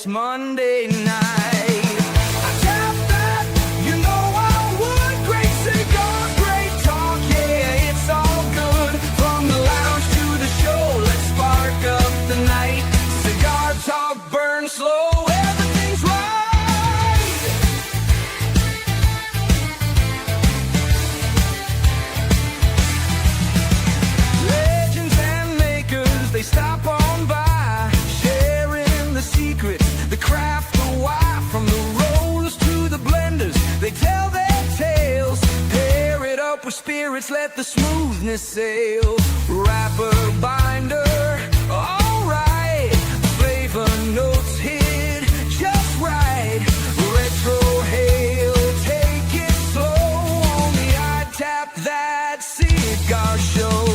it's Monday night. I tap that, you know I would. Great cigar, great talk, yeah, it's all good. From the lounge to the show, let's spark up the night. Cigar talk, burn slow, everything's right. Legends and makers, they stop on by, sharing the secrets, the craft, the why. From the rollers to the blenders, they tell their tales. Pair it up with spirits, let the smoothness sail. Wrapper, binder, alright. Flavor notes hit just right. Retro hail, take it slow. Only I tap that cigar show.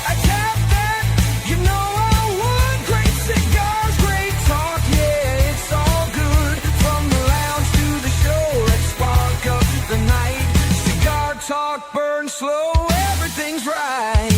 I tap that, you know I would. Great cigars, great talk, yeah, it's all good. From the lounge to the show, let's spark up the night. Cigar talk, burn slow, everything's right.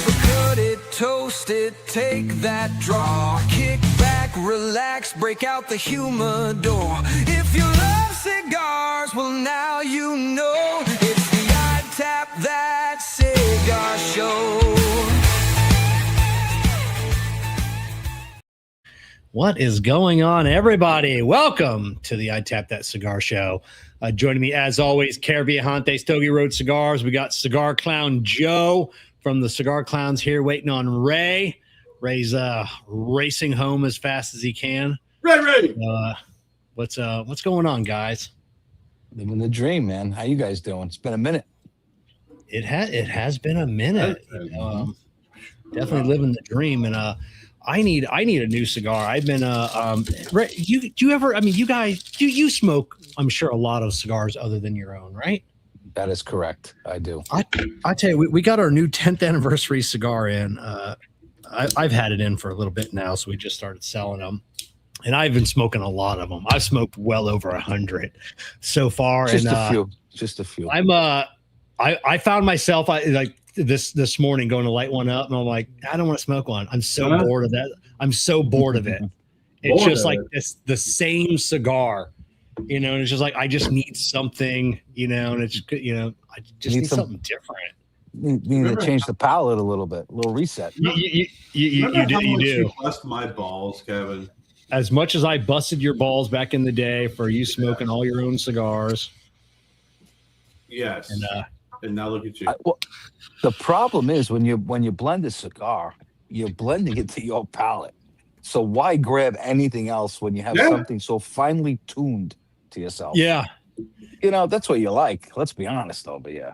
So cut it, toast it, take that draw. Kick back, relax, break out the humidor. If you love cigars, well now you know. It's the I Tap That Cigar Show. What is going on, everybody? Welcome to the I Tap That Cigar Show. Joining me, as always, Kerr Viajante, Stogie Road Cigars. We got Cigar Clown Joe from the Cigar Clowns here waiting on Ray. Ray's racing home as fast as he can. Ray. What's going on, guys? Living the dream, man. How you guys doing? It's been a minute. It has been a minute. Definitely living the dream, and I need a new cigar. I've been Ray, do you ever? I mean, you guys, you smoke? I'm sure a lot of cigars other than your own, right? That is correct. I do. I tell you, we got our new 10th anniversary cigar in. I've had it in for a little bit now, so we just started selling them. And I've been smoking a lot of them. I've smoked well over 100 so far. Just a few. I found myself like this morning going to light one up, and I'm like, I don't want to smoke one. I'm so bored of that. I'm so bored of it. It's just like the same cigar, and it's just like I just need something, and it's I just need something different. You need to change the palette a little bit, a little reset. You do. You bust my balls, Kevin. As much as I busted your balls back in the day for you smoking all your own cigars. Yes. And now look at you. Well, the problem is when you blend a cigar, you're blending it to your palate. So why grab anything else when you have something so finely tuned to yourself? Yeah. That's what you like. Let's be honest, though. But yeah.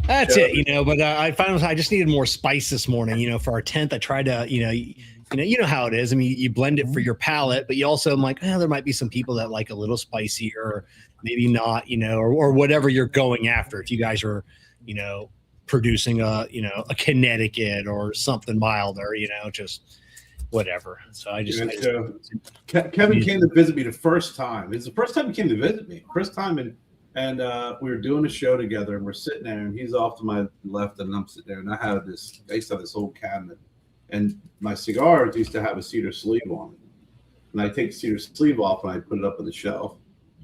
That's it, But I found I just needed more spice this morning. For our 10th, I tried to, you know how it is. I mean, you blend it for your palate, but you also, I'm like, there might be some people that like a little spicier, or maybe not, or whatever you're going after. If you guys are, producing a Connecticut or something milder, just whatever. So I just Kevin came to visit me the first time. It's the first time he came to visit me. First time, and we were doing a show together, and we're sitting there, and he's off to my left, and I'm sitting there, and I used to have this old cabinet, and my cigars used to have a cedar sleeve on it. And I take the cedar sleeve off, and I put it up on the shelf.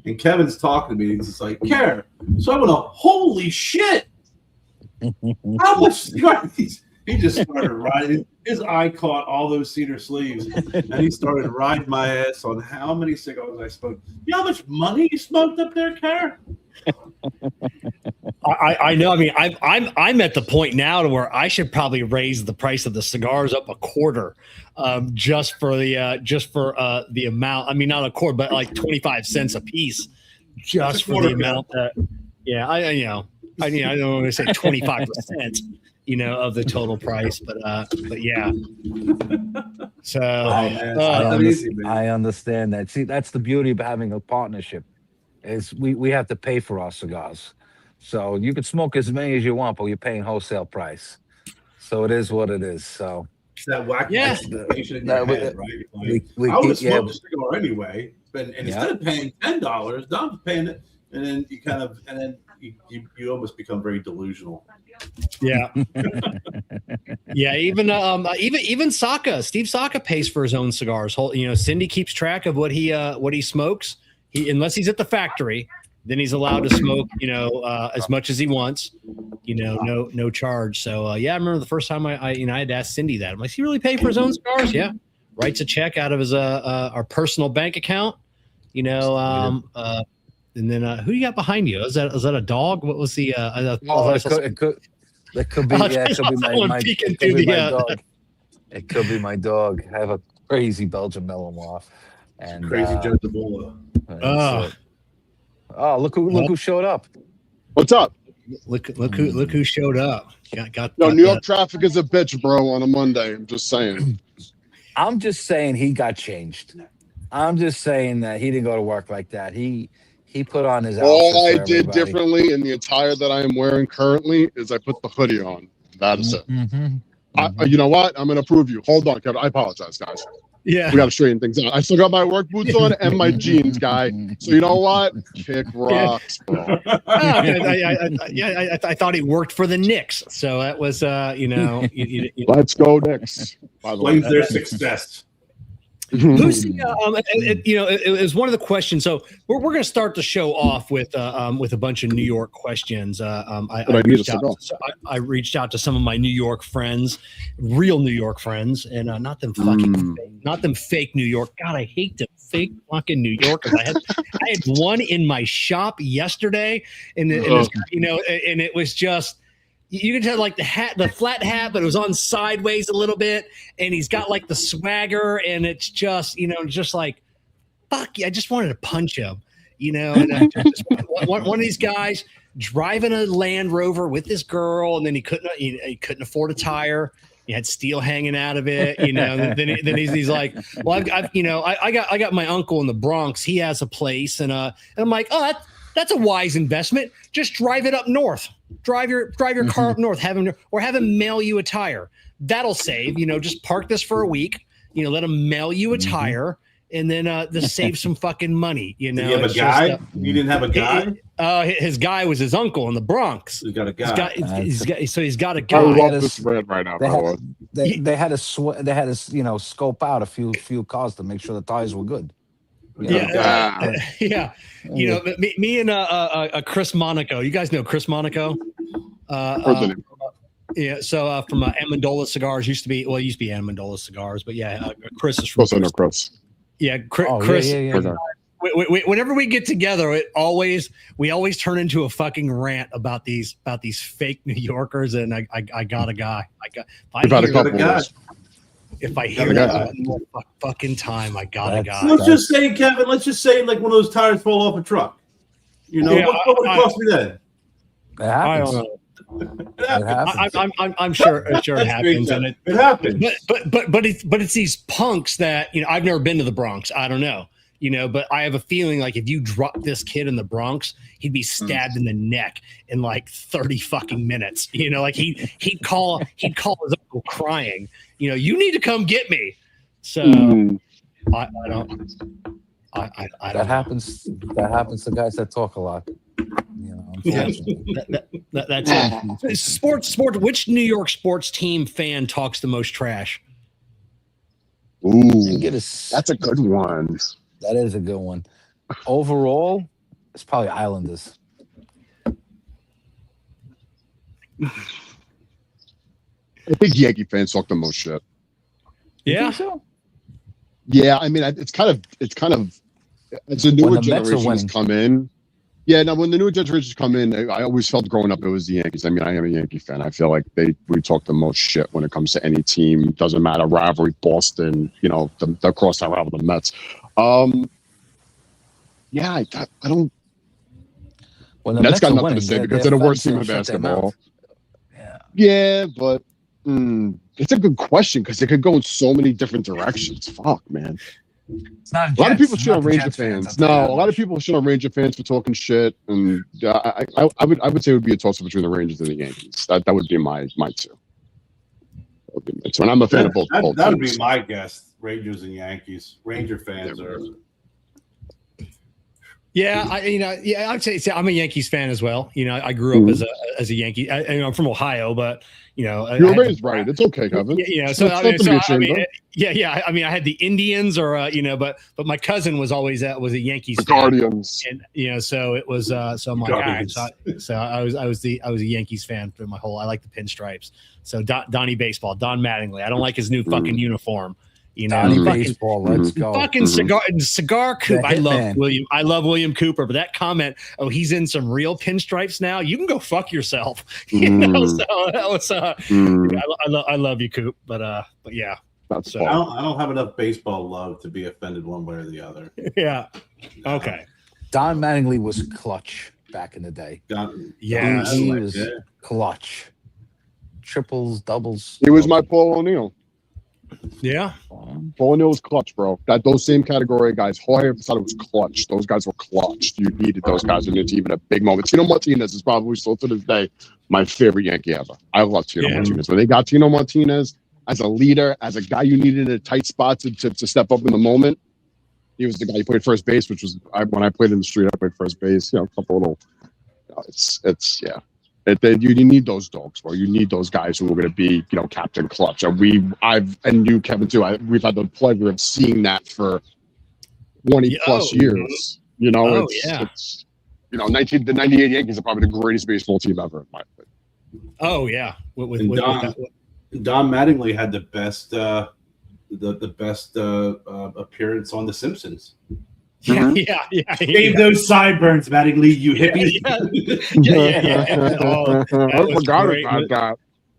And Kevin's talking to me, and he's just like, Kerr, so I went, holy shit! How much cigars? He just started riding. His eye caught all those cedar sleeves, and he started riding my ass on how many cigars I smoked. You know how much money you smoked up there, Kerr? I know. I mean, I'm at the point now to where I should probably raise the price of the cigars up a quarter, just for the amount. I mean, not a quarter, but like 25 cents a piece, just for the amount that. Yeah, I don't want to say 25%. Of the total price, but yeah. So I understand that. See, that's the beauty of having a partnership, is we have to pay for our cigars. So you can smoke as many as you want, but you're paying wholesale price. So it is what it is. So it's that wacky in your head, right? Like, I would smoke a cigar anyway, and instead of paying $10, now I'm paying it, and then you almost become very delusional. Yeah. Yeah. Even Saka, Steve Saka pays for his own cigars. Cindy keeps track of what he smokes. Unless he's at the factory, then he's allowed to smoke, as much as he wants, no charge. So, yeah, I remember the first time I had to ask Cindy that. I'm like, does he really pay for his own cigars? Yeah. Writes a check out of his, our personal bank account, and then, who you got behind you? Is that a dog? What was the, that could be, yeah, it could be my dog. It could be my dog. I have a crazy Belgian Malinois. And crazy Joe DeBola. Look who showed up. What's up? Look who showed up. New York traffic is a bitch, bro, on a Monday. I'm just saying. I'm just saying he got changed. I'm just saying that he didn't go to work like that. He put on his outfit. All I did differently in the attire that I am wearing currently is I put the hoodie on. That is it. Mm-hmm. You know what? I'm going to prove you. Hold on, Kevin. I apologize, guys. Yeah, we got to straighten things out. I still got my work boots on and my jeans, guy. So you know what? Kick rocks, bro. I thought he worked for the Knicks, so that was Let's go Knicks. By the way, their success. Who's it was one of the questions. So we're going to start the show off with a bunch of New York questions. I reached out to some of my New York friends, real New York friends, and not them fake New York. God, I hate them fake fucking New Yorkers. I had one in my shop yesterday, and it was just. You can tell like the flat hat, but it was on sideways a little bit, and he's got like the swagger, and it's just just like fuck yeah, I just wanted to punch him, And one of these guys driving a Land Rover with this girl, and then he couldn't afford a tire. He had steel hanging out of it, then he's like, well, I got my uncle in the Bronx. He has a place, and I'm like, oh, that's a wise investment. Just drive it up north. Drive your car up north. Have him mail you a tire. That'll save. Just park this for a week. Let him mail you a tire, and then just save some fucking money. Did you have a guy? You didn't have a guy. His guy was his uncle in the Bronx. He's got a guy. He's got a guy. I love this red right now. They had to scope out a few cars to make sure the tires were good. Yeah. Me and Chris Monaco. You guys know Chris Monaco? Yeah. So from Amendola Cigars used to be Amendola Cigars, but yeah, Chris is from. Chris. Yeah, Chris. Whenever we get together, we always turn into a fucking rant about these fake New Yorkers, and I got a guy. If I hear that one more fucking time, I got a guy. Let's just say, Kevin, like one of those tires fall off a truck. What would it cost me then? I don't know. I'm sure it happens, and it happens. But it's these punks that I've never been to the Bronx. I don't know. But I have a feeling like if you drop this kid in the Bronx, he'd be stabbed in the neck in like 30 fucking minutes. Like he'd call his uncle crying. You need to come get me. So I don't. That happens to guys that talk a lot. That's it. Sports. Which New York sports team fan talks the most trash? Ooh, that's a good one. That is a good one. Overall, it's probably Islanders. I think Yankee fans talk the most shit. Yeah. So? Yeah, I mean, it's kind of as the newer generations come in. Yeah, now when the newer generations come in, I always felt growing up it was the Yankees. I mean, I am a Yankee fan. I feel like we talk the most shit when it comes to any team. Doesn't matter, rivalry, Boston, the crosstown rival, the Mets. Yeah, I don't. When the Mets got nothing winning, to say because they're the worst team in basketball. Yeah, but it's a good question because it could go in so many different directions. Fuck, man. It's not a lot of people shit on Ranger fans. No, a lot of people shit on Ranger fans for talking shit, and I would say it would be a toss-up between the Rangers and the Yankees. That would be my two. And I'm a fan of both. That would be my guess. Rangers and Yankees. Ranger fans are. Yeah, I'd say I'm a Yankees fan as well. I grew up as a Yankee. I'm from Ohio, but you're raised right. It's okay, Kevin. So I had the Indians, or but my cousin was always was a Yankees fan. Guardians, and so it was. So I'm like, all right. So I was a Yankees fan for my whole. I like the pinstripes. So Donnie Baseball, Don Mattingly. I don't like his new fucking uniform. Donnie Baseball, let's go. Fucking cigar Coop. I love William Cooper, but that comment, he's in some real pinstripes now. You can go fuck yourself. So that was I love you, Coop, but yeah. So I don't have enough baseball love to be offended one way or the other. Yeah. Okay. Don Mattingly was clutch back in the day. He was clutch. Triples, doubles. He was my Paul O'Neill. Yeah. Paul O'Neill was clutch, bro. Those same category guys. Jorge Posada was clutch. Those guys were clutch. You needed those guys in your team at a big moment. Tino Martinez is probably still to this day my favorite Yankee ever. I love Tino Martinez. When they got Tino Martinez as a leader, as a guy you needed in a tight spot to step up in the moment, he was the guy who played first base, which was when I played in the street. I played first base. A couple little. You need those dogs, bro. You need those guys who are going to be, Captain Clutch. And you, Kevin, too. We've had the pleasure of seeing that for 20 plus years. The 98 Yankees are probably the greatest baseball team ever, in my opinion. Oh yeah, Don Mattingly had the best, the best appearance on The Simpsons. Yeah. Save those sideburns, Mattingly, you hippie. I forgot about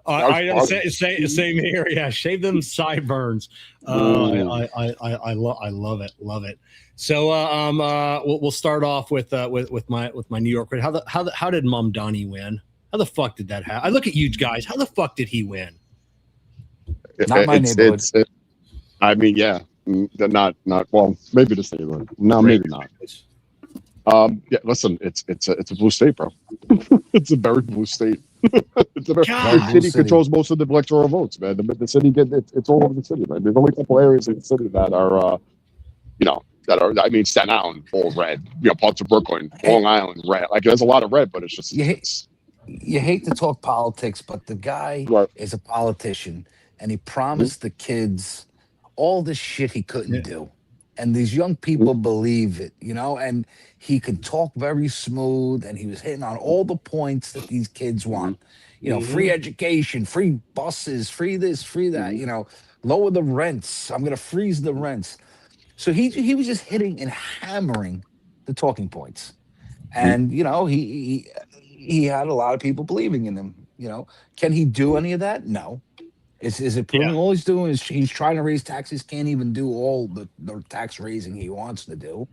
that. Same here. Yeah, shave them sideburns. I love it. So we'll start off with my New York. How did Mom Donnie win? How the fuck did that happen? I look at you guys. How the fuck did he win? Not my neighborhood. I mean, yeah. They're not well, maybe the state. No, maybe not. Listen, it's a blue state, bro. It's a very blue state. The city controls most of the electoral votes, man. The city it's all over the city, man. There's only a couple areas in the city that are Staten Island, all red. Parts of Brooklyn, Long Island, red. Like there's a lot of red, but it's just you hate to talk politics, but the guy is a politician, and he promised the kids all this shit he couldn't do. And these young people believe it, and he could talk very smooth, and he was hitting on all the points that these kids want. Free education, free buses, free this, free that, lower the rents. I'm going to freeze the rents. So he was just hitting and hammering the talking points. And, he had a lot of people believing in him. Can he do any of that? No. Is it proving all he's doing is he's trying to raise taxes, can't even do all the tax raising he wants to do.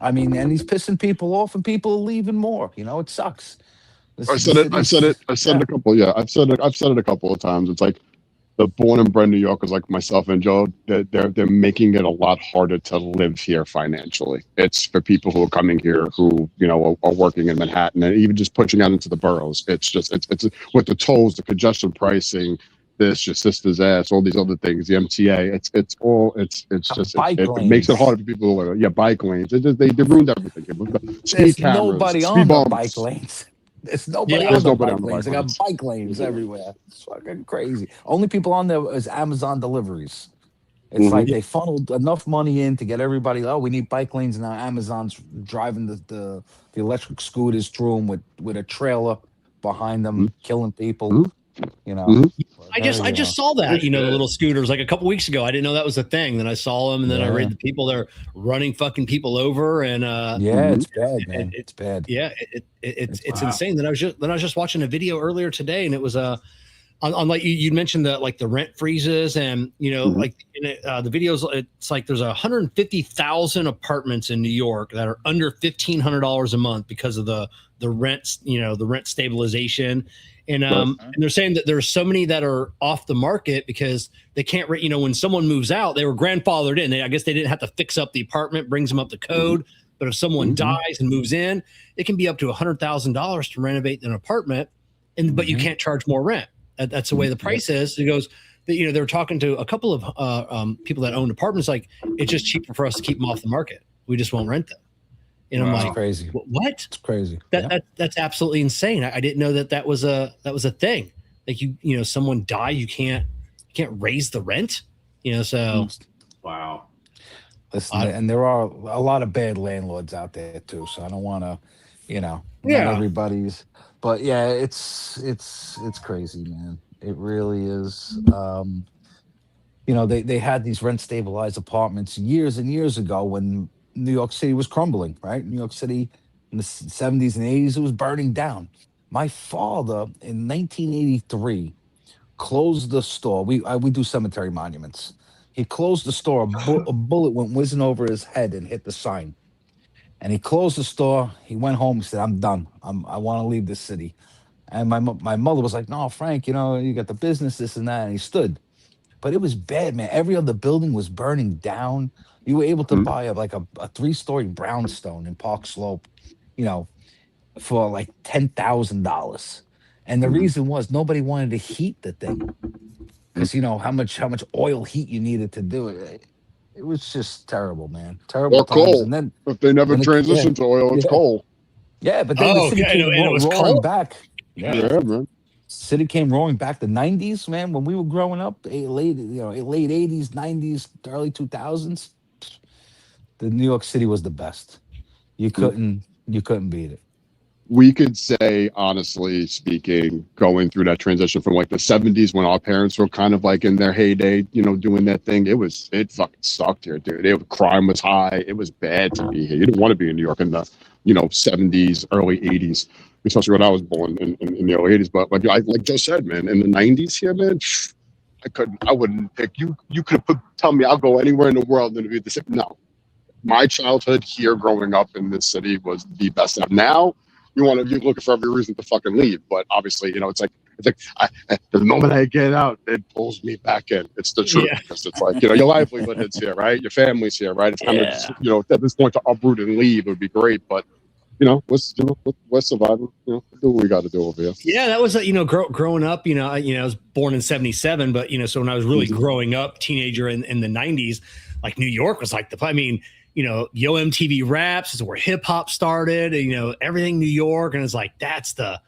I mean, and he's pissing people off, and people are leaving more. It sucks. I've said it a couple. Yeah, I've said it a couple of times. It's like the born and bred New Yorkers like myself and Joe. They're making it a lot harder to live here financially. It's for people who are coming here who are working in Manhattan and even just pushing out into the boroughs. It's with the tolls, the congestion pricing. This, your sister's ass, all these other things, the MTA, it makes it harder for people who are, bike lanes. They ruined everything. There's nobody on the bike lanes. There's nobody on the bike lanes. They got bike lanes everywhere. It's fucking crazy. Only people on there is Amazon deliveries. It's like they funneled enough money in to get everybody. Oh, we need bike lanes now. Amazon's driving the electric scooters through them with a trailer behind them, killing people. I just saw that, the little scooters like a couple weeks ago. I didn't know that was a thing. Then I saw them, and then I read the people that are running fucking people over, and it's bad, man. It's bad. Yeah, it's insane. Then I was just watching a video earlier today, and it was on like you mentioned the rent freezes, and like in the videos, it's like there's 150,000 apartments in New York that are under $1,500 a month because of the rents, the rent stabilization. And they're saying that there's so many that are off the market because they can't, when someone moves out, they were grandfathered in. I guess they didn't have to fix up the apartment, brings them up to code. But if someone dies and moves in, it can be up to $100,000 to renovate an apartment, but you can't charge more rent. That's the way the price is. It goes, they were talking to a couple of people that own apartments, like it's just cheaper for us to keep them off the market. We just won't rent them. And I'm like, crazy. What? It's crazy. That's absolutely insane. I didn't know that was a thing. Like someone die, you can't raise the rent. So wow. Listen, and there are a lot of bad landlords out there too. So I don't want to, not everybody's, but yeah, it's crazy, man. It really is. They had these rent stabilized apartments years and years ago when New York City was crumbling, right? New York City in the 70s and 80s, it was burning down. My father in 1983 closed the store. We do cemetery monuments. He closed the store. A bullet went whizzing over his head and hit the sign. And he closed the store. He went home. He said, "I'm done. I want to leave this city." And my mother was like, "No, Frank, you got the business, this and that." And he stood. But it was bad, man. Every other building was burning down. You were able to buy a 3-story brownstone in Park Slope, for like $10,000. And the reason was nobody wanted to heat the thing. Because how much oil heat you needed to do it. It was just terrible, man. Terrible times. Coal. And then if they never transitioned to oil, it's coal. Yeah, but then the city came roaring back. Yeah, man. City came roaring back. The 90s, man, when we were growing up, late 80s, 90s, early 2000s, the New York City was the best. You couldn't beat it. We could say, honestly speaking, going through that transition from like the 70s when our parents were kind of like in their heyday, doing that thing, it fucking sucked here, dude. Crime was high. It was bad to be here. You didn't want to be in New York in the 70s, early 80s, especially when I was born in the early 80s. But like Joe said, man, in the 90s here, man, I wouldn't pick you. You could tell me I'll go anywhere in the world and it'd be the same. No, my childhood here, growing up in this city, was the best. Now you're looking for every reason to fucking leave, but obviously, it's like the moment I get out, it pulls me back in. It's the truth, because it's like your livelihood is here, right? Your family's here, right? It's kind of just, at this point to uproot and leave would be great, but we're surviving. Do what we got to do over here. Yeah, that was growing up. I was born in '77, but so when I was really growing up, teenager in the '90s, like New York was like Yo MTV Raps is where hip hop started. Everything New York, and it's like that's the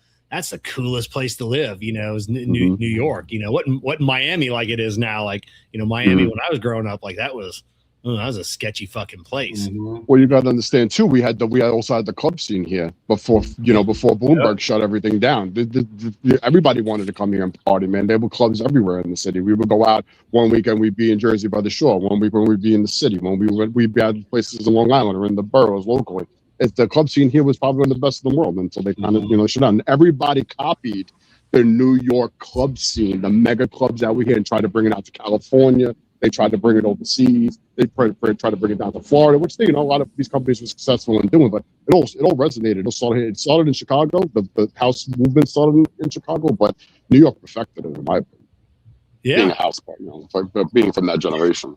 coolest place to live. Is New York. What Miami like it is now. Like Miami when I was growing up, like that was a sketchy fucking place. Well, you got to understand too. We also had the club scene here before Bloomberg shut everything down. Everybody wanted to come here and party, man. There were clubs everywhere in the city. We would go out one weekend, we'd be in Jersey by the Shore. One weekend we'd be in the city. We'd be at places in Long Island or in the boroughs locally. The club scene here was probably one of the best in the world until they kind of shut down. Everybody copied the New York club scene, the mega clubs out here, and tried to bring it out to California. They tried to bring it overseas. They tried to bring it down to Florida, which a lot of these companies were successful in doing. But it all resonated. It started in Chicago. The house movement started in Chicago, but New York perfected it, in my opinion. Yeah, being a house party, being from that generation.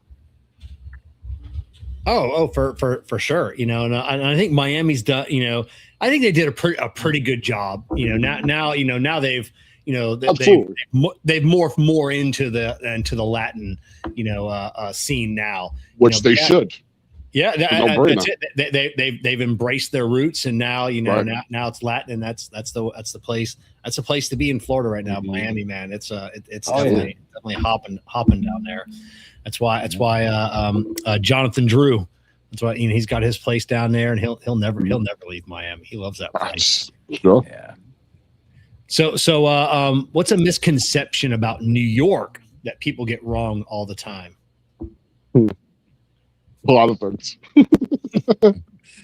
Oh, for sure. And I think Miami's done. I think they did a pretty good job. Now they've. They've morphed more into the Latin, scene now, which they should. Yeah, that's it. They've embraced their roots, and now now it's Latin, and that's the place. That's the place to be in Florida right now, Miami, man. It's definitely hopping down there. That's why Jonathan Drew. That's why he's got his place down there, and he'll never leave Miami. He loves that place. Sure. Yeah. So, what's a misconception about New York that people get wrong all the time? A lot of things.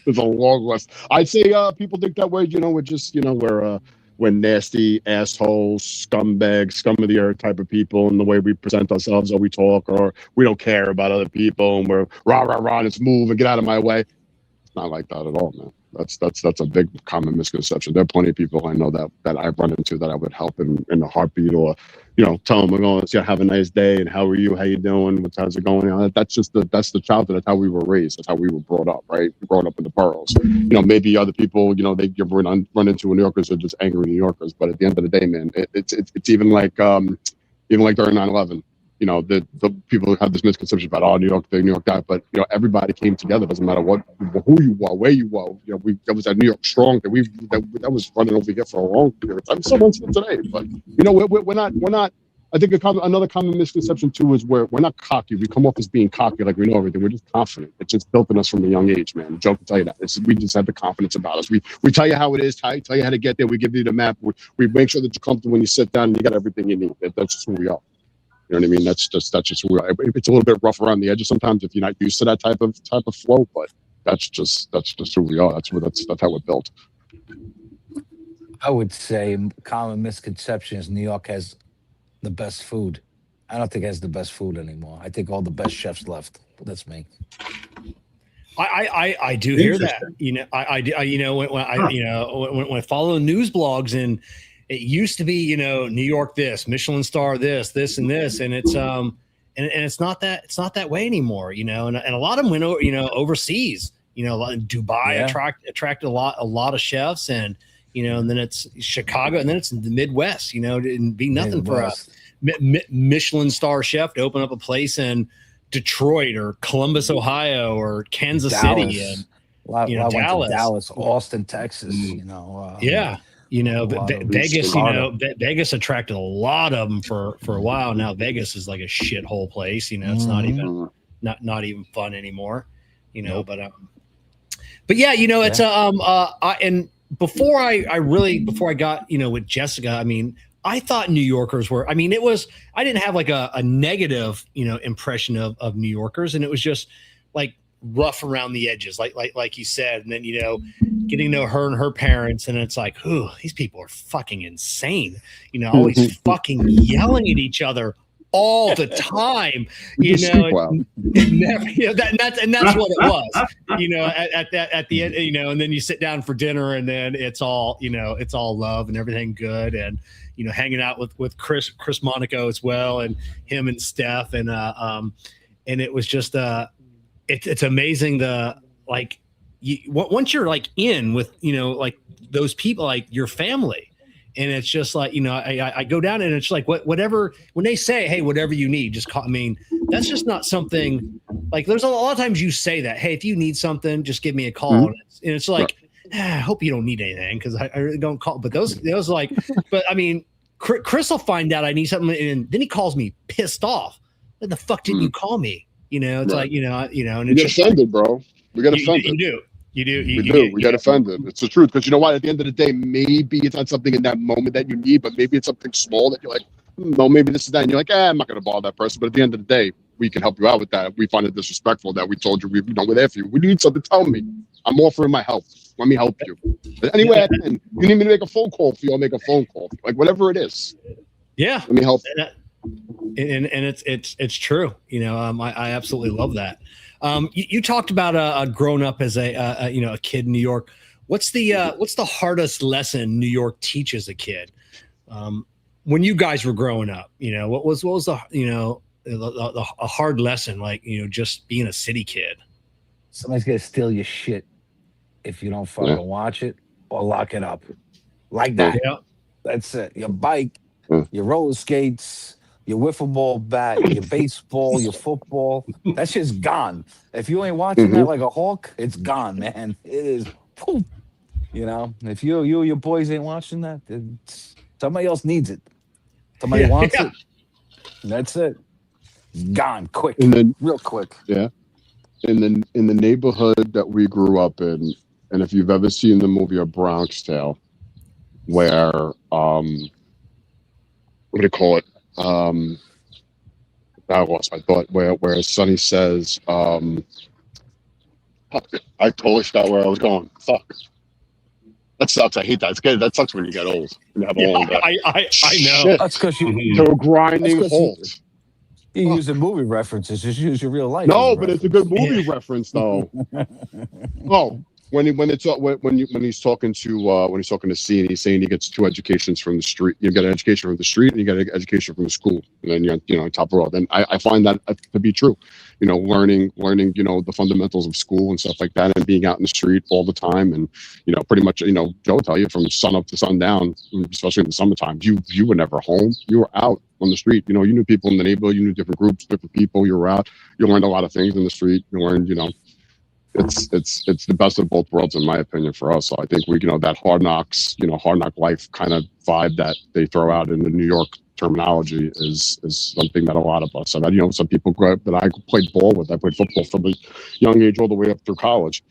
There's a long list. I'd say people think that way. We're just we're nasty assholes, scumbags, scum of the earth type of people, and the way we present ourselves or we talk, or we don't care about other people, and we're rah rah rah, let's move and get out of my way. It's not like that at all, man. That's a big common misconception. There are plenty of people I know that I've run into that I would help in a heartbeat, or tell them, we're going to have a nice day, and how are you? How you doing? How's it going? That's the childhood. That's how we were raised. That's how we were brought up, right? Growing up in the boroughs. Maybe other people, they run into New Yorkers are just angry New Yorkers. But at the end of the day, man, it's even like during 9/11. you know, the people have this misconception about New York, the New York guy, but you know, everybody came together. Doesn't matter who you were, where you were. You know, that was that New York strong that was running over here for a long period. I'm still today, but you know, we're not. I think another common misconception too is we're not cocky. We come off as being cocky, like we know everything. We're just confident. It's just built in us from a young age, man. Joe can tell you that. We just have the confidence about us. We tell you how it is, tell you how to get there. We give you the map. We make sure that you're comfortable when you sit down and you got everything you need. That's just who we are. You know what I mean? That's just who we are. It's a little bit rough around the edges sometimes if you're not used to that type of flow, but that's just who we are. That's how we're built. I would say common misconception is New York has the best food. I don't think it has the best food anymore. I think all the best chefs left. That's me. I do hear that. You know, I you know, when I follow news blogs, and it used to be, you know, New York this, Michelin star this, and this, and it's and it's not that way anymore, you know, and a lot of them went over, you know, overseas, you know, Dubai attracted a lot of chefs, and you know, and then it's Chicago, and then it's the Midwest, you know, it'd be nothing for a Michelin star chef to open up a place in Detroit or Columbus, Ohio, or Kansas City, and you know, Dallas, Austin, Texas, you know, you know, Vegas, you know, Vegas attracted a lot of them for a while. Now Vegas is like a shithole place, you know, it's not even fun anymore, you know, but yeah, you know, it's and before I got, you know, with Jessica, I mean, I thought New Yorkers were, I mean, I didn't have like a negative, you know, impression of New Yorkers. And it was just like rough around the edges, like you said. And then, you know, getting to know her and her parents. And it's like, ooh, these people are fucking insane. You know, always fucking yelling at each other all the time, you know, and never, you know, that's what it was, you know, at the end, you know, and then you sit down for dinner, and then it's all, you know, it's all love and everything good, and you know, hanging out with Chris Monaco as well, and him and Steph, and it was just it's amazing like once you're like in with, you know, like those people, like your family. And it's just like, you know, I go down, and it's like whatever, when they say, hey, whatever you need, just call. I mean, that's just not something like, there's a lot of times you say that, hey, if you need something, just give me a call. And it's like, I hope you don't need anything, because I really don't call. But those like, but I mean, Chris will find out I need something, and then he calls me pissed off. What the fuck didn't you call me? You know, it's like, you know, and we get offended, bro. We get offended. You do. We get offended. It's the truth, because you know what? At the end of the day, maybe it's not something in that moment that you need, but maybe it's something small that you're like, no, maybe this is that, and you're like, I'm not going to bother that person. But at the end of the day, we can help you out with that. If we find it disrespectful that we told you we're there for you, we need something. Tell me. I'm offering my help. Let me help you. But anyway, at the end, you need me to make a phone call for you. I'll make a phone call, like whatever it is. Yeah, let me help. And it's true. You know, I absolutely love that. You talked about growing up as a you know, a kid in New York. What's the hardest lesson New York teaches a kid? When you guys were growing up, you know, what was the, you know, a hard lesson, like, you know, just being a city kid? Somebody's gonna steal your shit if you don't fucking watch it or lock it up, like that. Yeah, that's it. Your bike, your roller skates, your wiffle ball bat, your baseball, your football, that shit's gone. If you ain't watching that like a hawk, it's gone, man. It is poof. You know, if you your boys ain't watching that, somebody else needs it. Somebody wants it. That's it. It's gone quick. And then real quick. Yeah. In the neighborhood that we grew up in, and if you've ever seen the movie A Bronx Tale, where what do you call it? I lost my thought. Where Sonny says, I totally forgot where I was going. Fuck. That sucks. I hate that. That sucks when you get old. You have a long day. I know. Shit. That's because you to a grinding halt. You use the movie references. Just use your real life. No, but it's a good movie reference, though. Oh, when he's talking to C, and he's saying he gets two educations from the street. You get an education from the street, and you get an education from the school, and then you top it all. Then I find that to be true. Learning the fundamentals of school and stuff like that, and being out in the street all the time, and pretty much Joe will tell you from sun up to sundown, especially in the summertime. You were never home. You were out on the street. You knew people in the neighborhood. You knew different groups, different people. You were out. You learned a lot of things in the street. You learned it's the best of both worlds, in my opinion, for us. So I think that hard knock life kind of vibe that they throw out in the New York terminology is something that a lot of us have. Some people that I played ball with. I played football from a young age all the way up through college,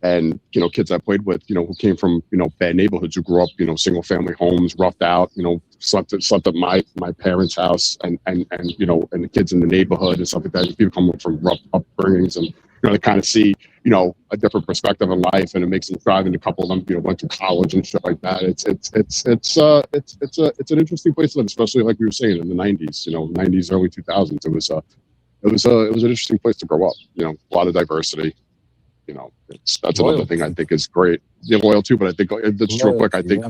and kids I played with, who came from bad neighborhoods, who grew up single family homes, roughed out, slept at my parents' house, and the kids in the neighborhood and stuff like that. People come from rough upbringings, and they kind of see a different perspective in life, and it makes them thrive. And a couple of them went to college and shit like that. It's an interesting place to live, especially like we were saying in the 90s, 90s, early 2000s. It was an interesting place to grow up. A lot of diversity. That's another thing I think is great. Loyal too, but I think that's true quick. I think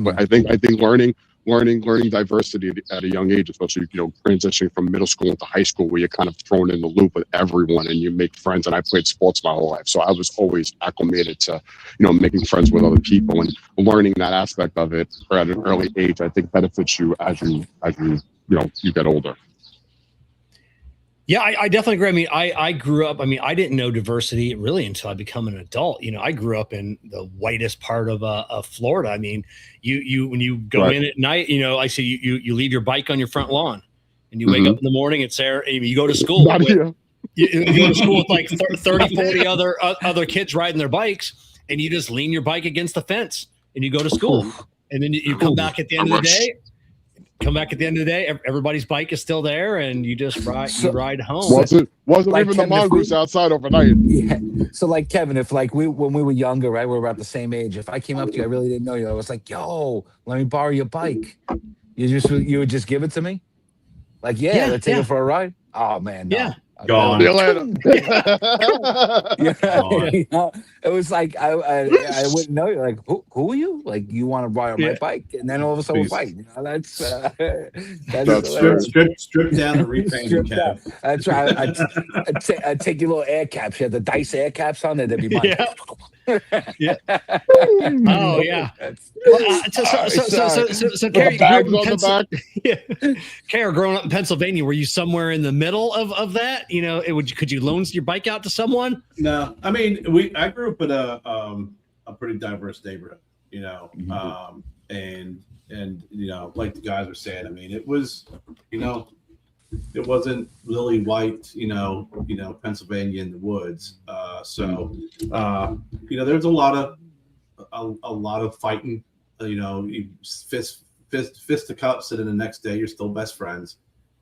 learning diversity at a young age, especially transitioning from middle school into high school, where you're kind of thrown in the loop with everyone and you make friends. And I played sports my whole life, so I was always acclimated to making friends with other people, and learning that aspect of it at an early age, I think benefits you as you get older. Yeah, I definitely agree. I mean, I grew up, I didn't know diversity really until I become an adult. I grew up in the whitest part of Florida. I mean, you when you go in at night, I say you leave your bike on your front lawn, and you wake up in the morning, it's there, and you go to school. You go to school with like 30, 40 other kids riding their bikes, and you just lean your bike against the fence, and you go to school. And then you come back at the end of the day. Everybody's bike is still there, and you just ride home. Wasn't like even Kevin, the mongoose outside overnight. Yeah. So like Kevin, if like when we were younger, right, we were about the same age. If I came up to you, I really didn't know you. I was like, "Yo, let me borrow your bike." You would just give it to me? Like, let's take it for a ride. Oh man, no. Yeah. Gone. See you later. It was like I wouldn't know you. Like, who are you? Like, you want to ride my bike, and then all of a sudden we're fighting. That's strip down the repaint cap. That's right. I'd take your little air caps. You had the Dice air caps on there. That'd be mine. Yeah. Oh yeah. So Kerr, Kerr, growing up in Pennsylvania, were you somewhere in the middle of that? Could you loan your bike out to someone? No, I grew up in a pretty diverse neighborhood. And like the guys were saying, it was, it wasn't lily white, Pennsylvania in the woods. So there's a lot of fighting, fist to cups, and then the next day you're still best friends,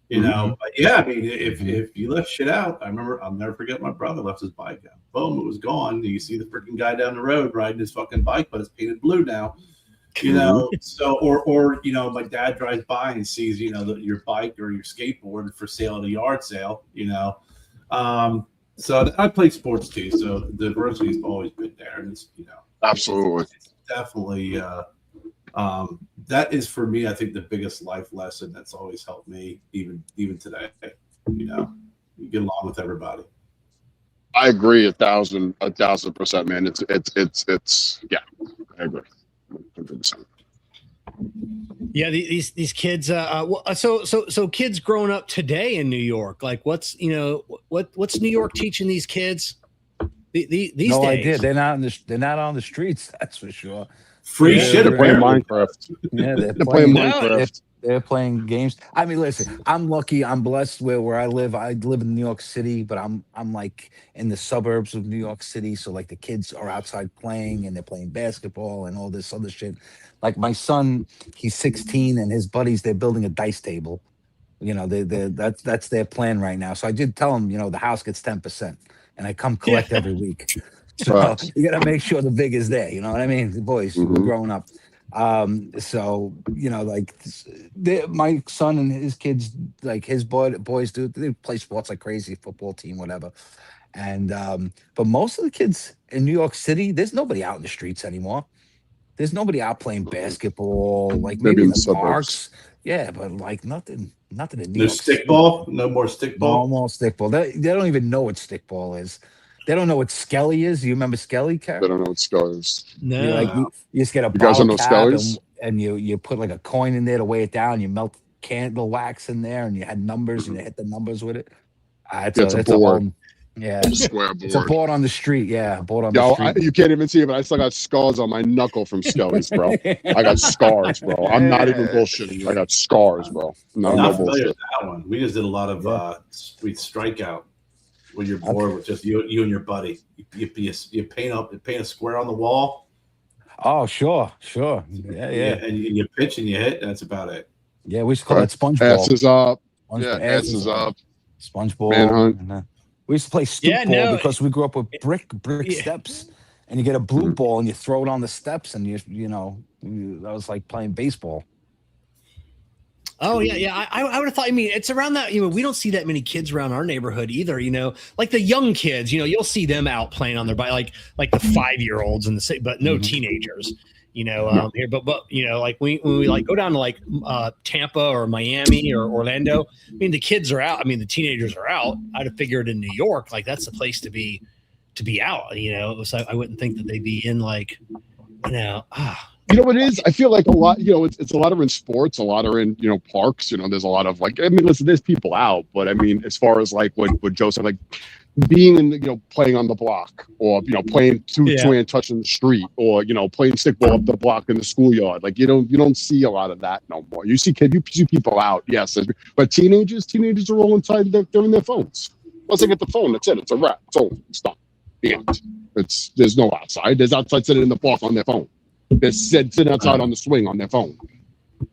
But yeah, if you left shit out, I'll never forget my brother left his bike out. Boom, it was gone. You see the freaking guy down the road riding his fucking bike, but it's painted blue now. So or my dad drives by and sees your bike or your skateboard for sale at a yard sale. So I played sports too, so the diversity has always been there, and it's absolutely, it's definitely that is for me, I think, the biggest life lesson that's always helped me even today. You get along with everybody. I agree 1,000%, man. It's yeah, I agree. 100%. Yeah, these kids. So kids growing up today in New York, like what's New York teaching these kids these no days? Idea. They're not on the streets. That's for sure. Free shit. They're playing Minecraft. Yeah, they're playing Minecraft. They're playing games. Listen, I'm lucky. I'm blessed where I live. I live in New York City, but I'm like in the suburbs of New York City. So like the kids are outside playing, and they're playing basketball and all this other shit. Like my son, he's 16, and his buddies, they're building a dice table. That's their plan right now. So I did tell him, the house gets 10%, and I come collect every week. So you got to make sure the vig is there. You know what I mean? The boys growing up. So my son and his kids, like his boys do, they play sports like crazy, football team, whatever. And but most of the kids in New York City, there's nobody out in the streets anymore. There's nobody out playing basketball, like maybe in the suburbs. parks. Yeah, but like nothing in New No York City. stickball? No more stickball? No more stickball. They don't even know what stickball is. They don't know what Skelly is. You remember Skelly, Kerr? They don't know what Skelly. You just get a You guys don't know bottle cap Skellies? and you put like a coin in there to weigh it down. You melt candle wax in there, and you had numbers, and you hit the numbers with it. It's a board. Yeah, Square board. it's a board on the street. Yeah, a board on the street. You can't even see it, but I still got scars on my knuckle from Skelly's, bro. I got scars, bro. I'm not even bullshitting you. I got scars, bro. I'm not familiar with that one. We just did a lot of strikeout when you're bored with just you and your buddy. You paint a square on the wall. Oh, sure. Yeah. And you pitch and you hit, and that's about it. Yeah, we used to call that sponge ball. Asses up. Asses up. Sponge ball. Manhunt. And, we used to play stoop ball because we grew up with brick steps, and you get a blue ball and you throw it on the steps, and that was like playing baseball. Oh yeah. I would have thought. I mean, it's around that. We don't see that many kids around our neighborhood either. Like the young kids. You'll see them out playing on their bike, like the 5-year-olds and but no teenagers. Here, but like when we like go down to like Tampa or Miami or Orlando, I mean the kids are out. I mean the teenagers are out. I'd have figured in New York, like that's the place to be out. So I wouldn't think that they'd be in like, You know what it is? I feel like a lot. It's a lot are in sports, a lot are in parks. There's a lot of like. I mean, listen, there's people out, but I mean, as far as like what Joe said, like being in playing on the block, or playing two-hand touch in the street, or playing stickball up the block in the schoolyard. Like you don't see a lot of that no more. You see people out, yes, but teenagers are all inside. They're in their phones. Once they get the phone, that's it. It's a wrap. It's over. It's done. The end. There's no outside. There's outside sitting in the park on their phone. They're sitting outside on the swing on their phone.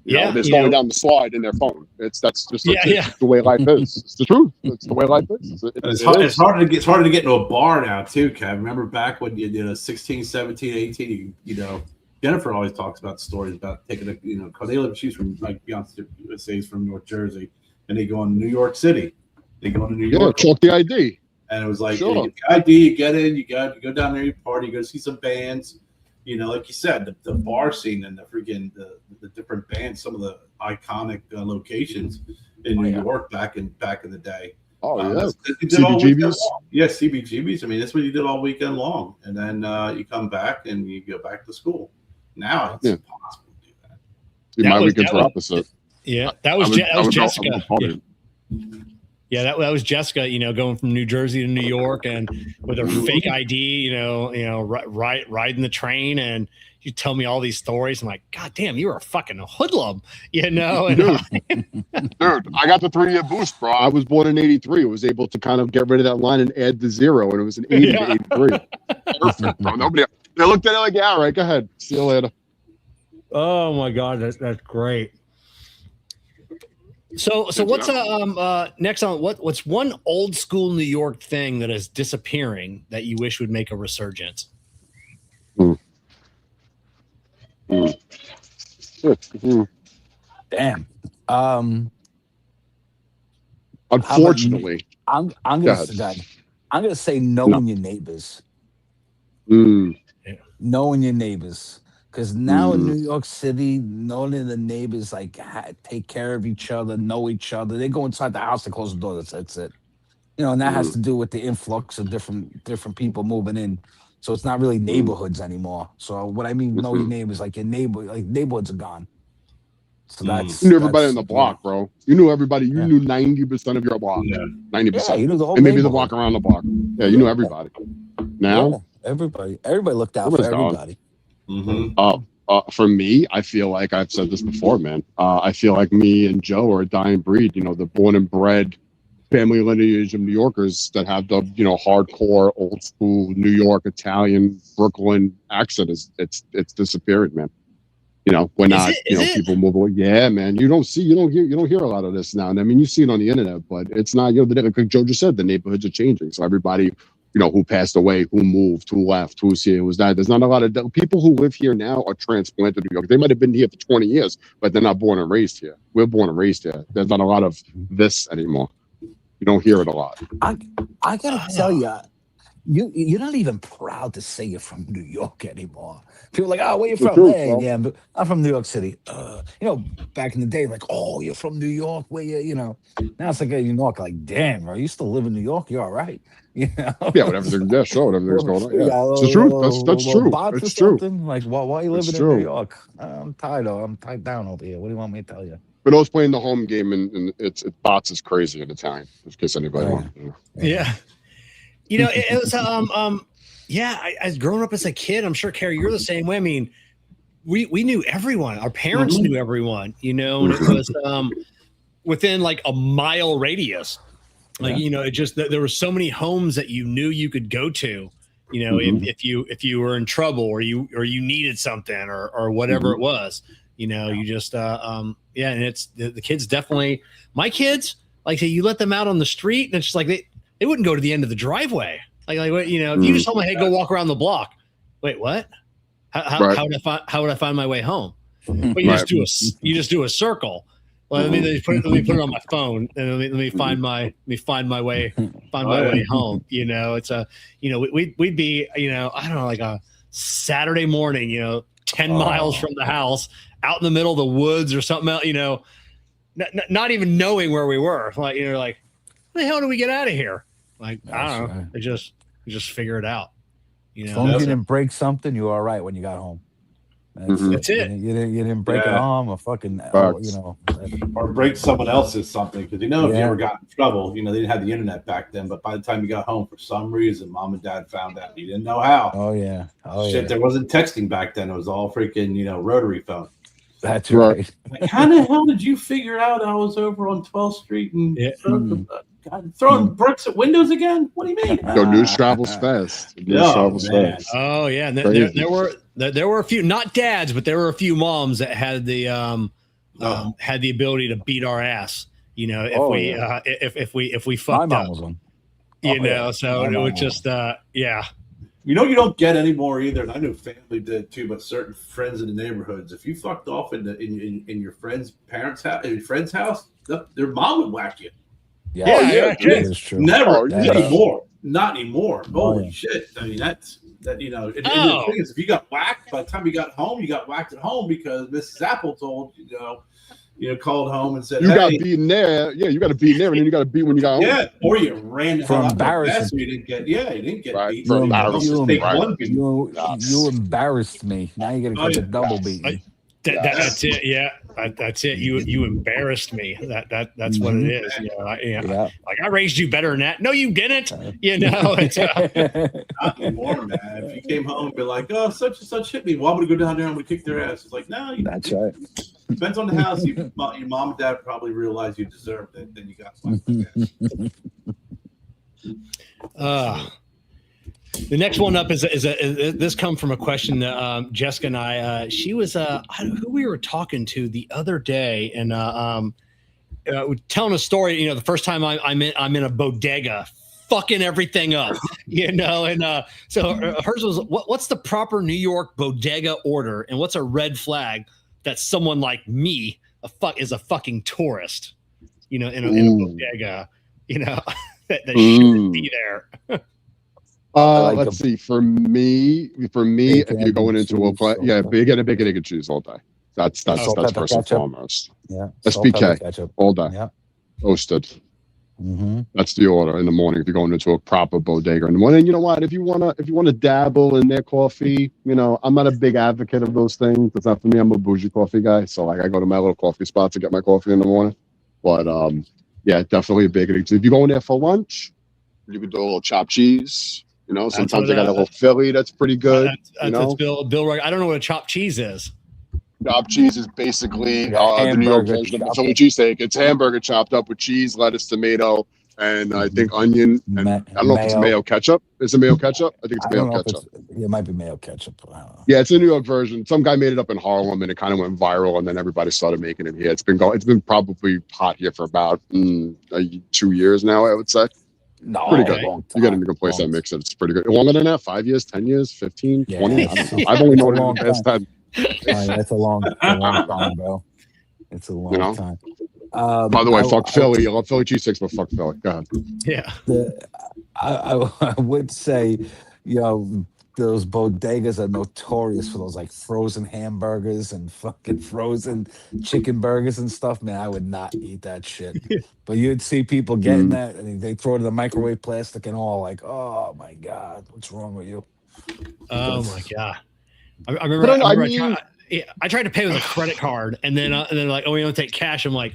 They're going down the slide in their phone. That's just the way life is. It's the truth. It's the way life is. It's harder to get into a bar now too, Kev. Remember back when you 16, 17, 18, Jennifer always talks about stories about taking she's from like Beyonce's from North Jersey, and they go on New York City. They go to New York. Chalk the ID. And it was like, you get the ID, you get in, you go down there, you party, you go see some bands. Like you said, the bar scene and the freaking the different bands, some of the iconic locations in New York back in the day. Oh yeah, CBGBs. Yeah, CBGBs. I mean, that's what you did all weekend long, and then you come back and you go back to school. Now it's impossible to do that. See, my weekends were opposite. Yeah, that was Jessica. Yeah, that was Jessica, going from New Jersey to New York and with her fake ID, riding the train, and you tell me all these stories. I'm like, God damn, you were a fucking hoodlum, And, dude, I got the 3-year boost, bro. I was born in '83. I was able to kind of get rid of that line and add the 0, and it was an 80 to 83. Perfect, bro. They looked at it like, all right, go ahead. See you later. Oh my God, that's great. So what's next on what's one old school New York thing that is disappearing that you wish would make a resurgence? Damn. Unfortunately, I'm gonna say knowing your neighbors. Knowing your neighbors. Because now in New York City, knowing the neighbors like take care of each other, know each other. They go inside the house, they close the door. That's it. And that has to do with the influx of different people moving in. So it's not really neighborhoods anymore. So what I mean, know your neighbors, like your neighbor, like neighborhoods are gone. So you knew everybody on the block, bro. You knew everybody. You knew 90% of your block. 90%. Yeah, you knew the whole and maybe the block around the block. Yeah, you knew everybody. Now, everybody looked out for everybody. For me, I feel like I've said this before, man. I feel like me and Joe are a dying breed. The born and bred family lineage of New Yorkers that have the hardcore old school New York Italian Brooklyn accent it's disappeared, man. We're not people move away. Yeah, man. You don't hear a lot of this now. And I mean, you see it on the internet, but it's not. Like Joe just said, the neighborhoods are changing. So everybody, who passed away, who moved, who left, who's here, who's that. There's not a lot of people who live here now are transplanted to New York. They might have been here for 20 years, but they're not born and raised here. We're born and raised here. There's not a lot of this anymore. You don't hear it a lot. I gotta tell you, you're not even proud to say you're from New York anymore. People are like, oh, where you from? Hey, yeah, I'm from New York City. Back in the day, like, oh, you're from New York. Where you know? Now it's like New York. Like, damn, bro, you still live in New York? You all right? You know? Yeah, whatever. Sure, whatever's going on. Yeah, it's the truth. That's true. It's true. Like, why are you living in New York? I'm tired. I'm tied down over here. What do you want me to tell you? For those playing the home game, and it's bots is crazy in Italian. In case anybody wants. Yeah. It was I growing up as a kid, I'm sure, Kerry, you're the same way. I mean, we knew everyone. Our parents knew everyone, and it was within like a mile radius. Like, it just there were so many homes that you knew you could go to, if you were in trouble or you needed something or whatever it was, you just and it's the kids definitely. My kids, like, say, you let them out on the street and it's just like they wouldn't go to the end of the driveway. Like if you just told me, hey, go walk around the block. Wait, what? How would I find my way home? But you just do a circle. Well, let me put it on my phone and let me find my way home. It's we'd be I don't know, like a Saturday morning, 10 miles from the house, out in the middle of the woods or something else, not even knowing where we were. Like like, how the hell do we get out of here? Like, I don't know. They just figure it out. As long as you didn't break something, you were all right when you got home. That's it. You didn't break an arm or fucking, or break someone else's something. Because if you ever got in trouble, they didn't have the internet back then. But by the time you got home, for some reason, mom and dad found out. You didn't know how. There wasn't texting back then. It was all freaking, rotary phone. That's right. Like, how the hell did you figure out I was over on 12th Street and throwing bricks at windows again? What do you mean? News travels fast. Oh yeah, and there were a few, not dads, but there were a few moms that had the ability to beat our ass. If we fucked My up. mom was one. So it was just You don't get anymore either, and I know family did too. But certain friends in the neighborhoods, if you fucked off in your friend's parents' house, in your friend's house, their mom would whack you. That is true. Never anymore. Not anymore. Holy shit! I mean, the thing is, if you got whacked by the time you got home, you got whacked at home because Mrs. Apple told called home and said, you got beaten there. Yeah, you got to beat there, and then you got to beat when you got home. Yeah, or you ran for embarrassing. So you didn't get beat. You embarrassed me. Now you got to get a double beating. That's it. Yeah, that's it. You embarrassed me. That's what it is. Like, I raised you better than that. No, you didn't. It's not anymore, man. If you came home and be like, oh, such and such hit me, why would we go down there and we kick their ass? It's like, no, that's right. Depends on the house. Your mom and dad probably realized you deserved it. Then you got the next one up is this come from a question that Jessica and I she was who we were talking to the other day and telling a story. The first time I'm in a bodega, fucking everything up, and so hers was what's the proper New York bodega order, and what's a red flag that someone like me is a fucking tourist, in a bodega, that shouldn't be there. Let's see. For me, if you're going into a place, you get a bacon, egg, and cheese all day. That's first and foremost. Yeah. SPK all day. Yeah. Toasted. That's the order in the morning. If you're going into a proper bodega in the morning, you know what? If you wanna dabble in their coffee, I'm not a big advocate of those things. That's not for me. I'm a bougie coffee guy, so like I go to my little coffee spot to get my coffee in the morning. But definitely a bacon, egg, and cheese. If you go in there for lunch, you could do a little chopped cheese. Sometimes they got a little Philly that's pretty good. That's Bill. I don't know what a chopped cheese is. Chopped cheese is basically the New York version of a Philly cheesesteak. It's hamburger chopped up with cheese, lettuce, tomato, and I think onion. And I don't know if it's mayo ketchup. Is it mayo ketchup? I think it's mayo ketchup. It might be mayo ketchup. Yeah, it's a New York version. Some guy made it up in Harlem, and it kind of went viral, and then everybody started making it here. It's been probably hot here for about 2 years now, I would say. No, pretty good. You got a good place that makes it. It's pretty good. Longer than that? 5 years, 10 years, 15, 20? I don't know. I've only known it the past 10. That's a long time, bro. It's a long time. By the way, fuck Philly. I love Philly cheesesteaks, but fuck Philly. Go ahead. Yeah. I would say, you know, those bodegas are notorious for those like frozen hamburgers and fucking frozen chicken burgers and stuff. Man, I would not eat that shit. But you'd see people getting that, and they throw it in the microwave plastic and all. Like, oh my god, what's wrong with you? Oh my god. I remember. I tried to pay with a credit card, and then like, oh, we don't take cash. I'm like,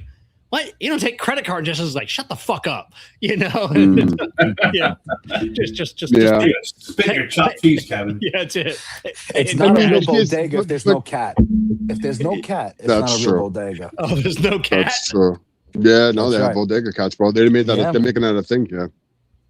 what? You don't take credit card? Just as like, shut the fuck up, you know? Yeah, just spit your chopped cheese, Kevin. Yeah, that's it. It's not a real bodega if there's no cat. If there's no cat, it's not a real bodega. Oh, there's no cat. That's true. Yeah, no, they have bodega cats, bro. They made that. Yeah. They're making that a thing. Yeah.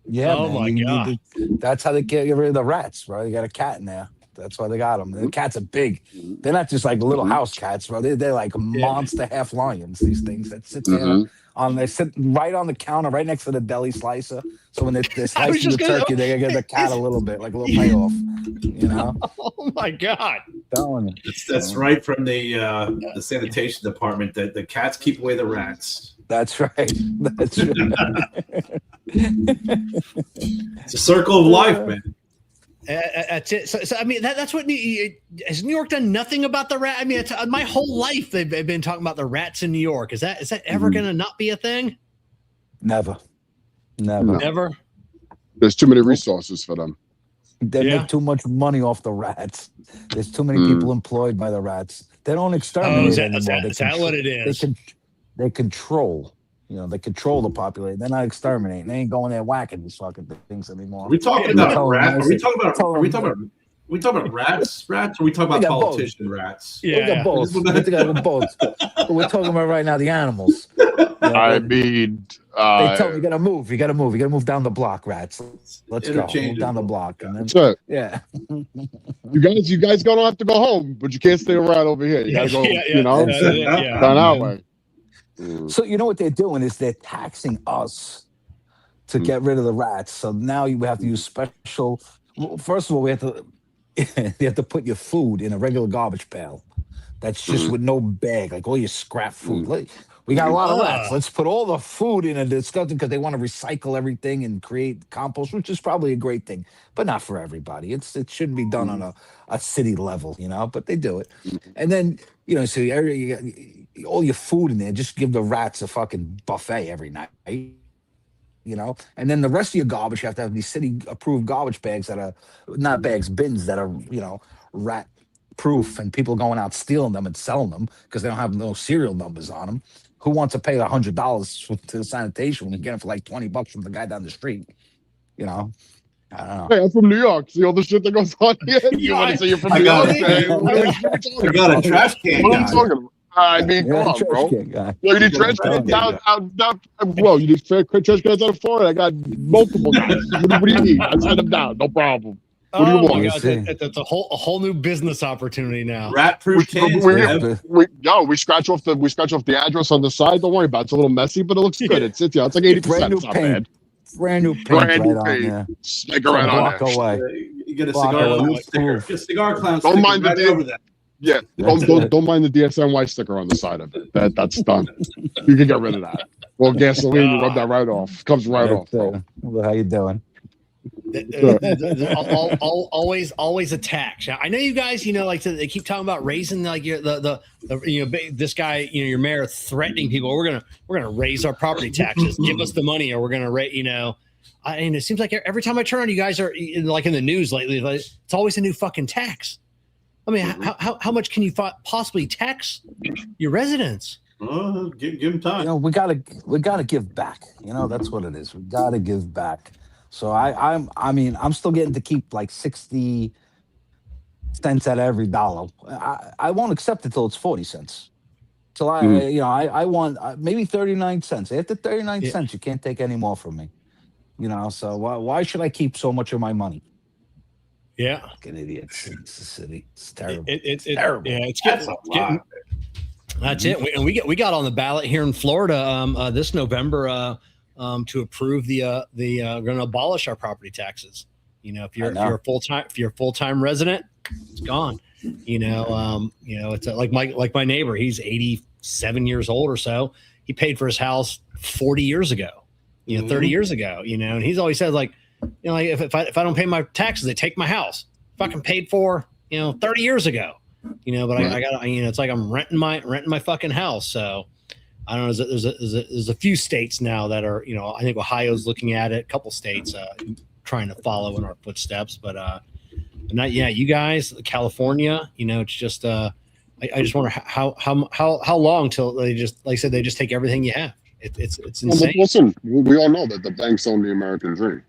Yeah. Oh my god. That's how they get rid of the rats, bro. You got a cat in there. That's why they got them. The cats are big. They're not just like little house cats, bro. They're like monster half lions. These things that sit there they sit right on the counter, right next to the deli slicer. So when they're slicing the turkey, they give the cat a little bit, like a little payoff. You know? Oh my god! That's right from the sanitation department. That the cats keep away the rats. That's right. That's right. It's a circle of life, man. That's it. So I mean, that's what has New York done nothing about the rat? I mean, my whole life they've been talking about the rats in New York. Is that ever going to not be a thing? Never. Never. There's too many resources for them. They make too much money off the rats. There's too many people employed by the rats. They don't exterminate anymore. Is that what it is? They control. You know, they control the population. They're not exterminating. They ain't going there whacking these fucking things anymore. Are we talking about rats? Are we talking about rats? Rats? Or are we talking about politician rats? Yeah, we got both. We're talking about right now the animals. I mean, they tell me you gotta move. You gotta move down the block, rats. Let's go. Move down the block. And then, that's right. Yeah. you guys don't have to go home, but you can't stay right over here. You gotta go. You know, down our way. So you know what they're doing is they're taxing us to get rid of the rats. So now you have to use special. Well, first of all, you have to put your food in a regular garbage pail. That's just with no bag, like all your scrap food. We got a lot of rats. Let's put all the food in a disgusting because they want to recycle everything and create compost, which is probably a great thing, but not for everybody. It shouldn't be done on a city level, you know. But they do it, and then so you got all your food in there. Just give the rats a fucking buffet every night, you know. And then the rest of your garbage, you have to have these city-approved garbage bags that are not bags, bins that are rat proof, and people going out stealing them and selling them because they don't have no serial numbers on them. Who wants to pay $100 to the sanitation when you get them for like $20 from the guy down the street? You know, I don't know. Hey, I'm from New York. See all the shit that goes on here? You want to say you're from New York? I got a trash can. What are you talking about? I mean, come on, bro. You need trash cans down. Well, you need trash cans out of Florida. I got multiple guys. What do you need? I send them down. No problem. What do you want? God, that's a whole new business opportunity now. Rat-proof cans. We scratch off the address on the side. Don't worry about it. It's a little messy, but it looks good. It's like 80%. It's not bad. Brand new paint. Sticker right on there. Away. You get a cigar sticker. Get a cigar clown sticker. Don't mind right over that. Yeah, don't mind the DSNY sticker on the side of it. That's done. You can get rid of that. Well, gasoline, you rub that right off. Comes right off. How you doing? Always a tax. I know you guys, like they keep talking about raising like this guy, your mayor threatening people. We're gonna raise our property taxes. Give us the money, or we're gonna raise. I mean, it seems like every time I turn on, you guys are like in the news lately. Like, it's always a new fucking tax. I mean, how much can you possibly tax your residents? Give them time. We gotta give back. That's what it is. We gotta give back. So I'm still getting to keep like 60 cents out of every dollar. I won't accept it till it's 40 cents. Till I want maybe 39 cents. After 39 cents, you can't take any more from me. So why should I keep so much of my money? Yeah, fucking idiots. It's the city. It's terrible. It's terrible. Yeah, it's getting. That's it. And we got on the ballot here in Florida this November to approve the going to abolish our property taxes. If you're a full-time resident, it's gone. It's like my neighbor. He's 87 years old or so. he paid for his house 40 years ago, 30 years ago, and he's always said like, like if I don't pay my taxes, they take my house. Fucking paid for, 30 years ago, but I got, it's like I'm renting my fucking house. So I don't know. There's a few states now that are, I think Ohio's looking at it, a couple states trying to follow in our footsteps, but not yet. You guys, California, it's just, I just wonder how long till they just, like I said, they just take everything you have. It's insane. Well, listen, we all know that the banks own the American dream.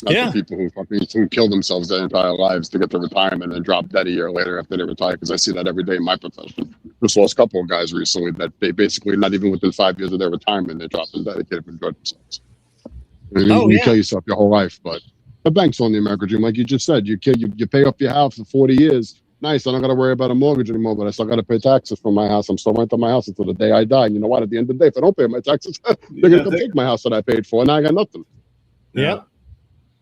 Not the people who kill themselves their entire lives to get to retirement and drop dead a year later after they retire. Because I see that every day in my profession. Just lost a couple of guys recently that they basically not even within 5 years of their retirement they're dropping dead. They can't even enjoy themselves. You kill yourself your whole life, but the banks own the American dream, like you just said. You pay off your house for 40 years. Nice, I don't got to worry about a mortgage anymore, but I still got to pay taxes for my house. I'm still renting my house until the day I die. And you know what? At the end of the day, if I don't pay my taxes, they're going to take my house that I paid for, and now I got nothing. Yeah.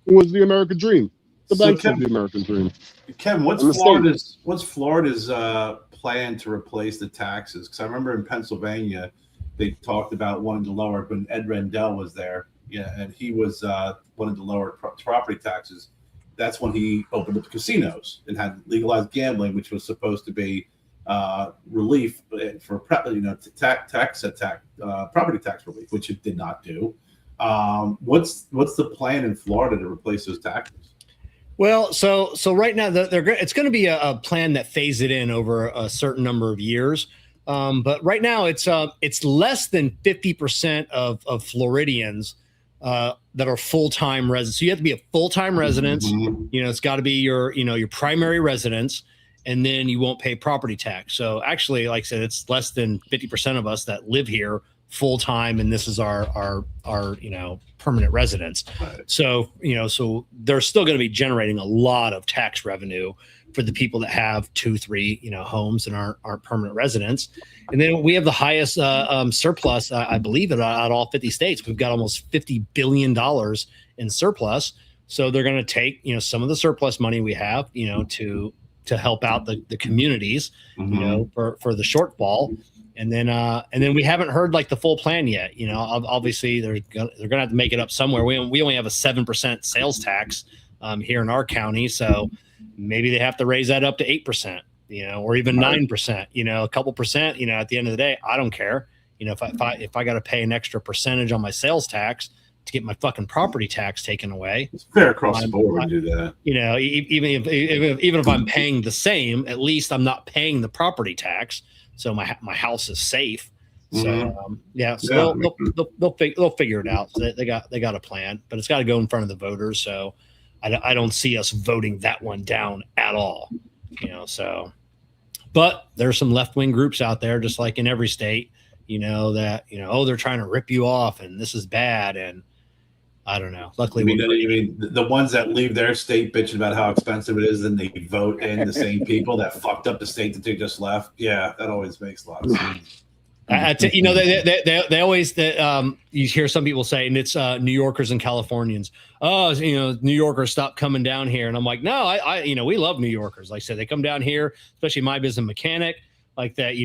It was the American dream. The banks of the American dream. Kevin, what's Florida's plan to replace the taxes? Because I remember in Pennsylvania, they talked about wanting to lower it when Ed Rendell was there. Yeah, and he was wanted to lower property taxes. That's when he opened up the casinos and had legalized gambling, which was supposed to be relief for property tax relief, which it did not do. What's the plan in Florida to replace those taxes? Well, so right now it's going to be a plan that phases it in over a certain number of years. But right now it's less than 50% of Floridians that are full-time residents. So you have to be a full-time resident. It's got to be your primary residence, and then you won't pay property tax. So actually, like I said, it's less than 50% of us that live here full-time, and this is our permanent residence. So so they're still going to be generating a lot of tax revenue for the people that have 2-3 homes and aren't permanent residents. And then we have the highest surplus, I believe, out all 50 states. We've got almost $50 billion in surplus. So they're going to take some of the surplus money we have to help out the communities for the shortfall. And then we haven't heard like the full plan yet. Obviously they're gonna have to make it up somewhere. We only have a 7% sales tax here in our county, so maybe they have to raise that up to 8%, or even 9%. A couple percent. At the end of the day, I don't care. If I got to pay an extra percentage on my sales tax to get my fucking property tax taken away, it's fair across the board to do that. Even if I'm paying the same, at least I'm not paying the property tax. So my house is safe. So they'll figure it out. So they got a plan, but it's got to go in front of the voters. So I don't see us voting that one down at all. So, but there's some left-wing groups out there, just like in every state, that they're trying to rip you off and this is bad, and I don't know. Luckily, you mean the ones that leave their state bitching about how expensive it is, and they vote in the same people that fucked up the state that they just left? Yeah, that always makes a lot of sense. They always you hear some people say, and it's New Yorkers and Californians. Oh, New Yorkers, stop coming down here. And I'm like, no, I we love New Yorkers. Like I said, they come down here, especially my business mechanic, like that.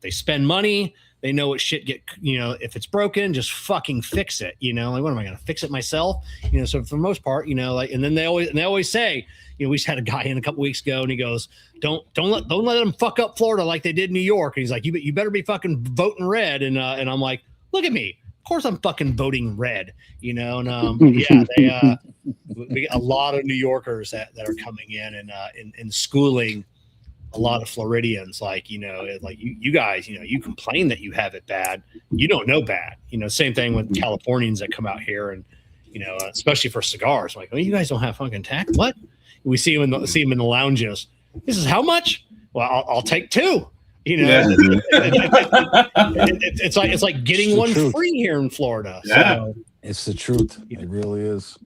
They spend money. They know what shit if it's broken, just fucking fix it. Like, what am I going to fix it myself? So for the most part, and then they always say, we just had a guy in a couple weeks ago and he goes, don't let them fuck up Florida like they did New York. And he's like, you better be fucking voting red. And I'm like, look at me. Of course I'm fucking voting red, we got a lot of New Yorkers that are coming in and schooling a lot of Floridians, like you guys, you complain that you have it bad. You don't know bad. Same thing with Californians that come out here and, especially for cigars. Like, oh, you guys don't have fucking tax. What? We see them in the lounges. This is how much? Well, I'll take 2. It's like getting one free here in Florida. Yeah, so, it's the truth. It really is.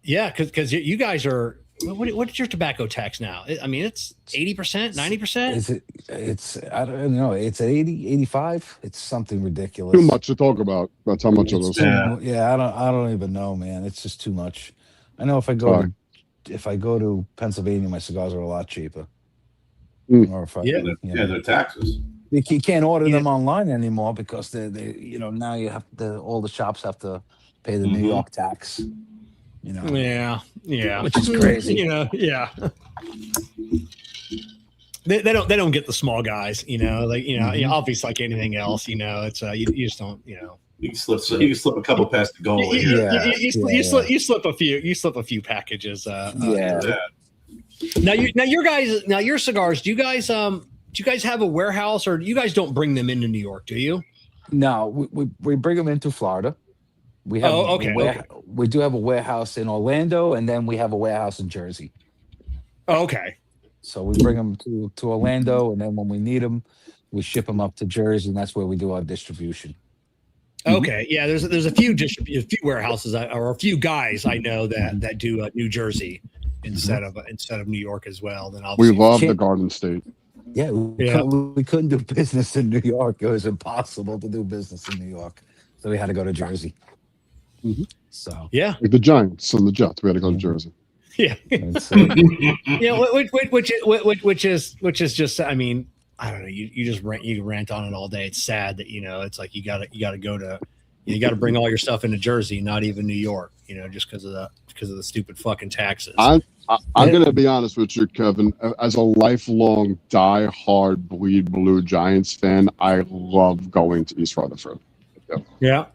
Yeah, because you guys are. What's your tobacco tax now? I mean, it's 80%, 90%. It's I don't know. It's 80, 85. It's something ridiculous. Too much to talk about. That's how much it is. Yeah, I don't even know, man. It's just too much. I know if I go to Pennsylvania, my cigars are a lot cheaper. Or if their taxes. You can't order them online anymore because they now you have all the shops have to pay the New York tax. Yeah, which is crazy. Yeah. They don't get the small guys, obviously like anything else, it's you just don't, You can slip a couple past the goal. You slip a few packages. Now your cigars. Do you guys have a warehouse, or you guys don't bring them into New York? Do you? No, we bring them into Florida. We have we do have a warehouse in Orlando, and then we have a warehouse in Jersey. Okay. So we bring them to Orlando, and then when we need them, we ship them up to Jersey, and that's where we do our distribution. Okay, yeah. There's a few warehouses or a few guys I know that do New Jersey instead of New York as well. Then we love the Garden State. Yeah, we couldn't do business in New York. It was impossible to do business in New York, so we had to go to Jersey. So like the Giants and the Jets, we had to go to Jersey. Yeah, which is just, I mean, I don't know. You rant on it all day. It's sad that it's like you got to bring all your stuff into Jersey, not even New York. Just because of the stupid fucking taxes. I'm gonna be honest with you, Kevin. As a lifelong die-hard bleed blue Giants fan, I love going to East Rutherford. Yeah,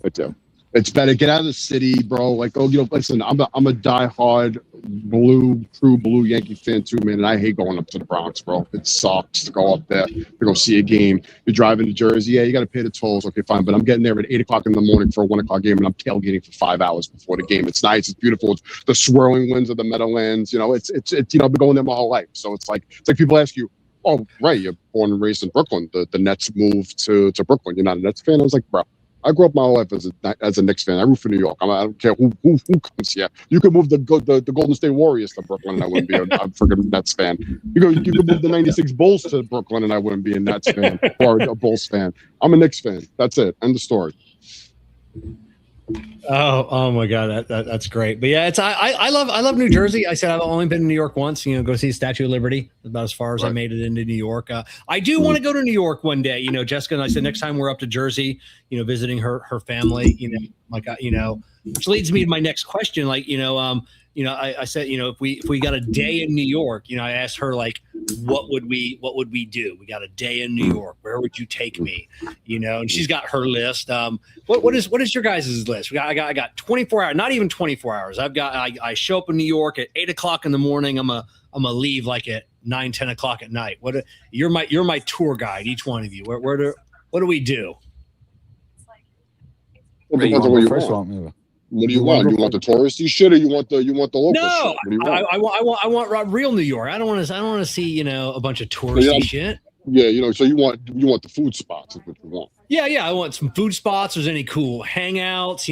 I do. It's better. Get out of the city, bro. Like, listen, I'm a diehard true blue Yankee fan too, man. And I hate going up to the Bronx, bro. It sucks to go up there to go see a game. You're driving to Jersey, yeah, you got to pay the tolls. Okay, fine, but I'm getting there at 8:00 in the morning for a 1:00 game, and I'm tailgating for 5 hours before the game. It's nice, it's beautiful. It's the swirling winds of the Meadowlands. It's I've been going there my whole life. So it's like people ask you, oh, right, you're born and raised in Brooklyn. The Nets moved to Brooklyn. You're not a Nets fan? I was like, bro. I grew up my whole life as a Knicks fan. I root for New York. I don't care who comes here. You could move the Golden State Warriors to Brooklyn, and I wouldn't be a freaking Nets fan. You could move the '96 Bulls to Brooklyn, and I wouldn't be a Nets fan or a Bulls fan. I'm a Knicks fan. That's it. End of story. Oh my God, that's great. But yeah, I love New Jersey. I said I've only been to New York once. Go see Statue of Liberty. About as far as I made it into New York. I do want to go to New York one day. Jessica and I said next time we're up to Jersey, visiting her family. Which leads me to my next question. I said, if we got a day in New York, I asked her what would we do? We got a day in New York. Where would you take me? And she's got her list. What is your guys' list? I got 24 hours, not even 24 hours. I show up in New York at 8:00 in the morning. I'm gonna leave at 9, 10 o'clock at night. You're my tour guide, each one of you. What do we do? Well, depends on what you want. What do you want? You want the touristy shit, or you want the local no, shit? No, I want real New York. I don't want to see a bunch of touristy shit. Yeah, so you want the food spots is what you want. Yeah, I want some food spots. There's any cool hangouts,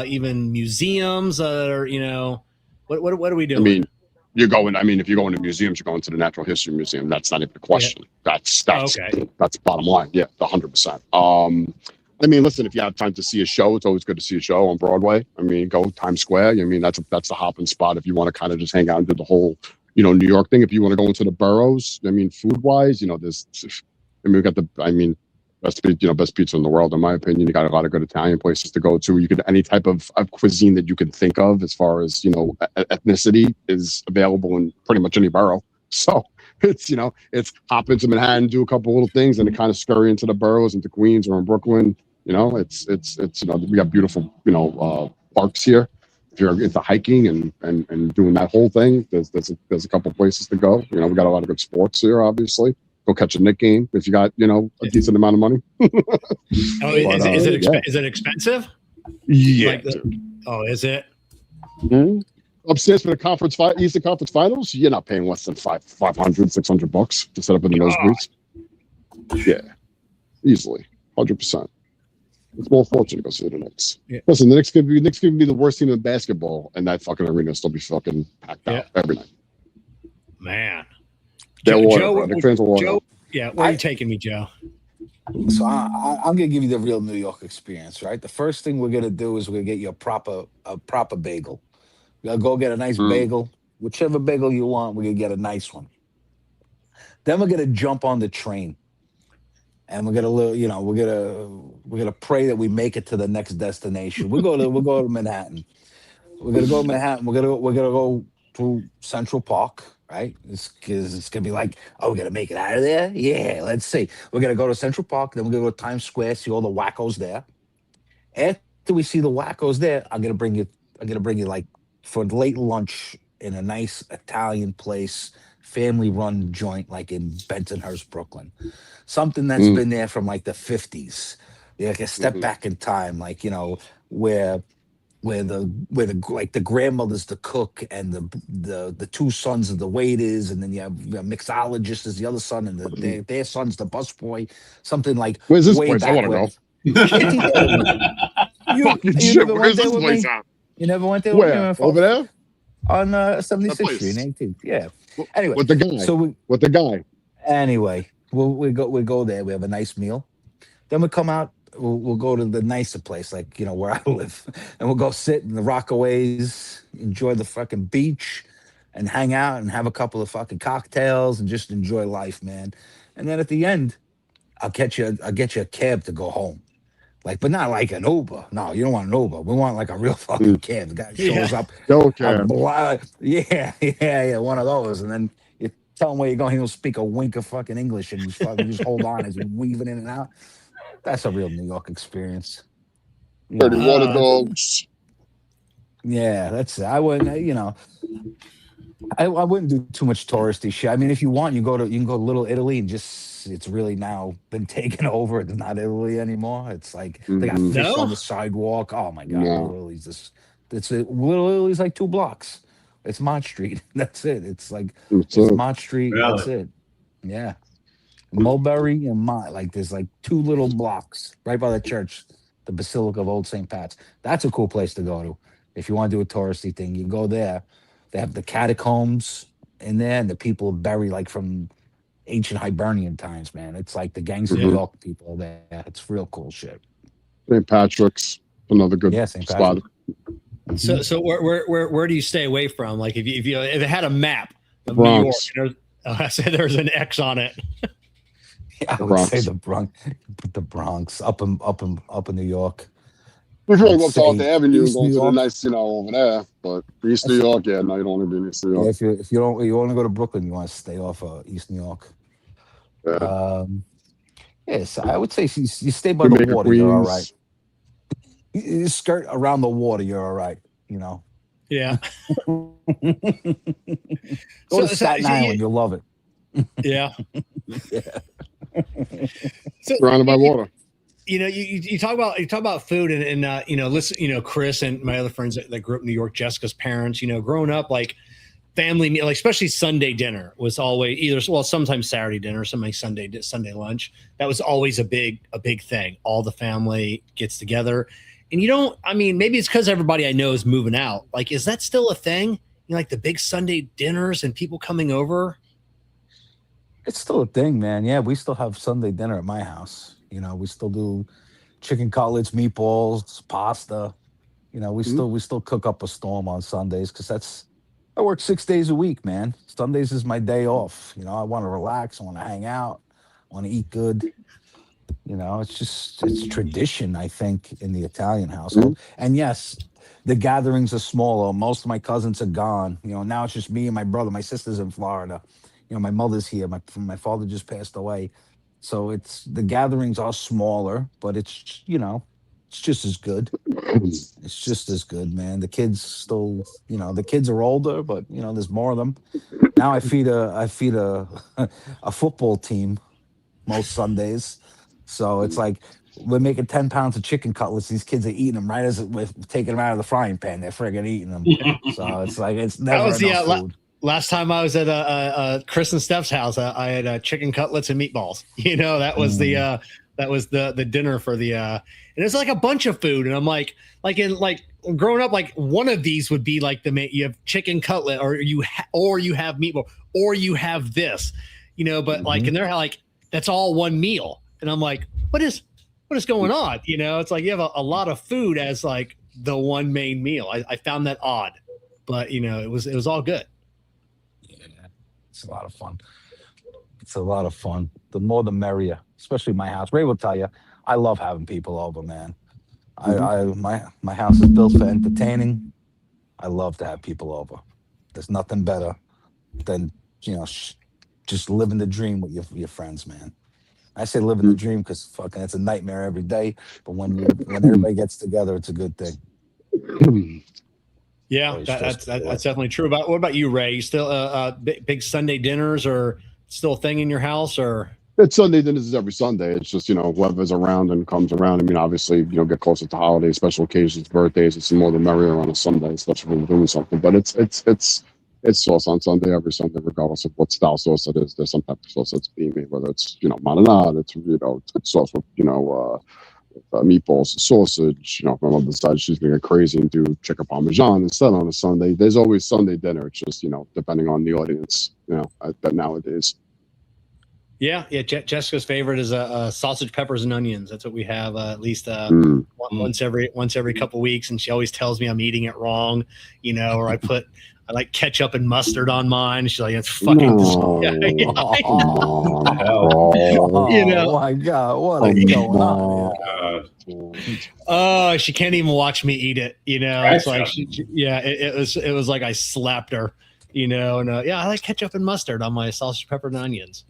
even museums that are, what are we doing? I mean, if you're going to museums, you're going to the Natural History Museum. That's not even a question. Yeah. That's bottom line. Yeah, 100%. I mean, listen, if you have time to see a show, it's always good to see a show on Broadway. I mean, go Times Square. I mean, that's the hopping spot if you want to kind of just hang out and do the whole, New York thing. If you want to go into the boroughs, I mean, food wise, we got best pizza in the world, in my opinion. You got a lot of good Italian places to go to. You could any type of cuisine that you can think of as far as, ethnicity is available in pretty much any borough. So it's hop into Manhattan, do a couple little things, and then kind of scurry into the boroughs, into Queens or in Brooklyn. It's we got beautiful, parks here. If you're into hiking and doing that whole thing, there's a couple places to go. We got a lot of good sports here, obviously. Go catch a Knick game if you got, a decent amount of money. Is it expensive? Yeah. Is it? Mm-hmm. Upstairs for the Eastern Conference Finals, you're not paying less than $500-$600 to set up in the nosebleeds. Yeah, easily, 100%. It's more fortunate to go see the Knicks. Yeah. Listen, the Knicks could be the worst team in basketball, and that fucking arena will still be fucking packed out every night. Man, Joe, where are you taking me, Joe? So I'm gonna give you the real New York experience, right? The first thing we're gonna do is we're gonna get you a proper bagel. We're gonna go get a nice bagel, whichever bagel you want. We're gonna get a nice one. Then we're gonna jump on the train. and we're gonna we're gonna pray that we make it to the next destination. We'll go to Manhattan. We're gonna go to Manhattan. We're gonna go through Central Park, right? It's gonna be like, oh, we're gonna make it out of there. Yeah, let's see. We're gonna go to Central Park, then we're gonna go to Times Square, see all the wackos there. After we see the wackos there, I'm gonna bring you. I'm gonna bring you like for late lunch in a nice Italian place, family-run joint like in Bensonhurst, Brooklyn. Something that's been there from like the 50s. Like a step back in time, like where the like the grandmother's the cook and the two sons of the waiters, and then you have the mixologist is the other son, and their son's the busboy. Something like Where's this way place? I back want to when. go. Fucking You shit. never Where's went there this with place me? at? You never went there Where? with me? Over there? On That 76th place. Street and 18th. Yeah. Anyway, With the guy. so With the guy. anyway, we go there. We have a nice meal. Then we come out. We'll go to the nicer place, like where I live, and we'll go sit in the Rockaways, enjoy the fucking beach, and hang out and have a couple of fucking cocktails and just enjoy life, man. And then at the end, I'll get you a cab to go home. Like, but not like an Uber. No, you don't want an Uber. We want like a real fucking cab. The guy shows up. Okay. Yeah, one of those. And then you tell him where you're going. He'll speak a wink of fucking English, and you fucking just hold on as you're weaving in and out. That's a real New York experience. Dirty water dogs. Yeah, that's it. I wouldn't, I wouldn't do too much touristy shit. I mean, if you want, you can go to Little Italy and it's really now been taken over. It's not Italy anymore. It's like they got fish on the sidewalk. Oh my god, Little Italy's this. Little Italy's like 2 blocks. It's Mott Street. That's it. It's like it's Mott Street. Really? That's it. Yeah. Mulberry and Mott, like there's like 2 little blocks right by the church, the Basilica of Old St. Pat's. That's a cool place to go to if you want to do a touristy thing. You go there. They have the catacombs in there, and the people buried like from ancient Hibernian times. Man, it's like the gangs of New York people there. It's real cool shit. St. Patrick's, another good spot. So where do you stay away from? Like if it had a map of Bronx. New York, I said there's an X on it. I would say the Bronx, up in New York. We've really walked off the avenue and go to the nice, over there. But East New York, no, you don't want to be in East New York. Yeah, if you want to go to Brooklyn, you want to stay off East New York. Yeah. Yes, I would say you stay by the water, you're all right. You skirt around the water, you're all right. Yeah. Go to Staten Island, you'll love it. Yeah. Yeah. Surrounded by water. You talk about food and listen, Chris and my other friends that grew up in New York, Jessica's parents, growing up, like family meal, like especially Sunday dinner was always sometimes Saturday dinner, sometimes Sunday lunch. That was always a big thing. All the family gets together, and maybe it's because everybody I know is moving out. Like, is that still a thing? Like the big Sunday dinners and people coming over. It's still a thing, man. Yeah, we still have Sunday dinner at my house. We still do chicken cutlets, meatballs, pasta. We still cook up a storm on Sundays because I work 6 days a week, man. Sundays is my day off. I want to relax. I want to hang out. I want to eat good. It's tradition, I think, in the Italian household. And yes, the gatherings are smaller. Most of my cousins are gone. Now it's just me and my brother. My sister's in Florida. My mother's here. My father just passed away. So the gatherings are smaller, but it's just as good. It's just as good, man. The kids still, the kids are older, but there's more of them. Now I feed a football team most Sundays. So it's like we're making 10 pounds of chicken cutlets. These kids are eating them right as we're taking them out of the frying pan. They're friggin' eating them. So it's like it's never enough food. Last time I was at Chris and Steph's house, I had chicken cutlets and meatballs. That was the dinner for the and it's like a bunch of food. And I'm like growing up, like one of these would be like you have chicken cutlet or you have meatball or you have this, but like and they're like that's all one meal. And I'm like, what is going on? It's like you have a lot of food as like the one main meal. I found that odd, but it was all good. It's a lot of fun. It's a lot of fun. The more the merrier, especially my house. Ray will tell you, I love having people over, man. My house is built for entertaining. I love to have people over. There's nothing better than just living the dream with your friends, man. I say living the dream because fucking it's a nightmare every day. But when everybody gets together, it's a good thing. Yeah, that's definitely true. What about you, Ray? You still big Sunday dinners or still a thing in your house or? It's Sunday dinners every Sunday. It's just, whoever's around and comes around. I mean, obviously, get closer to holidays, special occasions, birthdays. It's more the merrier on a Sunday, especially when we're doing something. But it's sauce on Sunday, every Sunday, regardless of what style sauce it is. There's some type of sauce that's being made, whether it's, marinade, it's sauce with, meatballs and sausage. My mom decides she's going to get crazy and do chicken parmesan instead on a Sunday. There's always Sunday dinner. It's just, depending on the audience, that nowadays. Yeah. Jessica's favorite is sausage, peppers, and onions. That's what we have at least once every couple weeks, and she always tells me I'm eating it wrong, or I like ketchup and mustard on mine. She's like, it's fucking. Oh my God, what is going on here? She can't even watch me eat it. It's like, it was like I slapped her. And I like ketchup and mustard on my sausage, pepper, and onions.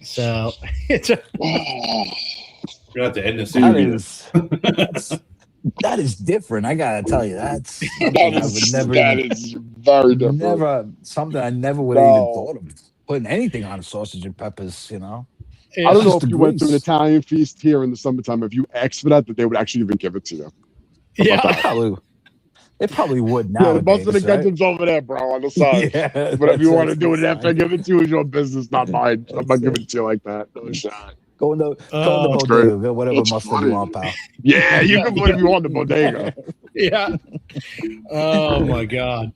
So it's you're gonna have to end this interview. That is different. I gotta tell you, that is very different. Something I never would have even thought of putting anything on sausage and peppers. I don't know if you went to an Italian feast here in the summertime. If you asked for that they would actually even give it to you. It probably would now. Yeah, most of the ketchup's over there, bro, on the side. Yeah, but if you want to do it after I give it to you, it's your business, not mine. I'm not giving it to you like that. No shot. Go in the bodega, whatever mustard you want, pal. Yeah, you can put if you want the bodega. Yeah. Oh my God.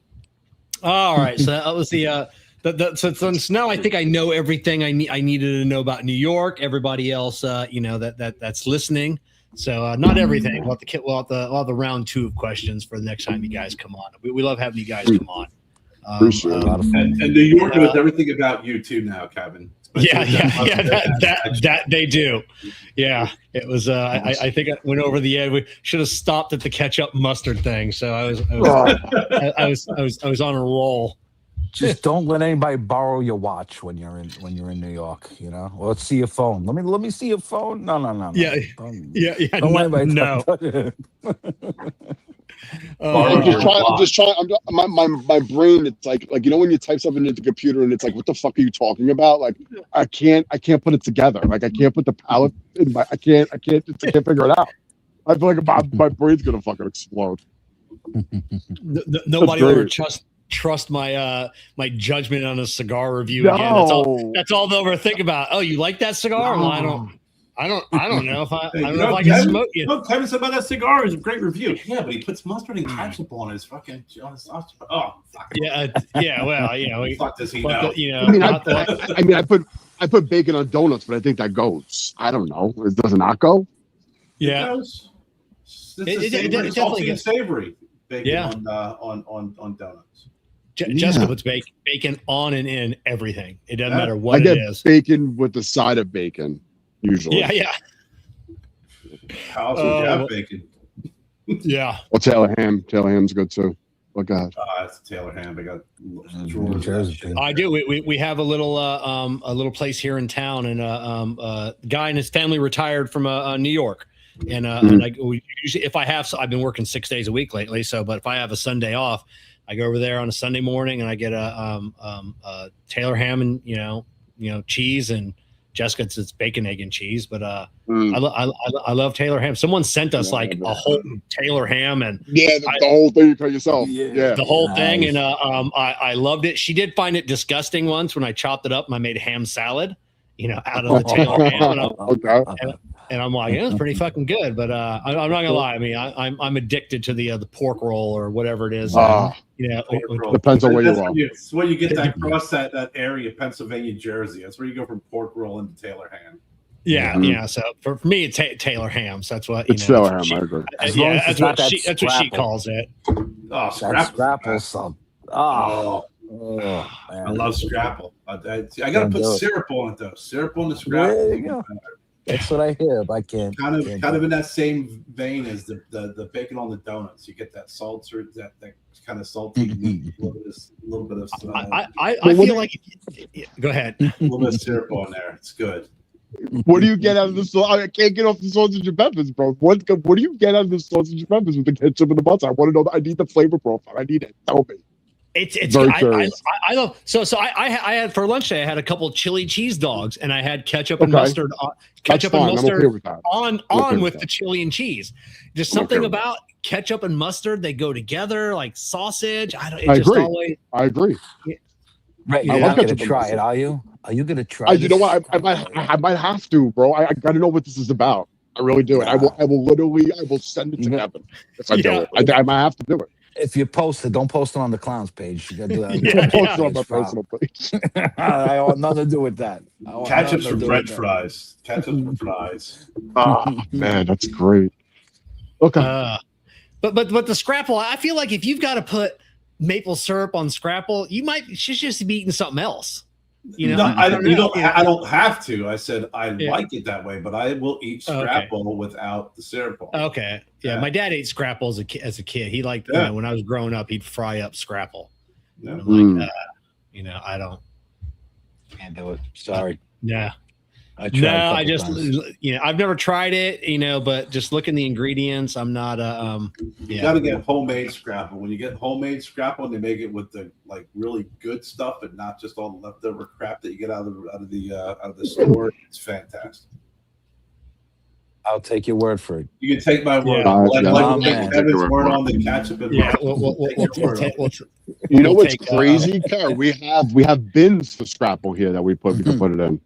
All right. So that was so now I think I know everything I needed to know about New York. Everybody else, that's listening. So not everything. We'll have the round 2 of questions for the next time you guys come on. We love having you guys come on. Appreciate it. And New York knows everything about you too now, Kevin. That they do. Yeah, it was. I think I went over the edge. We should have stopped at the ketchup mustard thing. So I was on a roll. Just don't let anybody borrow your watch when you're in New York. Or let's see your phone. Let me see your phone. No. Yeah. Don't let anybody no. I'm just trying. My brain. It's like when you type something into the computer and it's like, what the fuck are you talking about? Like, I can't put it together. Like, I can't put the palette in my. I can't figure it out. I feel like my brain's gonna fucking explode. Nobody will ever trust my my judgment on a cigar review again. That's all they'll ever think about. Oh, you like that cigar? Well, I don't know if I can smoke it. Kevin said about that cigar is a great review. Yeah, but he puts mustard and ketchup on his fucking sauce. Oh, fuck. Yeah. Well, fuck does he know? I put bacon on donuts, but I think that goes. I don't know. Does it not go? Yeah. It definitely gets savory. Bacon on donuts. Jessica puts bacon on and in everything. It doesn't matter what it is. Bacon with the side of bacon, usually. Yeah. How else would you have bacon? Yeah. Well, Taylor ham's good too. Oh God. It's Taylor ham. I got I do. We have a little place here in town, and a guy and his family retired from New York, and we usually, if I have, I've been working 6 days a week lately. So, but if I have a Sunday off, I go over there on a Sunday morning and I get a Taylor ham and cheese, and Jessica it's bacon, egg, and cheese. But I love Taylor ham. Someone sent us a whole Taylor ham, and the whole thing you cut yourself. Yeah, the whole thing, and I loved it. She did find it disgusting once when I chopped it up and I made ham salad, out of the Taylor ham. And I'm like, it's pretty fucking good. But I'm not gonna lie. I mean, I'm addicted to the pork roll or whatever it is. Depends on where you are. It's where you get that across that area, Pennsylvania, Jersey. That's where you go from pork roll into Taylor ham. Yeah. So for me, it's Taylor ham. So that's what it's Taylor ham. I agree. That's what she calls it. Oh, scrapple. Oh, I love Scrapple. I got to put syrup on it though. Syrup on the Scrapple. There you go. That's what I hear. But I can't. Kind of in that same vein as the bacon on the donuts. You get that salt or that kind of salty meat. A little bit of. I feel like. Go ahead. A little bit of syrup on there. It's good. What do you get out of the sauce? I can't get off the sausage and peppers, bro. What do you get out of the sausage and peppers with the ketchup and the butter? I want to know. I need the flavor profile. I need it. Tell me. It's I love so I had for lunch today. I had a couple chili cheese dogs and I had ketchup and mustard on with the chili and cheese. Just something about ketchup and mustard, they go together like sausage. I agree. Right, you're not gonna try it, are you? Are you gonna try it? You know what? I might have to, bro. I gotta know what this is about. I really do. I will send it to Kevin if I do it. I might have to do it. If you post it, don't post it on the clowns page. You gotta do that. Don't post it on my personal page. I want nothing to do with that. Ketchup's for French fries. Ketchup for fries. Oh man, that's great. Okay. But the Scrapple, I feel like if you've got to put maple syrup on Scrapple, you should just be eating something else. You know, no, I don't have to. I said I like it that way, but I will eat Scrapple without the syrup on. Okay. Yeah, my dad ate Scrapple as a kid. He liked when I was growing up, he'd fry up Scrapple. Yeah. I can't do it. Sorry. Yeah. I've never tried it, but just looking the ingredients, I'm not You gotta get homemade Scrapple. When you get homemade Scrapple, they make it with the really good stuff and not just all the leftover crap that you get out of the store. It's fantastic. I'll take your word for it. You can take my word. Kevin's word on the ketchup and you know what's crazy, Kerr? We have bins for Scrapple here that we can put it in.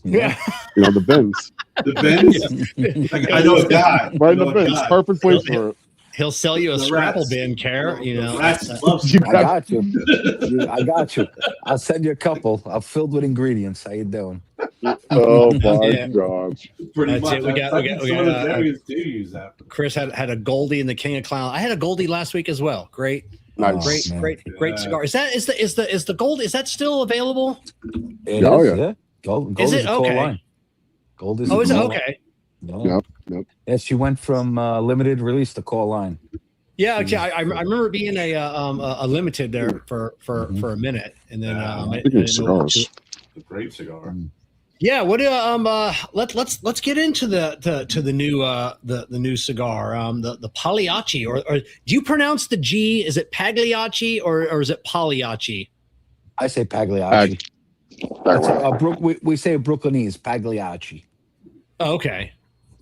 Yeah, the bins. The bins. I know a guy. Right in the bins. Perfect place for it. He'll sell you a Scrapple bin, Kerr. I got you. I got you. I'll send you a couple. I'm filled with ingredients. How you doing? Oh my God! Pretty much. We got areas do use that. Chris had a Goldie in the King of Clown. I had a Goldie last week as well. Great. Nice. Great cigar. Is the Gold? Is that still available? Yeah. Gold is it okay? Line. Gold is. Oh, is it okay? No. Yep. Yeah, she went from limited release to core line. Yeah, okay. I remember being a limited there for a minute, and then cigars. The great cigar. Yeah. What let's get into the new cigar. The Pagliacci, or do you pronounce the G? Is it Pagliacci or is it Pagliacci? I say Pagliacci. We say Brooklynese, Pagliacci. Oh, okay.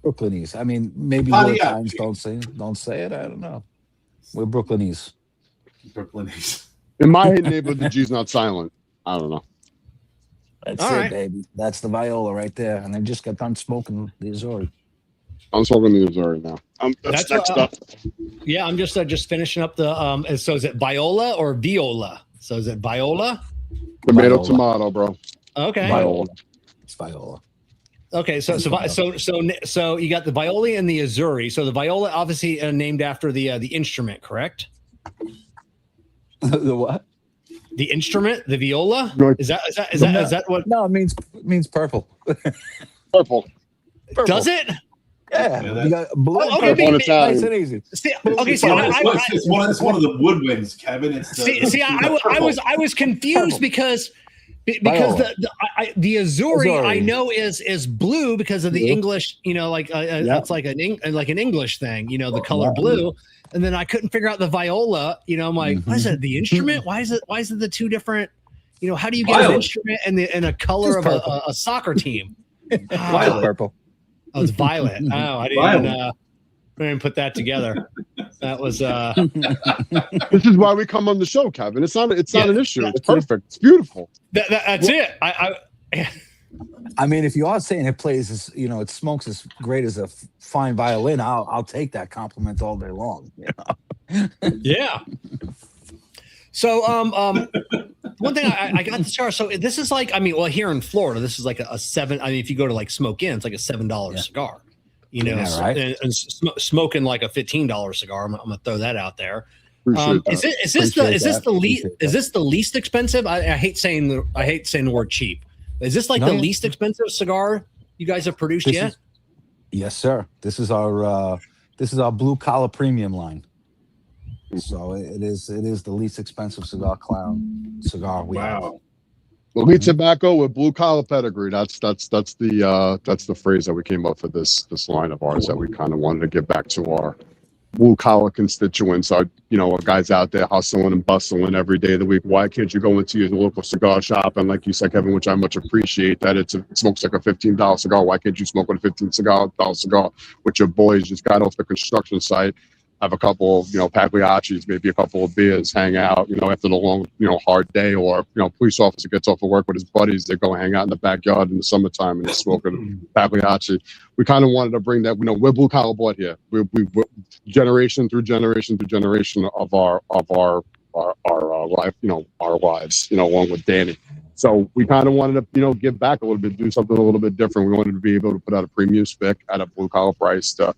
Brooklynese. I mean, maybe other times don't say it. I don't know. We're Brooklynese. In my neighborhood, the G's not silent. I don't know. That's it, baby. That's the Viola right there. And I just got done smoking the Azori. I'm smoking the Azori now. That's next up. Yeah, I'm just finishing up the so is it Viola or Viola? So is it Viola? Tomato, bro. Okay. Viola. It's Viola. Okay, so you got the Viola and the Azuri. So the Viola, obviously named after the instrument, correct? The what? The instrument, the viola. Is that what? No, it means purple. Purple. Does it? Yeah. You got blue. Nice and easy. It's one of the woodwinds, Kevin. I was confused because the Azuri I know is blue because of the English, it's like an English thing, the color blue, and then I couldn't figure out the viola. I'm like, what is it? The instrument? Why is it the two different? How do you get an instrument and a color of a soccer team? Violet, purple. Oh, it's violet. Oh, I didn't put that together. That was. This is why we come on the show, Kevin. It's not an issue. It's perfect. It's beautiful. That's it. I mean, if you are saying it plays, it smokes as great as a fine violin, I'll take that compliment all day long. Yeah. So, one thing I got the cigar. So this is like, here in Florida, this is like a $7. If you go to like Smoke Inn, it's like a $7 cigar. Right? and smoking like a $15 cigar. I'm gonna throw that out there. Appreciate that. Is this the least expensive? I hate saying the word cheap. Is this like the least expensive cigar you guys have produced yet? Yes, sir. This is our blue collar premium line. So it is the least expensive cigar we have. Elite tobacco with blue collar pedigree. That's the phrase that we came up for this line of ours that we kind of wanted to give back to our blue collar constituents, our guys out there hustling and bustling every day of the week. Why can't you go into your local cigar shop and, like you said, Kevin, which I much appreciate, that it smokes like a $15 cigar. Why can't you smoke with a $15 cigar with your boys just got off the construction site, have a couple of Pagliaccis, maybe a couple of beers, hang out after the long hard day, or police officer gets off of work with his buddies, they go hang out in the backyard in the summertime and they're smoking Pagliacci. We kind of wanted to bring that. We're blue collar blood here. We generation through generation through generation of our life, our lives, along with Danny. So we kind of wanted to give back a little bit, do something a little bit different. We wanted to be able to put out a premium spic at a blue collar price to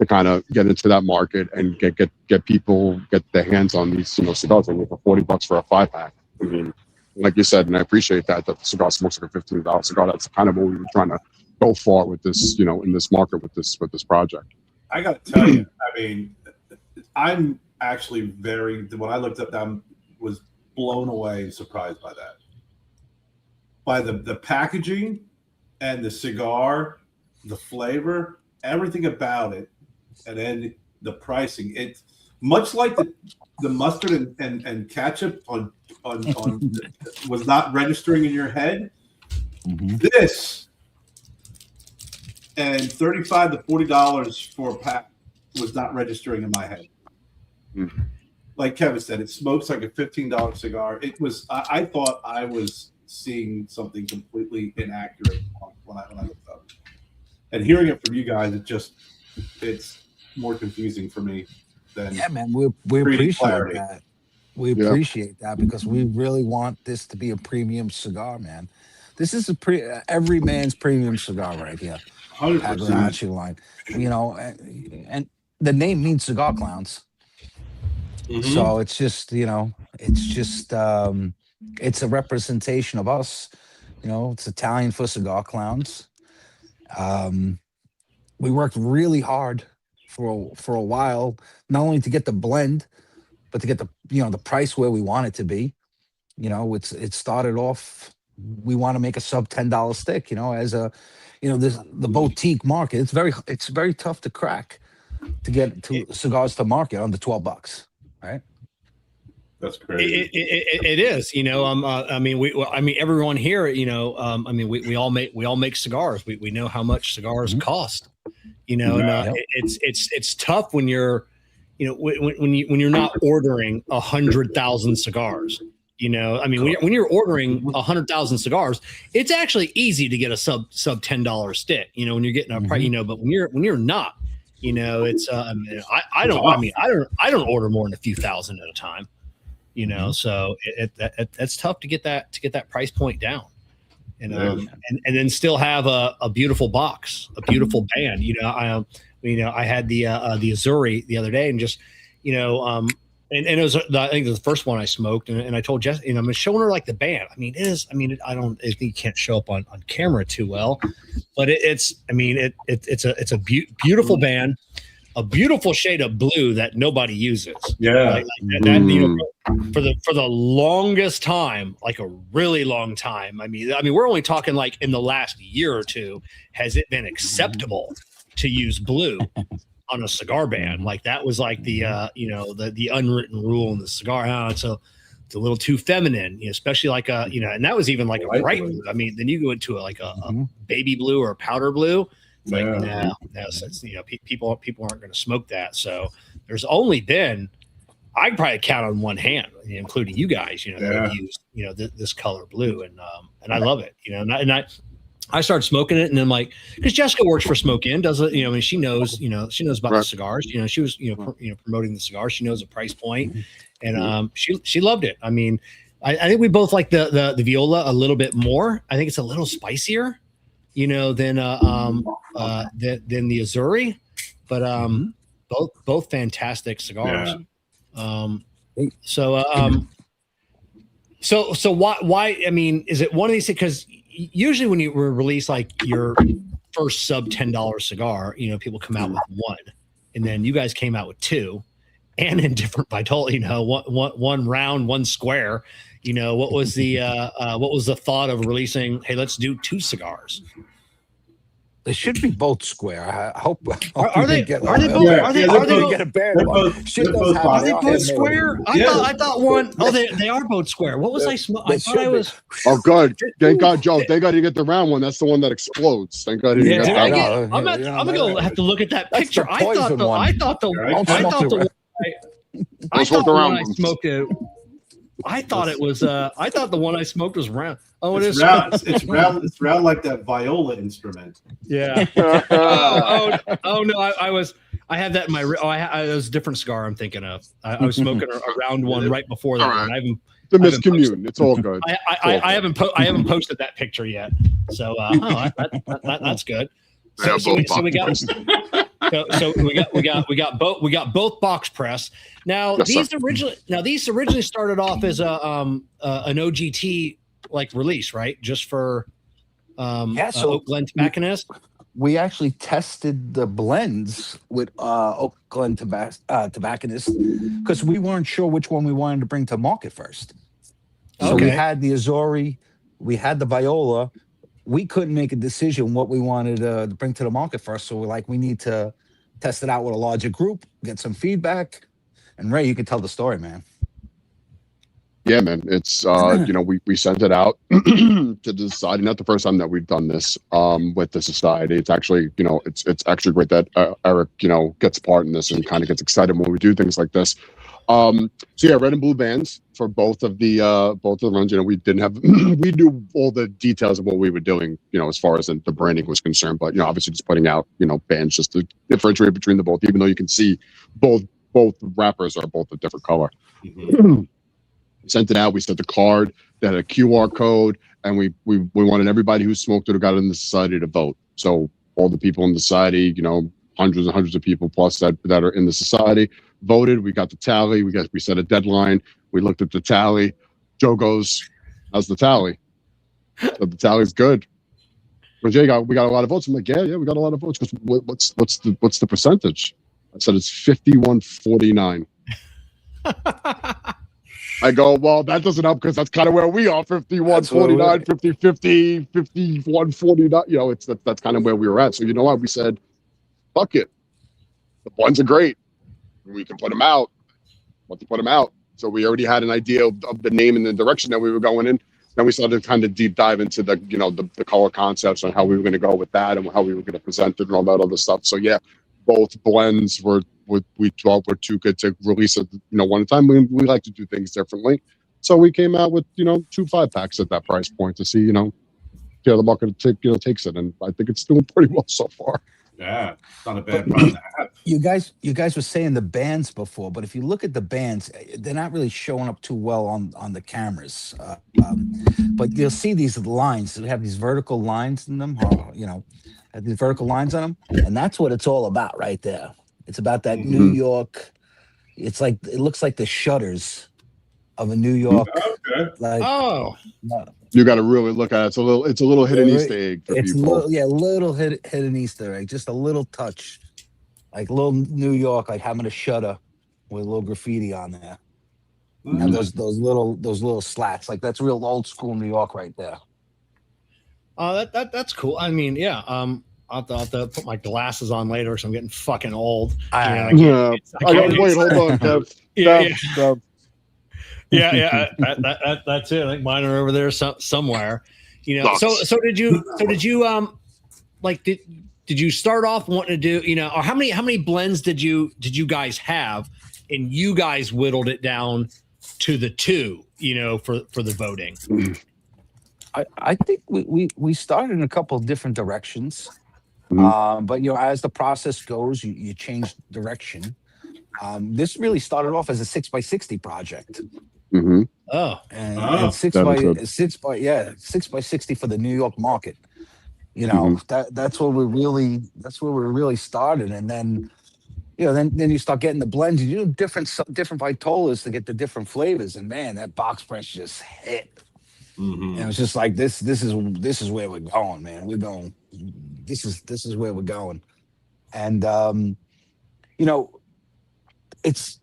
kind of get into that market and get people get their hands on these cigars. I mean, for $40 for a 5-pack. I mean, like you said, and I appreciate that the cigar smokes like a $15 cigar. That's kind of what we were trying to go for with this, in this market with this project. I got to tell you, I mean, I'm actually when I looked up that, was blown away and surprised by that. By the packaging and the cigar, the flavor, everything about it. And then the pricing, it's much like the mustard and ketchup on was not registering in your head. This and $35 to $40 for a pack was not registering in my head. Like Kevin said, it smokes like a $15 cigar. It was. I thought I was seeing something completely inaccurate when I looked up. And hearing it from you guys, it's more confusing for me than man. We appreciate that. We appreciate that because we really want this to be a premium cigar, man. This is every man's premium cigar right here. 100% line, and the name means cigar clowns. So it's just it's a representation of us. It's Italian for cigar clowns. We worked really hard for a while, not only to get the blend, but to get the price where we want it to be. It started off, we want to make a sub $10 stick. As the boutique market, it's very tough to crack to get cigars to market under $12, right? That's crazy. It is. Everyone here. We all make cigars. We know how much cigars cost. It's tough when you're, when you're not ordering 100,000 cigars. When you're ordering 100,000 cigars, it's actually easy to get a sub $10 stick. When you're getting a price. But when you're not, it's. I don't order more than a few thousand at a time. So it's tough to get that price point down, and then still have a beautiful box, a beautiful band. I had the Azuri the other day, and just and it was I think it was the first one I smoked, and I told Jess, I'm showing her like the band. I don't think you can't show up on camera too well, but it's a beautiful band. A beautiful shade of blue that nobody uses. Yeah. For the longest time, like a really long time. We're only talking like in the last year or two, has it been acceptable to use blue on a cigar band? Like that was like the the unwritten rule in the cigar. It's a little too feminine, especially like and that was even like a bright blue. Then you go into a baby blue or a powder blue. Like no, people aren't going to smoke that. So there's only been, I could probably count on one hand, including you guys, that have used this color blue, and I love it, and I started smoking it, and then because Jessica works for Smoke Inn, does it, she knows about the cigars, she was promoting the cigars, she knows the price point, and she loved it. I think we both like the Viola a little bit more. I think it's a little spicier. Than the Azuri, but both fantastic cigars. So, so why? I mean, is it one of these things? Because usually when you release like your first sub $10 cigar, you know, people come out with one, and then you guys came out with two, and in different Vitola, you know, one round, one square. You know, what was the thought of releasing? Hey, let's do two cigars. They should be both square. I hope. Are they both? Are they get a bad one? Are they both square? I thought one. Oh, they are both square. What was I smoking? I thought I was. Oh, good. Thank God, Joe. Thank God you get the round one. That's the one that explodes. Thank God you get that one. I'm gonna have to look at that picture. I thought the one I smoked it. I thought it was. I thought the one I smoked was round. Oh, it is round. It's round. It's round like that viola instrument. Yeah. oh no! I have that in my. Oh, it was a different cigar. I'm thinking of. I was smoking a round one right before that one. I haven't. The miscommune. It's all good. I haven't posted that picture yet. So that's good. So we got both box press. Now these originally started off as an OGT like release, right? Just for Oak Glen Tobacconist. We actually tested the blends with Oak Glen Tobacconist because we weren't sure which one we wanted to bring to market first. So we had the Azori, we had the Viola. We couldn't make a decision what we wanted to bring to the market first. So we're like, we need to test it out with a larger group, get some feedback. And Ray, you can tell the story, man. Yeah, man. It's you know, we sent it out to the society. Not the first time that we've done this with the society. It's actually, you know, it's actually great that Eric, you know, gets part in this and kind of gets excited when we do things like this. So yeah, red and blue bands for both of the runs. You know, we didn't have we knew all the details of what we were doing, you know, as far as the branding was concerned. But you know, obviously just putting out, you know, bands just to differentiate between the both, even though you can see both wrappers are both a different color. Sent it out. We sent the card that had a QR code, and we wanted everybody who smoked it or got in the society to vote. So all the people in the society, you know, hundreds and hundreds of people plus that are in the society voted. We got the tally. We set a deadline. We looked at the tally. Joe goes, "How's the tally?" So the tally's good. Well, Jay, we got a lot of votes. I'm like, yeah, we got a lot of votes. What's the percentage? I said it's 51-49. I go, well, that doesn't help because that's kind of where we are, 51-49, 50-50, 51-49. You know, that's kind of where we were at. So you know what? We said, fuck it. The ones are great. We can put them out. Want to put them out. So we already had an idea of the name and the direction that we were going in. Then we started to kind of deep dive into the, you know, the color concepts and how we were going to go with that and how we were going to present it and all that other stuff. So yeah, both blends we thought were too good to release it, you know, one time. We like to do things differently. So we came out with, you know, 2 5-packs at that price point to see, you know, the market takes it. And I think it's doing pretty well so far. Yeah, it's not a bad problem to have. You guys were saying the bands before, but if you look at the bands, they're not really showing up too well on the cameras. But you'll see these lines. They have these vertical lines in them, you know, have these vertical lines on them, and that's what it's all about right there. It's about that New York. It's like it looks like the shutters of a New York. Okay. Like, you got to really look at it. It's a little hidden Easter egg for people. Little hidden Easter egg, just a little touch, like little New York, like having a shutter with a little graffiti on there, and those little slats, like that's real old school New York right there. That's cool. I mean, yeah. I'll have to put my glasses on later, so I'm getting fucking old. Wait, hold on, Kev. Yeah. That's it. I think mine are over there somewhere. You know. So did you like did you start off wanting to do, you know, or how many blends did you guys have, and you guys whittled it down to the 2, you know, for the voting? I think we started in a couple of different directions. But you know, as the process goes, you change direction. This really started off as a 6x60 project. Mm-hmm. And 6x60 for the New York market. You know, that's where we really started. And then, then you start getting the blends. You do different vitolas to get the different flavors, and man, that box press just hit. And it's just like this is where we're going, man. We're going. This is where we're going, and it's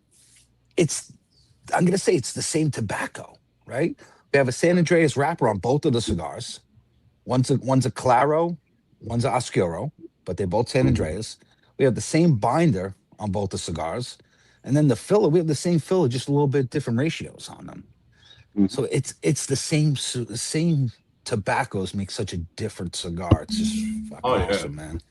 I'm gonna say it's the same tobacco, right? We have a San Andreas wrapper on both of the cigars. One's a Claro, one's an Oscuro, but they're both San Andreas. We have the same binder on both the cigars, and then the filler, we have the same filler, just a little bit different ratios on them. So it's the same tobaccos make such a different cigar. It's just fucking awesome, man.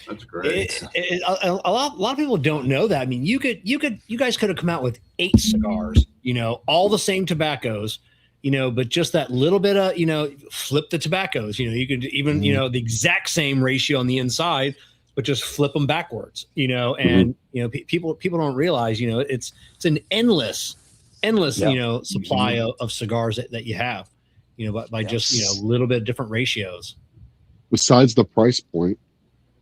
That's great. A lot of people don't know that. I mean, you guys could have come out with 8 cigars, all the same tobaccos, but just that little bit of, flip the tobaccos. You could even, the exact same ratio on the inside, but just flip them backwards. And people don't realize, it's an endless, supply of cigars that you have, by just a little bit of different ratios. Besides the price point,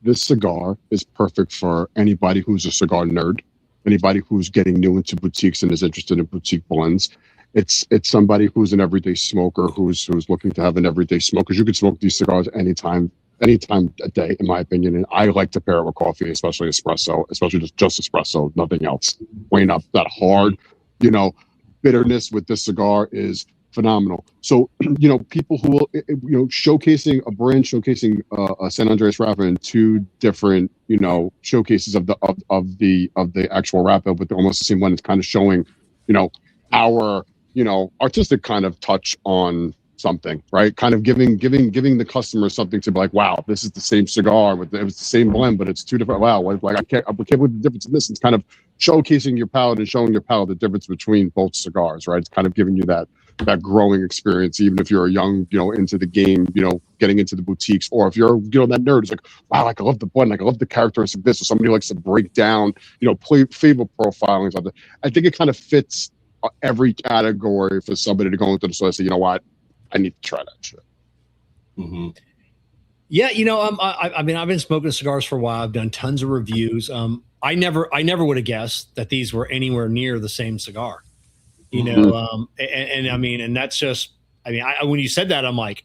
this cigar is perfect for anybody who's a cigar nerd, anybody who's getting new into boutiques and is interested in boutique blends. It's somebody who's an everyday smoker who's looking to have an everyday smoke, because you can smoke these cigars anytime a day, in my opinion. And I like to pair it with coffee, especially espresso, especially just espresso, nothing else. Weighing up that hard, bitterness with this cigar is phenomenal. So, people who will, showcasing a brand, showcasing a San Andreas wrapper in 2 different, showcases of the actual wrapper, but they're almost the same one. It's kind of showing, our, artistic kind of touch on something, right? Kind of giving the customer something to be like, wow, this is the same cigar it was the same blend, but it's 2 different. Wow, like I can't believe the difference in this. It's kind of showcasing your palate and showing your palate the difference between both cigars, right? It's kind of giving you that growing experience, even if you're a young, into the game, getting into the boutiques, or if you're, that nerd is like, wow, like I love the blend, like I love the characteristic of this, or somebody who likes to break down, flavor profiling something. I think it kind of fits every category for somebody to go into the store and say, you know what, I need to try that shit. Yeah, I mean, I've been smoking cigars for a while. I've done tons of reviews. I never would have guessed that these were anywhere near the same cigar. And I mean, and that's just, I mean, when you said that, I'm like,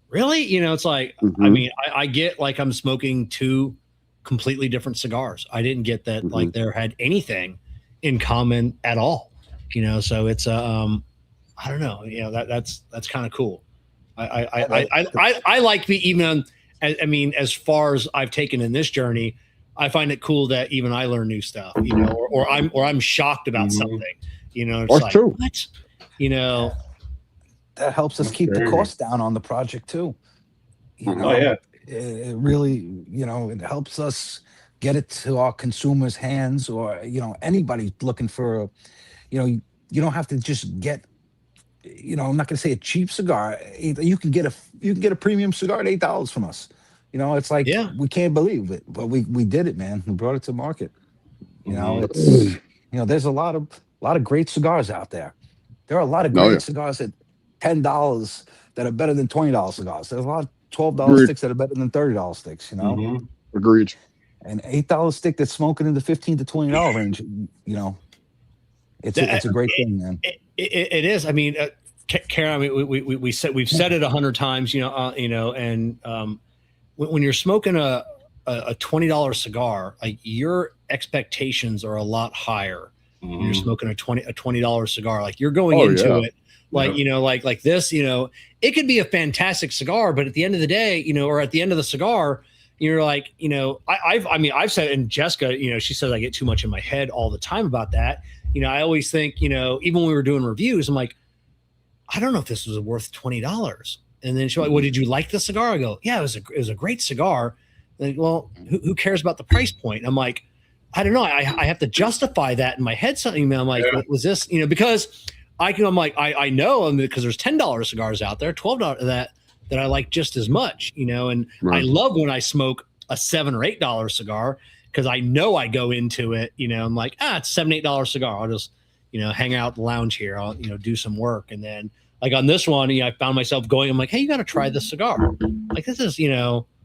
really? It's like, I mean, I get like I'm smoking 2 completely different cigars. I didn't get that like there had anything in common at all, so it's, I don't know, that's kind of cool. I like the, even, I mean, as far as I've taken in this journey, I find it cool that even I learn new stuff, or I'm shocked about something. It's or like, true. What? That helps us keep the cost down on the project too. It really, it helps us get it to our consumers' hands, or anybody looking for, you don't have to just get, I'm not going to say a cheap cigar. You can get a premium cigar at $8 from us. It's like, we can't believe it, but we did it, man. We brought it to market. It's there's a lot of great cigars out there. There are a lot of great cigars at $10 that are better than $20 cigars. There's a lot of $12 sticks that are better than $30 sticks, Agreed. An $8 stick that's smoking in the $15 to $20 range, it's a great thing, man. It is. I mean, Karen, I mean, we've said it 100 times, and when you're smoking a $20 cigar, like your expectations are a lot higher. When you're smoking a $20 cigar, like you're going into it, like, like this, it could be a fantastic cigar, but at the end of the day, or at the end of the cigar, you're like, I've said, and Jessica, she says I get too much in my head all the time about that. I always think, even when we were doing reviews, I'm like, I don't know if this was worth $20. And then she's like, well, did you like the cigar? I go, yeah, it was a great cigar. Like, well, who cares about the price point? And I'm like, I don't know. I have to justify that in my head. Something. I'm like, was this, because I'm like, I know, because there's $10 cigars out there, $12 that I like just as much, and I love when I smoke a $7 or $8 cigar, because I know I go into it, I'm like, it's $7, $8 cigar. I'll just, hang out at the lounge here. I'll, do some work. And then like on this one, I found myself going, I'm like, hey, you got to try this cigar. Like, this is,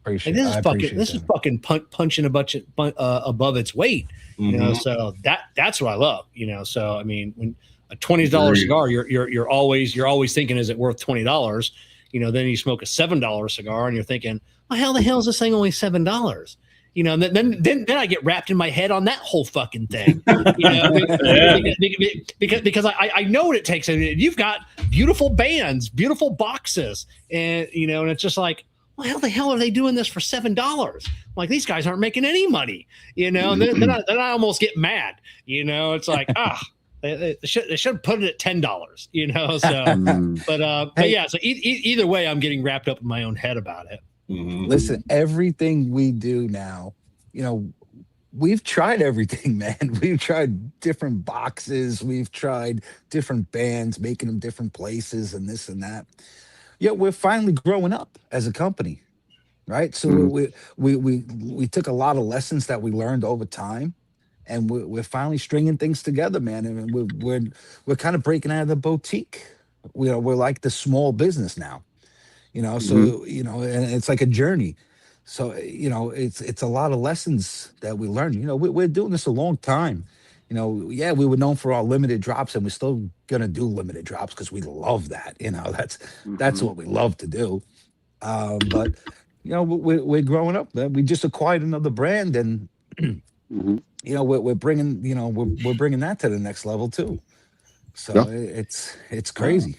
Appreciate And it. I appreciate this is that. fucking punching a bunch above its weight. You know, so that's what I love. You know, so I mean, when a $20 cigar, you're always thinking, is it worth $20? You know, then you smoke a $7 cigar and you're thinking, well, how the hell is this thing only $7? You know, and then I get wrapped in my head on that whole fucking thing. You know, because I know what it takes. And you've got beautiful bands, beautiful boxes, and you know, and it's just like, well, how the hell are they doing this for $7? Like, these guys aren't making any money, you know. And then I almost get mad, you know. It's like, they should put it at $10, you know. So, but yeah. So either way, I'm getting wrapped up in my own head about it. Listen, everything we do now, you know, we've tried everything, man. We've tried different boxes, we've tried different bands, making them different places, and this and that. Yeah, we're finally growing up as a company, right? So we took a lot of lessons that we learned over time, and we're finally stringing things together, man. And we're kind of breaking out of the boutique. We're like the small business now, you know. So you know, and it's like a journey. So you know, it's a lot of lessons that we learned. You know, we're doing this a long time. You know, yeah, we were known for our limited drops, and we're still gonna do limited drops because we love that. You know, that's what we love to do. But you know, we're growing up. Man. We just acquired another brand, and you know, we're bringing we're bringing that to the next level too. So it's crazy.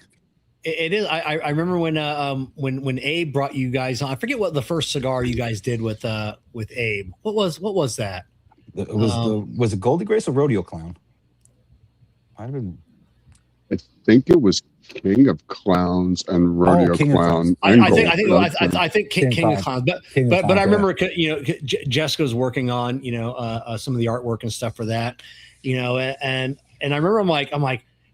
It is. I remember when Abe brought you guys on. I forget what the first cigar you guys did with Abe. What was that? It was it Goldie Grace or Rodeo Clown? I think it was King of Clowns and Rodeo Clown. I think King of Clowns. But I remember, you know, Jessica's working on, you know, some of the artwork and stuff for that, you know, and I remember I'm like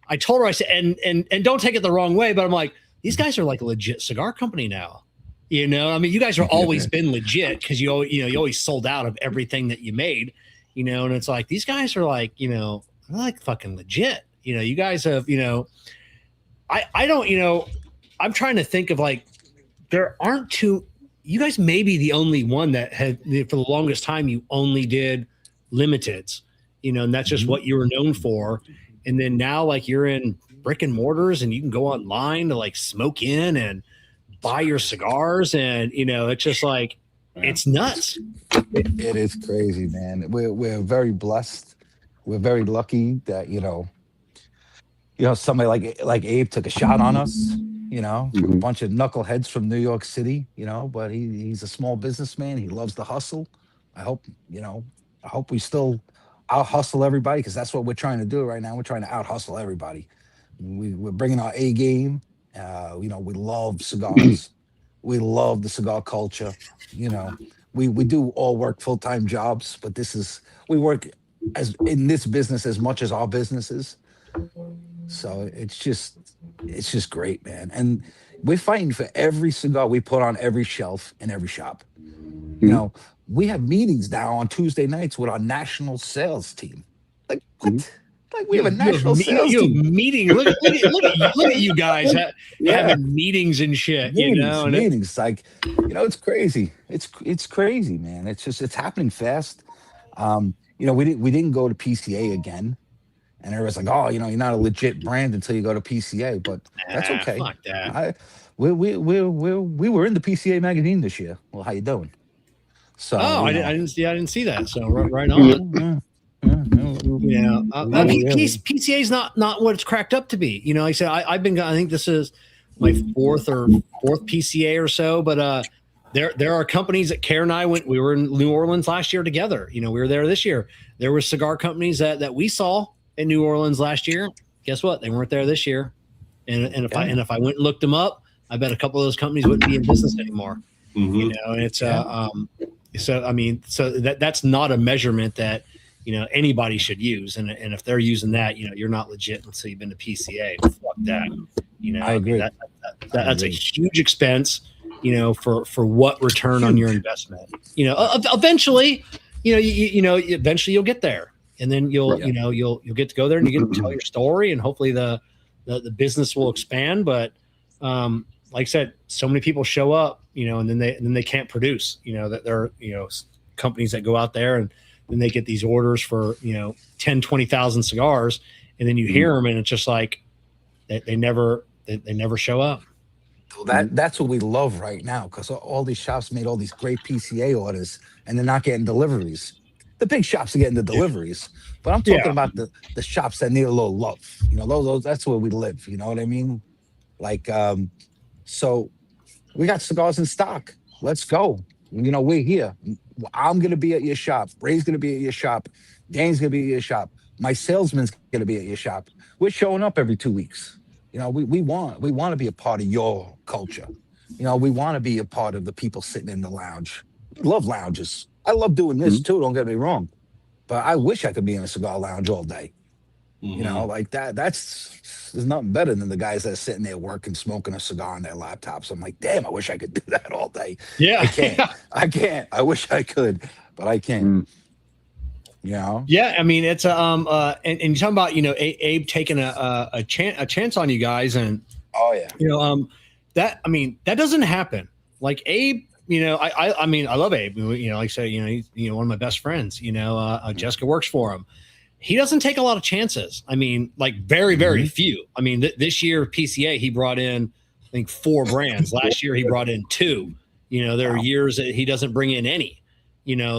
I told her, I said, and don't take it the wrong way, but I'm like, these guys are like a legit cigar company now. You know, I mean, you guys have always been legit because you always sold out of everything that you made, you know, and it's like, these guys are like, you know, they're like fucking legit. You know, you guys have, you know, I don't, you know, I'm trying to think of like, there aren't two, you guys may be the only one that had, for the longest time, you only did limiteds, you know, and that's just what you were known for. And then now, like, you're in brick and mortars and you can go online to like smoke in and buy your cigars. And, you know, it's just like, it's nuts. It is crazy, man. We're very blessed. We're very lucky that, you know, somebody like Abe took a shot on us, you know, a bunch of knuckleheads from New York City, you know, but he's a small businessman. He loves the hustle. I hope we still out hustle everybody, because that's what we're trying to do right now. We're trying to out hustle everybody. We're bringing our A game. You know, we love cigars. We love the cigar culture. You know, we do all work full-time jobs, but we work in this business as much as our businesses. So it's just great, man. And we're fighting for every cigar we put on every shelf in every shop. You know, we have meetings now on Tuesday nights with our national sales team. Like, what? Like, we have a national sales team. Meeting. Look at you guys having meetings and shit. Meetings. Like, you know, it's crazy. It's crazy, man. It's happening fast. You know, we didn't go to PCA again, and everyone's like, oh, you know, you're not a legit brand until you go to PCA. But that's okay. Fuck that. We were in the PCA magazine this year. Well, how you doing? So, I didn't see that. So right on. Yeah. PCA is not what it's cracked up to be. You know, like I said, I think this is my fourth PCA or so. But there are companies that Kerr and I we were in New Orleans last year together. You know, we were there this year. There were cigar companies that we saw in New Orleans last year. Guess what? They weren't there this year. And if I went and looked them up, I bet a couple of those companies wouldn't be in business anymore. You know, and it's so I mean, so that's not a measurement that, you know, anybody should use. And if they're using that, you know, you're not legit until you've been to PCA. Fuck that. You know, I agree. That's a huge expense, you know, for what return on your investment. You know, eventually, eventually you'll get there, and then you'll get to go there and you get to tell your story, and hopefully the business will expand. But like I said, so many people show up, and then they can't produce. That there are companies that go out there and then they get these orders for 10, 20,000 cigars, and then you hear them and it's just like they never show up. That's what we love right now, because all these shops made all these great PCA orders and they're not getting deliveries. The big shops are getting the deliveries, but I'm talking about the shops that need a little love. Those that's where we live. You know what I mean? Like, so we got cigars in stock. Let's go. We're here. I'm gonna be at your shop. Ray's gonna be at your shop. Dane's gonna be at your shop. My salesman's gonna be at your shop. We're showing up every 2 weeks. We want to be a part of your culture. We want to be a part of the people sitting in the lounge. We love lounges. I love doing this too, don't get me wrong. But I wish I could be in a cigar lounge all day. Like that. There's nothing better than the guys that are sitting there working, smoking a cigar on their laptops. I'm like, damn, I wish I could do that all day. Yeah. I can't. I wish I could, but I can't. Yeah, I mean, it's and you're talking about Abe taking a chance on you guys, and that doesn't happen. Like Abe, I mean, I love Abe. Like I said, he's one of my best friends. Jessica works for him. He doesn't take a lot of chances. I mean, like very, very few. I mean, this year PCA he brought in, I think 4 brands. Last year he brought in 2. There are years that he doesn't bring in any.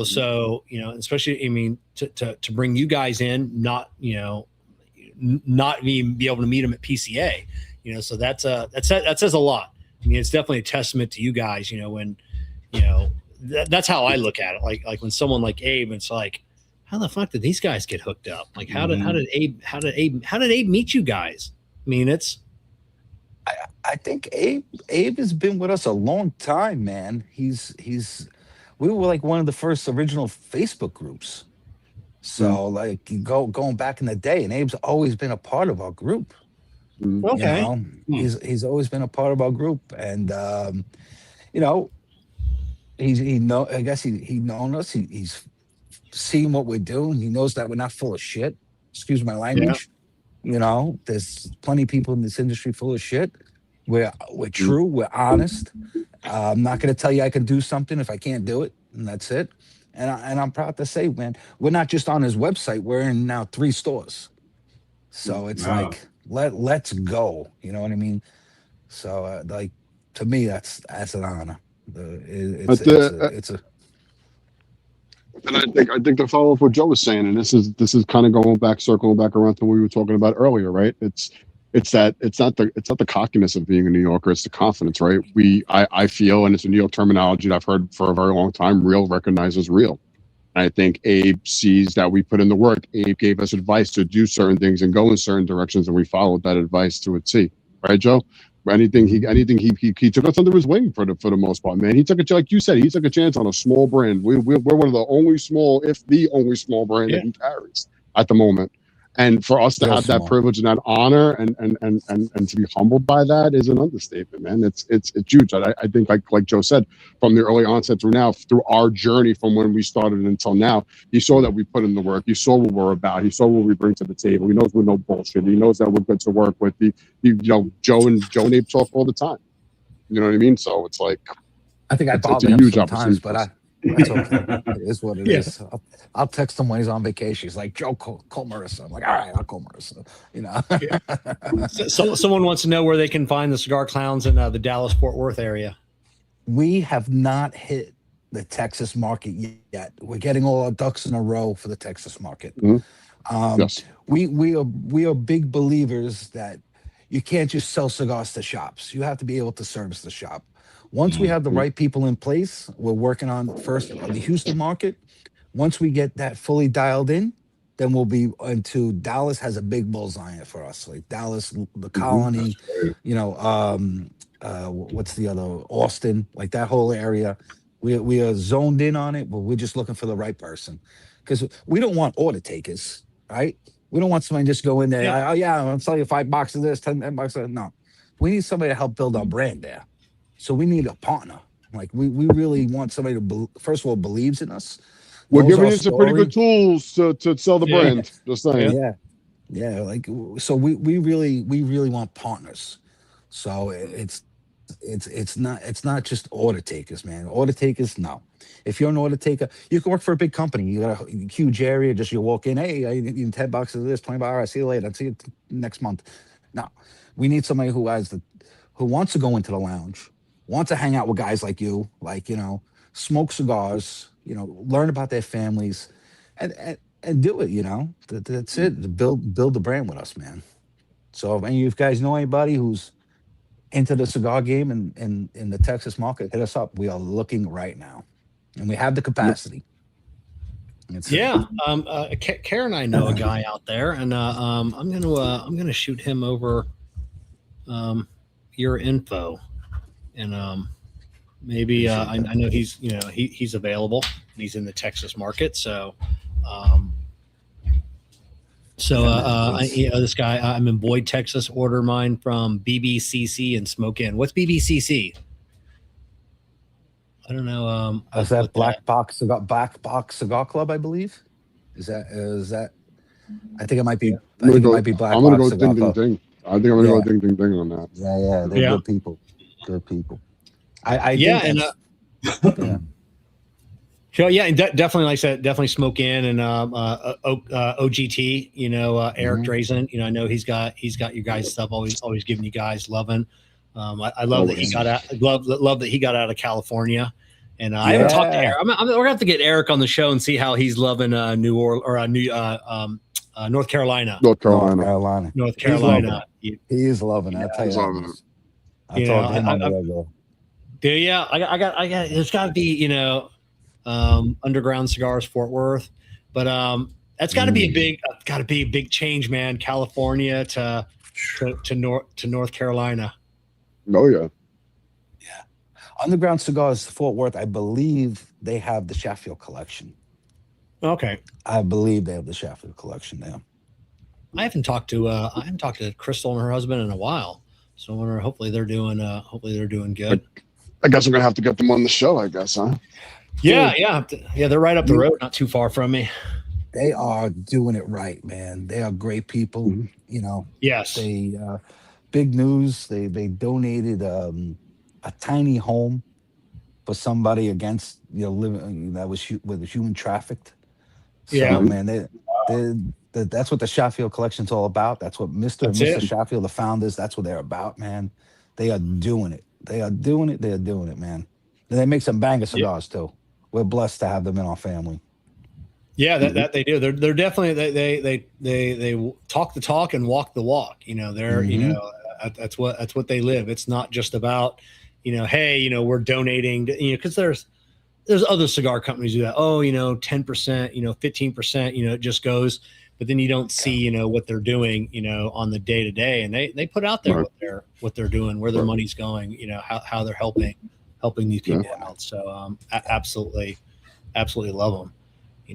So especially, I mean, to bring you guys in, not not even be able to meet them at PCA, so that says a lot. I mean, it's definitely a testament to you guys, when that's how I look at it. Like when someone like Abe, it's like, how the fuck did these guys get hooked up? Like how did Abe meet you guys? I mean, I think Abe has been with us a long time, man. We were like one of the first original Facebook groups. So like going back in the day, and Abe's always been a part of our group. Okay. He's always been a part of our group. And I guess he known us. He's seen what we're doing. He knows that we're not full of shit. Excuse my language. There's plenty of people in this industry full of shit. We're true, we're honest. I'm not going to tell you I can do something if I can't do it, and that's it. And I'm proud to say, man, we're not just on his website. We're in now 3 stores. So it's like, let's go. You know what I mean? So like, to me, that's an honor. It's a. And I think to follow up what Joe was saying, and this is kind of circling back around to what we were talking about earlier, right? It's not the cockiness of being a New Yorker, it's the confidence, right? I feel, and it's a New York terminology that I've heard for a very long time, real recognizes real. And I think Abe sees that we put in the work. Abe gave us advice to do certain things and go in certain directions, and we followed that advice to a T. Right, Joe? Anything he took us under his wing for the most part, man. He took like you said, he took a chance on a small brand. We're one of the only small, if the only small brand that he carries at the moment. And for us to have that privilege and that honor and to be humbled by that is an understatement, man. It's huge. I think like Joe said, from the early onset through our journey from when we started until now, he saw that we put in the work. He saw what we're about. He saw what we bring to the table. He knows we're no bullshit. He knows that we're good to work with. Joe and Abe talk all the time. You know what I mean? So it's like, I think I bother him sometimes, but that's okay. It is what it is. I'll text him when he's on vacation. He's like, Joe, call Marissa. I'm like, all right, I'll call Marissa. So someone wants to know where they can find the Cigar Clowns in the Dallas-Fort Worth area. We have not hit the Texas market yet. We're getting all our ducks in a row for the Texas market. Yes. We are big believers that you can't just sell cigars to shops. You have to be able to service the shop. Once we have the right people in place, we're working on first the Houston market. Once we get that fully dialed in, then we'll be into Dallas. Has a big bullseye in it for us, like Dallas, the Colony, what's the other, Austin, like that whole area. We are zoned in on it, but we're just looking for the right person, because we don't want order takers, right? We don't want somebody just go in there. Oh yeah, I'll sell you 5 boxes of this, 10 boxes of that. No, we need somebody to help build our brand there. So we need a partner. Like we really want somebody to first of all believes in us. We're giving you some pretty good tools to sell the brand. Just saying. Yeah. Like so, we really want partners. So it's It's not just order takers, man. Order takers, no. If you're an order taker, you can work for a big company. You got a huge area. Just you walk in, hey, I need 10 bucks of this, 20 bucks. All right, see you later. I'll see you next month. No, we need somebody who wants to go into the lounge, wants to hang out with guys like you, like smoke cigars, learn about their families, and do it. That's it. Build the brand with us, man. So if any of you guys know anybody who's into the cigar game in the Texas market, hit us up. We are looking right now, and we have the capacity. Yeah, Kerr and I know a guy out there, and I'm gonna shoot him over your info, and maybe I know he's available and he's in the Texas market, so. This guy, I'm in Boyd, Texas. Order mine from BBCC and Smoke In. What's BBCC? I don't know. Is that Black Box Cigar Club? I believe. Is that? I think it might be. It might be Black I'm gonna Box go Cigar ding ding Club. ding. I think I'm gonna go ding ding ding on that. Yeah. They're good people. Good people. I think yeah. So yeah, and definitely, like I said, definitely Smoke In and OGT. Eric Drazen. I know he's got your guys' stuff. Always giving you guys loving. I love that he got out. Love that he got out of California. And I haven't talked to Eric. We're gonna have to get Eric on the show and see how he's loving New Orleans or North Carolina. North Carolina. He is loving it. I'll tell you that. I talk to him on the regular. Yeah, I got. It's got to be Underground Cigars Fort Worth, but that's got to be a big change, man. California to North Carolina. Oh yeah. Underground Cigars Fort Worth, I believe they have the Sheffield collection. Okay. I believe they have the Sheffield collection there. I haven't talked to Crystal and her husband in a while, so I wonder. Hopefully they're doing good. I guess we're gonna have to get them on the show. I guess, huh? Yeah. They're right up the road, not too far from me. They are doing it right, man. They are great people. Yes. They big news. They donated a tiny home for somebody against living that was human trafficked. So, man, that's what the Sheffield collection's all about. That's what Mr. and Mrs. Sheffield, the founders, that's what they're about, man. They are doing it. They're doing it, man. And they make some banger cigars too. We're blessed to have them in our family. Yeah, that they do. They're definitely they talk the talk and walk the walk. They're that's what they live. It's not just about hey, we're donating because there's other cigar companies do that. 10%, 15%, it just goes, but then you don't see what they're doing on the day to day, and they put out there what they're doing, where their money's going, how they're helping these people out. So absolutely love them.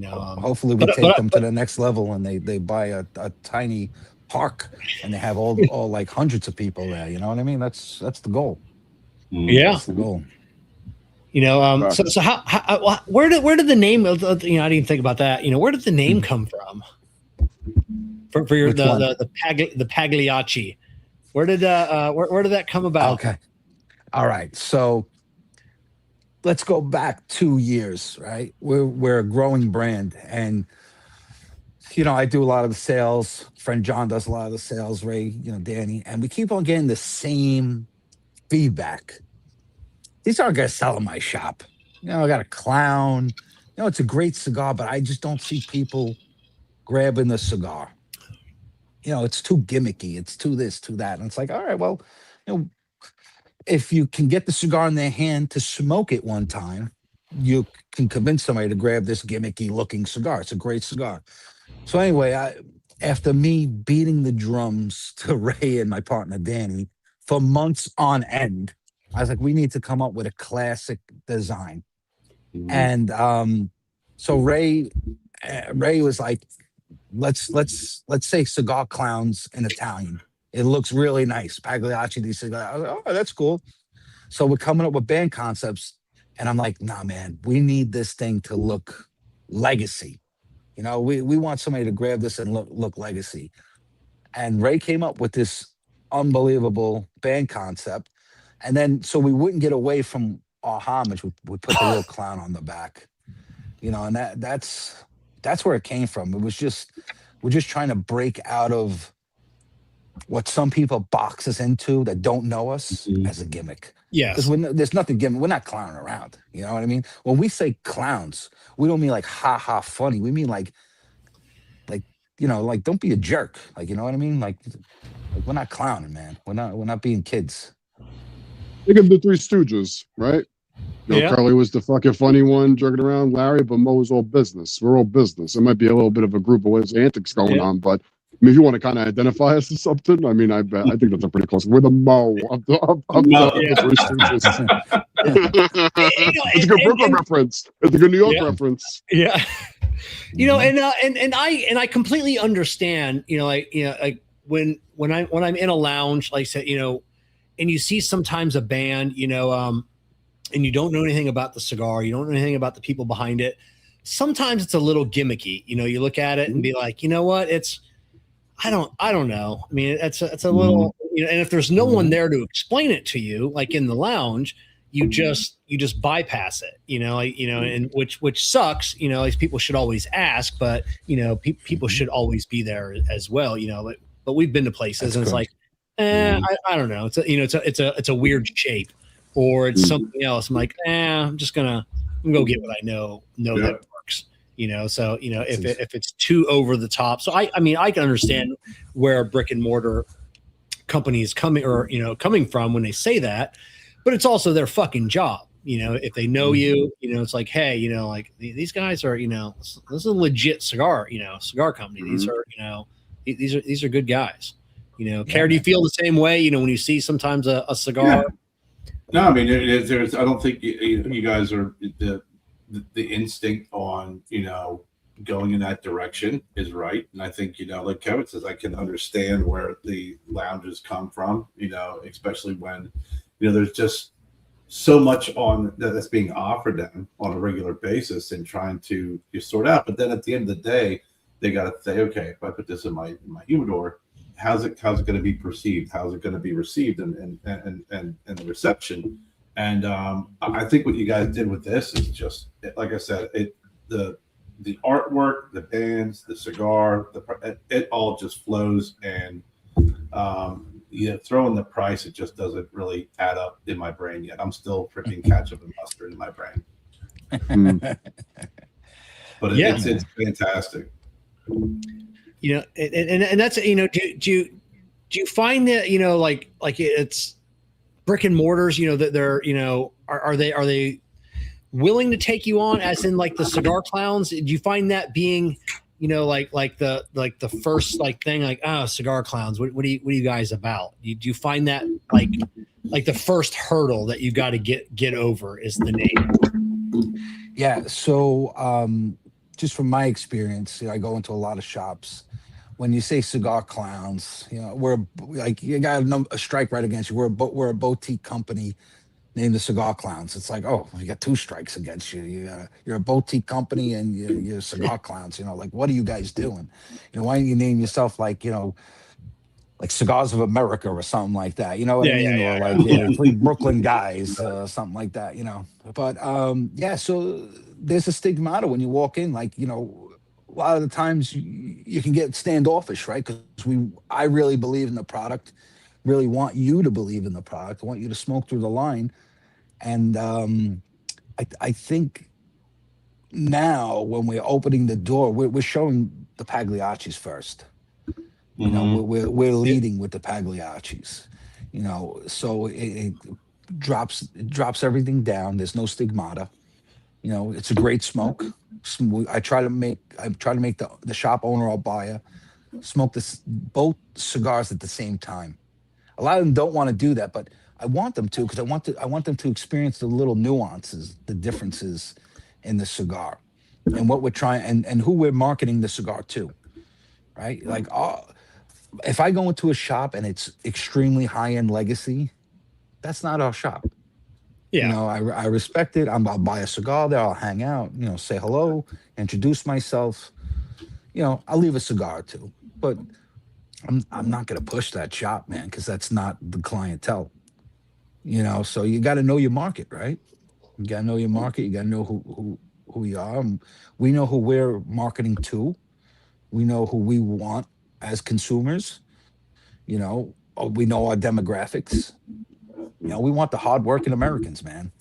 Hopefully we take them to the next level, and they buy a tiny park, and they have all like hundreds of people there. You know what I mean? That's the goal. Yeah, that's the goal. So how where did the name of I didn't think about that. Where did the name come from? For your the Pagliacci, where did that come about? Okay, all right. So let's go back 2 years. Right, we're a growing brand, and I do a lot of the sales. Friend John does a lot of the sales. Ray, Danny, and we keep on getting the same feedback. These aren't going to sell in my shop. I got a clown. It's a great cigar, but I just don't see people grabbing the cigar. It's too gimmicky. It's too this, too that. And it's like, all right, well, if you can get the cigar in their hand to smoke it one time, you can convince somebody to grab this gimmicky looking cigar. It's a great cigar. So anyway, after me beating the drums to Ray and my partner Danny for months on end, I was like, we need to come up with a classic design. And so Ray was like, let's say cigar clowns in Italian. It looks really nice. Pagliacci, these cigars. I was like, oh, that's cool. So we're coming up with band concepts, and I'm like, nah, man, we need this thing to look legacy. We want somebody to grab this and look legacy. And Ray came up with this unbelievable band concept. And then so we wouldn't get away from our homage. We put the little clown on the back, and that's where it came from. It was just we're just trying to break out of what some people box us into that don't know us as a gimmick. Yes. Because there's nothing gimmick. We're not clowning around. You know what I mean? When we say clowns, we don't mean like ha ha funny. We mean like don't be a jerk. Like, you know what I mean? Like we're not clowning, man. We're not being kids. Think of the Three Stooges, right? Curly was the fucking funny one jerking around Larry, but Mo was all business. We're all business. It might be a little bit of a group of antics going on, but I mean, if you want to kind of identify us as something, I mean, I think that's a pretty close. We're the Mo of the Three Stooges. It's a good Brooklyn reference. It's a good New York reference. Yeah. And I completely understand, like when I'm in a lounge, like I said, and you see sometimes a band, and you don't know anything about the cigar, you don't know anything about the people behind it. Sometimes it's a little gimmicky, you look at it and be like, you know what, I don't know. I mean, it's a little, and if there's no one there to explain it to you, like in the lounge, you just bypass it, and which sucks, like people should always ask, but people should always be there as well, but we've been to places and it's like, I don't know. It's a weird shape or it's something else. I'm like, I'm gonna go get what I know that works. So if it's too over the top. So I mean I can understand where a brick and mortar company is coming coming from when they say that, but it's also their fucking job. If they know you, it's like, hey, like these guys are, this is a legit cigar company. These are, these are good guys. Kerr, do you feel the same way? When you see sometimes a cigar? Yeah. No, I mean, there's. I don't think you guys are the instinct on going in that direction is right, and I think like Kevin says, I can understand where the lounges come from. Especially when there's just so much on that's being offered them on a regular basis and trying to sort out. But then at the end of the day, they got to say, okay, if I put this in my humidor, how's it going to be perceived? How's it going to be received and the reception? And I think what you guys did with this is just, like I said, the artwork, the bands, the cigar, it all just flows. And throwing the price, it just doesn't really add up in my brain yet. I'm still freaking ketchup and mustard in my brain. But it's fantastic. And that's do you find that like it's brick and mortars that they're are they willing to take you on as in like the cigar clowns? Do you find that being like the first thing like, oh, cigar clowns, what are you guys about? Do you find that like the first hurdle that you got to get over is the name? Yeah, so just from my experience, I go into a lot of shops. When you say cigar clowns, we're like, you got a strike right against you. We're a boutique company named the Cigar Clowns. It's like, oh, you got two strikes against you. You're a boutique company and you're cigar clowns. Like, what are you guys doing? Why don't you name yourself like Cigars of America or something like that? You know what I mean? Or like three Brooklyn guys, something like that. But so there's a stigmata when you walk in. Like, a lot of the times you can get standoffish, right? Because I really believe in the product, really want you to believe in the product. I want you to smoke through the line. And I think now when we're opening the door, we're showing the Pagliaccis first. We're leading with the Pagliaccis. So it drops everything down. There's no stigmata. It's a great smoke. I try to make the shop owner or buyer smoke both cigars at the same time. A lot of them don't want to do that, but I want them to, because I want them to experience the little nuances, the differences in the cigar, and what we're trying and who we're marketing the cigar to, right? Like, if I go into a shop and it's extremely high-end legacy, that's not our shop. Yeah. I respect it. I'll buy a cigar there. I'll hang out, say hello, introduce myself. I'll leave a cigar or two, but I'm not going to push that shop, man, because that's not the clientele. You know, so you got to know your market, right? You got to know your market. You got to know who you are. We know who we're marketing to. We know who we want as consumers. You know, we know our demographics. You know, we want the hardworking Americans, man.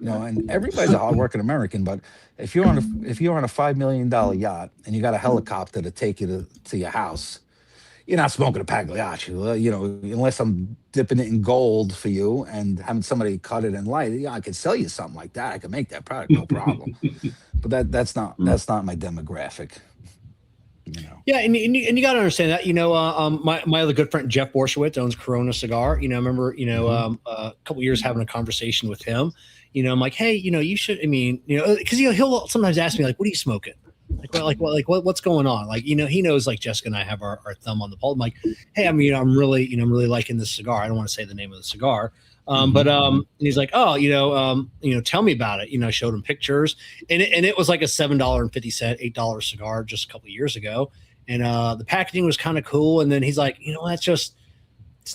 You know, and everybody's a hardworking American, but if you're on a $5 million yacht and you got a helicopter to take you to your house, you're not smoking a Pagliacci, you know, unless I'm dipping it in gold for you and having somebody cut it and light it. Yeah, I could sell you something like that. I could make that product, no problem. But that's not my demographic. You know. Yeah, and you got to understand that. You know, my other good friend Jeff Borshowitz owns Corona Cigar. You know, I remember a couple years having a conversation with him. You know, I'm like, hey, you know, you should. I mean, you know, because he'll sometimes ask me like, what are you smoking? What's going on? Like, you know, he knows like Jessica and I have our thumb on the pulse. I'm like, hey, I mean, I'm really liking this cigar. I don't want to say the name of the cigar. But and he's like, oh, tell me about it. You know, I showed him pictures, and it was like a $7.50, $8 cigar just a couple of years ago, and the packaging was kind of cool. And then he's like, you know, it's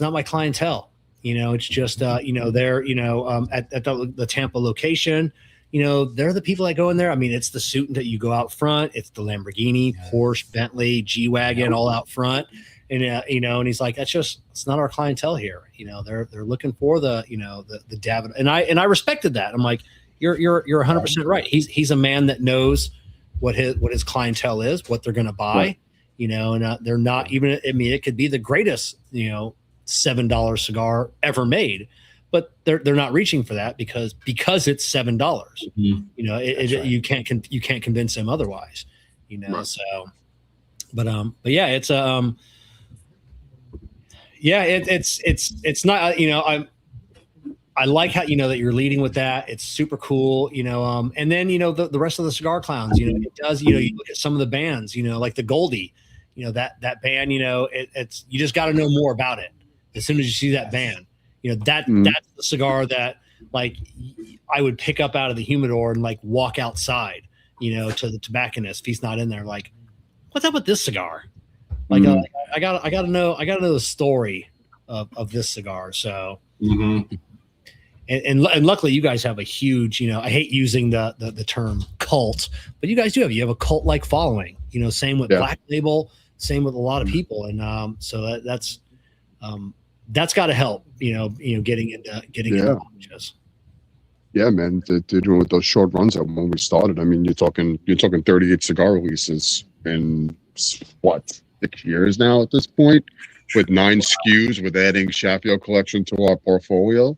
not my clientele. You know, it's just they're at the Tampa location. You know, they're the people that go in there. I mean, it's the suit that you go out front. It's the Lamborghini, Porsche, Bentley, G-Wagon, all out front. And and he's like, it's not our clientele here. You know, they're looking for the David. And I respected that. I'm like, you're 100% right. He's a man that knows what his clientele is, what they're going to buy. Right. You know, and they're not even. I mean, it could be the greatest $7 cigar ever made, but they're not reaching for that because it's $7. Mm-hmm. You know, right. you can't convince them otherwise. You know, right. So, but yeah, it's yeah, it's not, you know, I like how, that you're leading with that. It's super cool, and then, the rest of the cigar clowns, it does, you look at some of the bands, like the Goldie, that band, it's, you just got to know more about it. As soon as you see that band, that's the cigar that like I would pick up out of the humidor and like walk outside, to the tobacconist if he's not in there. Like, what's up with this cigar? Like, I gotta know the story of this cigar. So, and luckily you guys have a huge, I hate using the term cult, but you guys do have a cult like following, same with Black Label, same with a lot of people. And, so that's got to help, getting into launches. Yeah, man, they're doing with those short runs that when we started. I mean, you're talking 38 cigar releases in what, 6 years now at this point, with 9 SKUs, with adding Sheffield collection to our portfolio.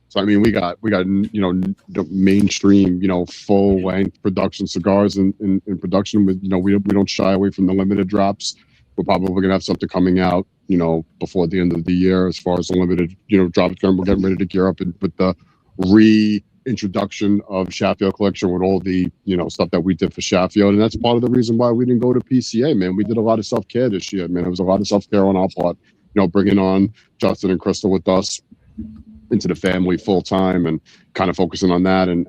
So I mean, we got the mainstream, full length production cigars in production. With we don't shy away from the limited drops. We're probably gonna have something coming out, before the end of the year as far as the limited drops. We're getting ready to gear up with the reintroduction of Sheffield collection with all the stuff that we did for Sheffield, and that's part of the reason why we didn't go to PCA, man. We did a lot of self-care this year, man. It was a lot of self-care on our part, bringing on Justin and Crystal with us into the family full time and kind of focusing on that and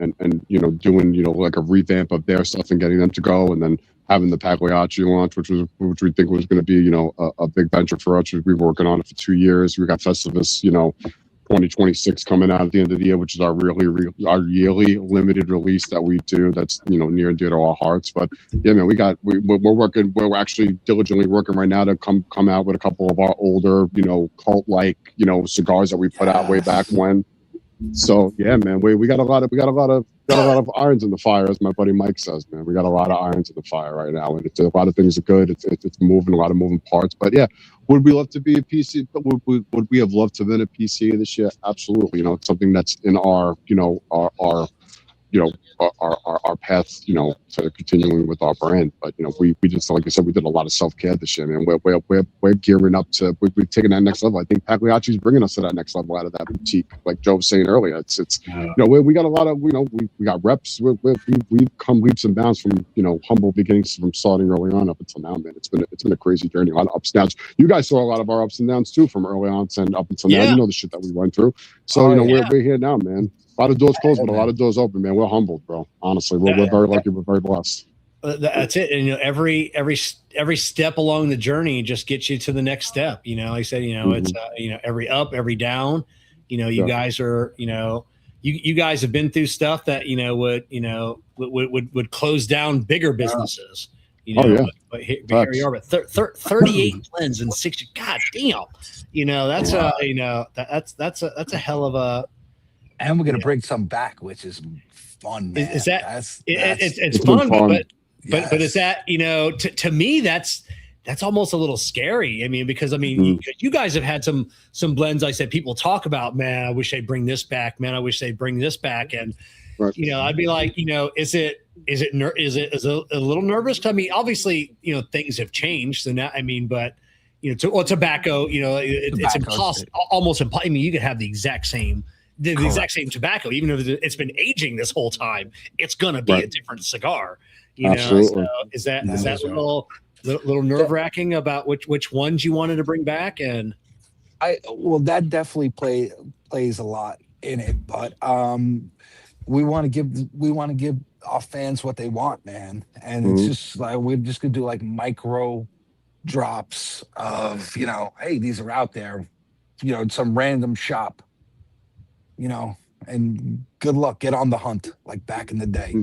doing like a revamp of their stuff and getting them to go, and then having the Pagliacci launch, which we think was going to be a big venture for us. We've been working on it for 2 years. We got Festivus 2026 coming out at the end of the year, which is our yearly limited release that we do. That's near and dear to our hearts. But yeah, man, we're working. We're actually diligently working right now to come out with a couple of our older cult like cigars that we put out way back when. So yeah, man, we got a lot of irons in the fire, as my buddy Mike says, man. We got a lot of irons in the fire right now, and it's a lot of things are good. It's moving, a lot of moving parts. But yeah, would we love to be a PC? Would we have loved to have been a PC this year? Absolutely. It's something that's in our our path, to continuing with our brand. But we just, like I said, we did a lot of self-care this year, man. We're gearing up to we've taken that next level. I think Pagliacci is bringing us to that next level out of that boutique, like Joe was saying earlier. It's we got a lot of we got reps. We've come leaps and bounds from humble beginnings from starting early on up until now, man. It's been a crazy journey, a lot of ups and downs. You guys saw a lot of our ups and downs too, from early on and up until now. The shit that we went through. So we're here now, man. A lot of doors closed, but a lot of doors open, man. We're humbled, bro. Honestly, we're very lucky. We're very blessed. That's it. And every step along the journey just gets you to the next step. Like I said, it's every up, every down. You guys are, you guys have been through stuff that would close down bigger businesses. But here you are. But 38 blends and 60. God damn, that's that's a hell of a. And we're gonna bring some back, which is fun. Man. Is that it's fun, but is that to me that's almost a little scary. I mean, because you guys have had some blends. I said people talk about, man, I wish they'd bring this back. Man, I wish they'd bring this back. And I'd be like, is it a little nervous? I mean, obviously, things have changed. So now, but tobacco, it's impossible, almost impossible. I mean, you could have the exact same tobacco, even if it's been aging this whole time, it's gonna be a different cigar. Absolutely. So is that a little nerve wracking about which ones you wanted to bring back? And that definitely plays a lot in it, but we want to give our fans what they want, man. And it's just like we're just gonna do like micro drops of hey, these are out there, some random shop, and good luck, get on the hunt like back in the day.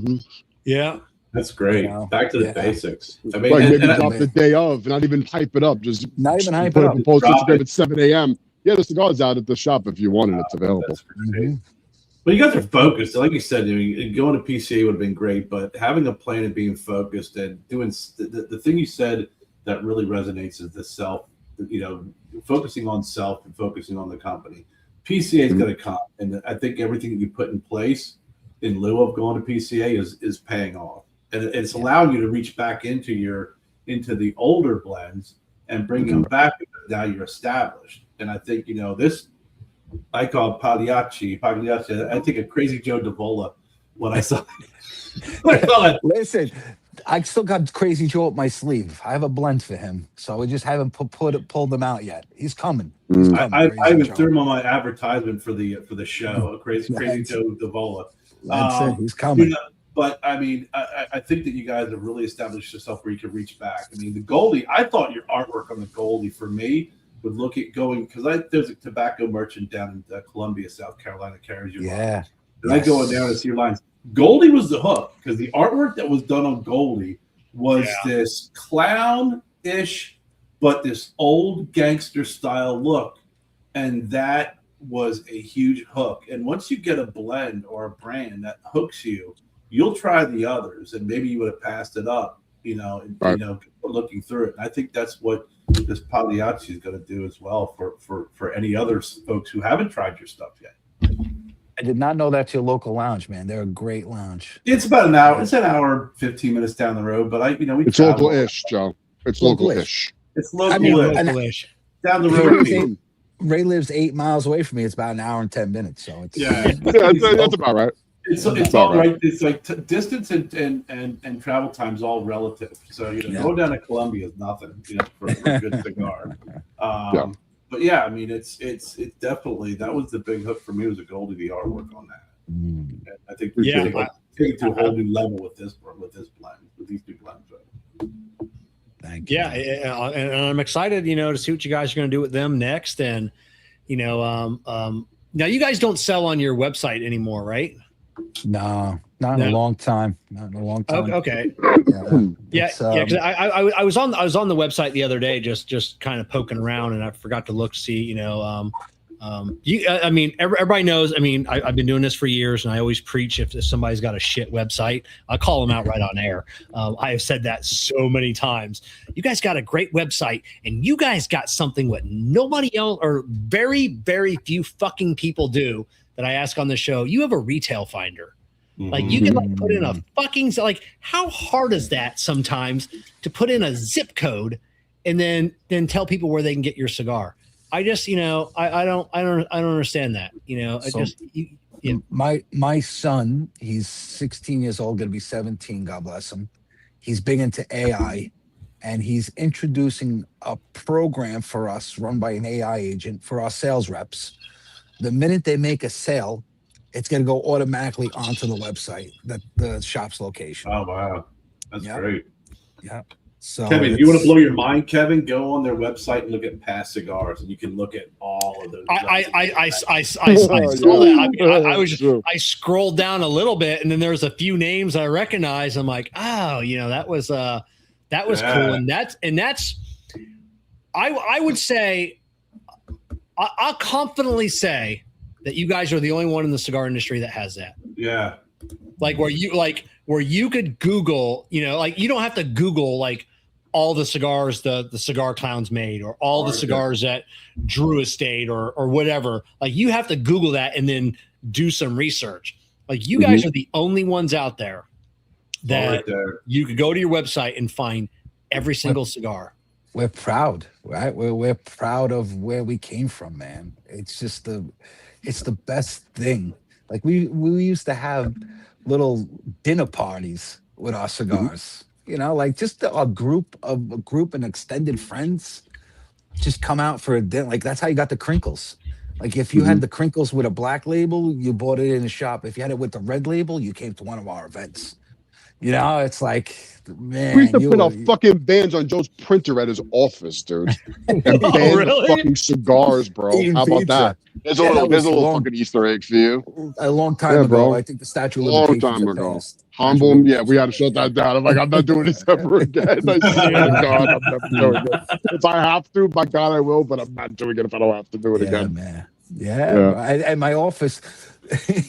Yeah. That's great. Back to the basics. I mean, maybe drop the day of, not even hype it up. Just not even hype it up. Post Instagram at 7 a.m. Yeah, the cigar's out at the shop if you wanted. It's available. Well, you guys are focused. Like you said, going to PCA would have been great, but having a plan and being focused and doing the thing you said that really resonates is the self. Focusing on self and focusing on the company. PCA is going to come, and I think everything that you put in place in lieu of going to PCA is paying off. And it's allowing you to reach back into the older blends and bring them back because now you're established. And I think this I call Pagliacci. I think of Crazy Joe Davola when I saw it. Listen, I still got Crazy Joe up my sleeve. I have a blend for him, so we just haven't pulled them out yet. He's coming. I even threw him on my advertisement for the show. Crazy Joe Davola. That's it. He's coming. But I mean, I think that you guys have really established yourself where you can reach back. I mean, the Goldie, I thought your artwork on the Goldie for me would look at going, because there's a tobacco merchant down in Columbia, South Carolina, carries your line. And I go in there and see your lines. Goldie was the hook, because the artwork that was done on Goldie was this clown-ish, but this old gangster style look. And that was a huge hook. And once you get a blend or a brand that hooks you, you'll try the others, and maybe you would have passed it up, looking through it. And I think that's what this Pagliacci is going to do as well for any other folks who haven't tried your stuff yet. I did not know that's your local lounge, man. They're a great lounge. It's about an hour. It's an hour, 15 minutes down the road, but it's local-ish, Joe. It's local-ish. It's local-ish. Down the road. Ray lives 8 miles away from me. It's about an hour and 10 minutes. So it's that's about right. It's all right. It's like distance and travel time's all relative. So going down to Columbia is nothing for a good cigar. But I mean it's definitely, that was the big hook for me, was a Goldie, the artwork on that. And I think we're taking it to a whole new level with this blend, with these two blends. Thank you. And I'm excited, to see what you guys are going to do with them next. And now you guys don't sell on your website anymore, right? No, not in a long time. Not in a long time. Okay. Because I was on the website the other day, just kind of poking around, and I forgot to look, see, I mean, everybody knows. I mean, I've been doing this for years, and I always preach if somebody's got a shit website, I call them out right on air. I have said that so many times. You guys got a great website, and you guys got something what nobody else, or very, very few fucking people do, that I ask on the show. You have a retail finder. Like, you can put in a fucking, how hard is that sometimes to put in a zip code and then tell people where they can get your cigar? I just, I don't understand that. My son, he's 16 years old, going to be 17. God bless him. He's big into AI, and he's introducing a program for us run by an AI agent for our sales reps. The minute they make a sale, it's going to go automatically onto the website, the shop's location. Oh, wow. That's great. Yeah. So Kevin, you want to blow your mind, Kevin? Go on their website and look at past cigars, and you can look at all of those. I saw that. I scrolled down a little bit, and then there's a few names I recognize. I'm like, oh, that was cool, and that's I would say I'll confidently say that you guys are the only one in the cigar industry that has that. Yeah, where you could Google, you don't have to Google like all the cigars the cigar clowns made, or all the cigars that Drew Estate or whatever. Like, you have to Google that and then do some research. Like, you guys are the only ones out there that you could go to your website and find every single cigar. We're proud, right? We're proud of where we came from, man. It's just it's the best thing. Like, we used to have little dinner parties with our cigars. Like just a group and extended friends just come out for a dinner. Like, that's how you got the crinkles. Like, if you had the crinkles with a black label, you bought it in a shop. If you had it with the red label, you came to one of our events. It's like, man. We used to print out fucking bands on Joe's printer at his office, dude. And bands of fucking cigars, bro. How about that? There's a little fucking Easter egg for you. A long time ago, bro. I think the statute of limitations. Long time ago. Humble, we had to shut that down. I'm like, I'm not doing this ever again. I swear to God, I'm never doing it. If I have to, by God, I will, but I'm not doing it if I don't have to do it again. Man. Yeah. And my office,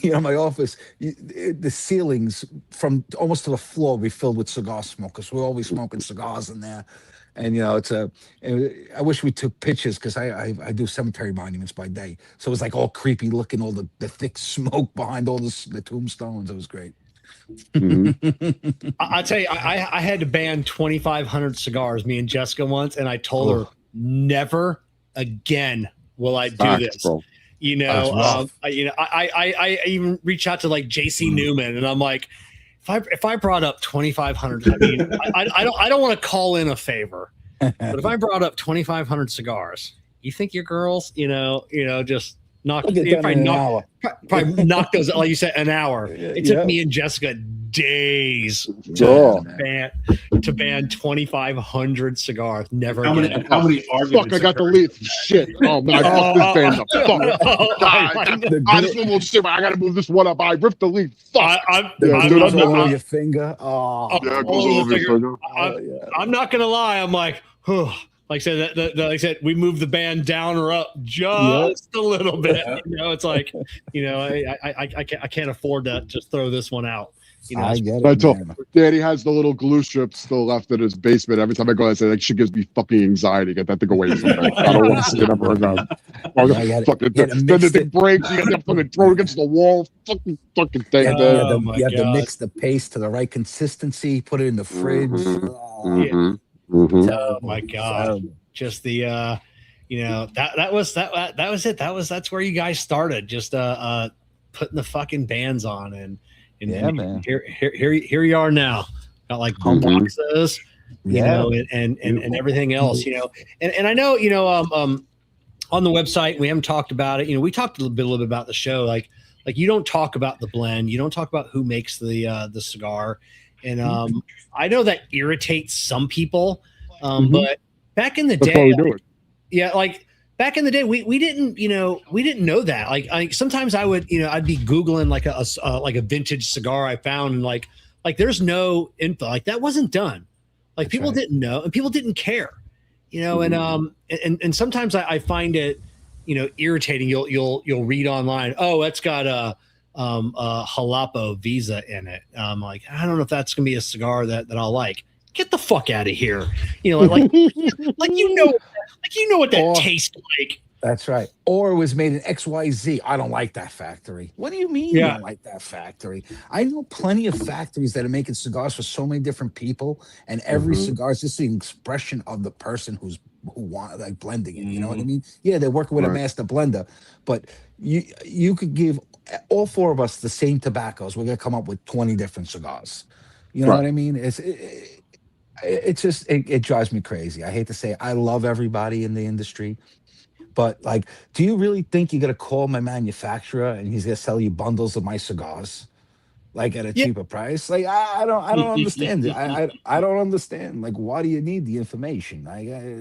my office, the ceilings from almost to the floor be filled with cigar smoke, because we're always smoking cigars in there. And I wish we took pictures, because I do cemetery monuments by day, so it was like all creepy looking, all the thick smoke behind all the tombstones. It was great. I tell you, I had to ban 2,500 cigars, me and Jessica, once, and I told her, never again will I do this. Bro. I even reach out to like JC Newman, and I'm like, if I brought up 2,500, I mean, I don't want to call in a favor, but if I brought up 2,500 cigars, you think your girls, just probably knock those, like you said, an hour. It took me and Jessica days to ban 2,500ed cigars. Never again. How many arguments? Fuck, I got the lead. Shit. Oh man, fuck this band up. Fuck. This one won't sit. I gotta move this one up. I ripped the lead. Fuck. I'm over your finger. It goes over your finger. I'm not gonna lie. I'm like, like I said, we moved the band down or up just a little bit. It's like, I can't afford to just throw this one out. I get it. I told Daddy has the little glue strip still left in his basement. Every time I go, I say, like, shit gives me fucking anxiety. Get that thing away from me. I don't want to see it ever again. Then the thing breaks. You got to fucking throw it against the wall. Fucking thing. You have to mix the paste to the right consistency. Put it in the fridge. Oh my God! Just the that was it. That's where you guys started. Just putting the fucking bands on, and man. Here you are now. Got like boxes, and everything else, and I know, on the website, we haven't talked about it. We talked a little bit about the show. Like you don't talk about the blend. You don't talk about who makes the cigar. And I know that irritates some people, but back in the day, back in the day, we didn't know that. Like sometimes I would, I'd be Googling like a vintage cigar I found, and like there's no info, like that wasn't done. Like people didn't know, and people didn't care, and sometimes I find it, irritating. You'll read online, oh, that's got a Jalapa Visa in it. I'm like, I don't know if that's gonna be a cigar that I'll like. Get the fuck out of here. Like what that tastes like. That's right. Or it was made in XYZ. I don't like that factory. What do you mean you don't like that factory? I know plenty of factories that are making cigars for so many different people, and every cigar is just the expression of the person who want, like, blending it. You know what I mean? Yeah, they're working with a master blender, but you could give all four of us the same tobaccos. We're gonna come up with 20 different cigars. You know what I mean? It's just it drives me crazy. I hate to say it. I love everybody in the industry, but like, do you really think you're gonna call my manufacturer and he's gonna sell you bundles of my cigars? like at a cheaper price. Like I don't understand it. I don't understand. Like, why do you need the information?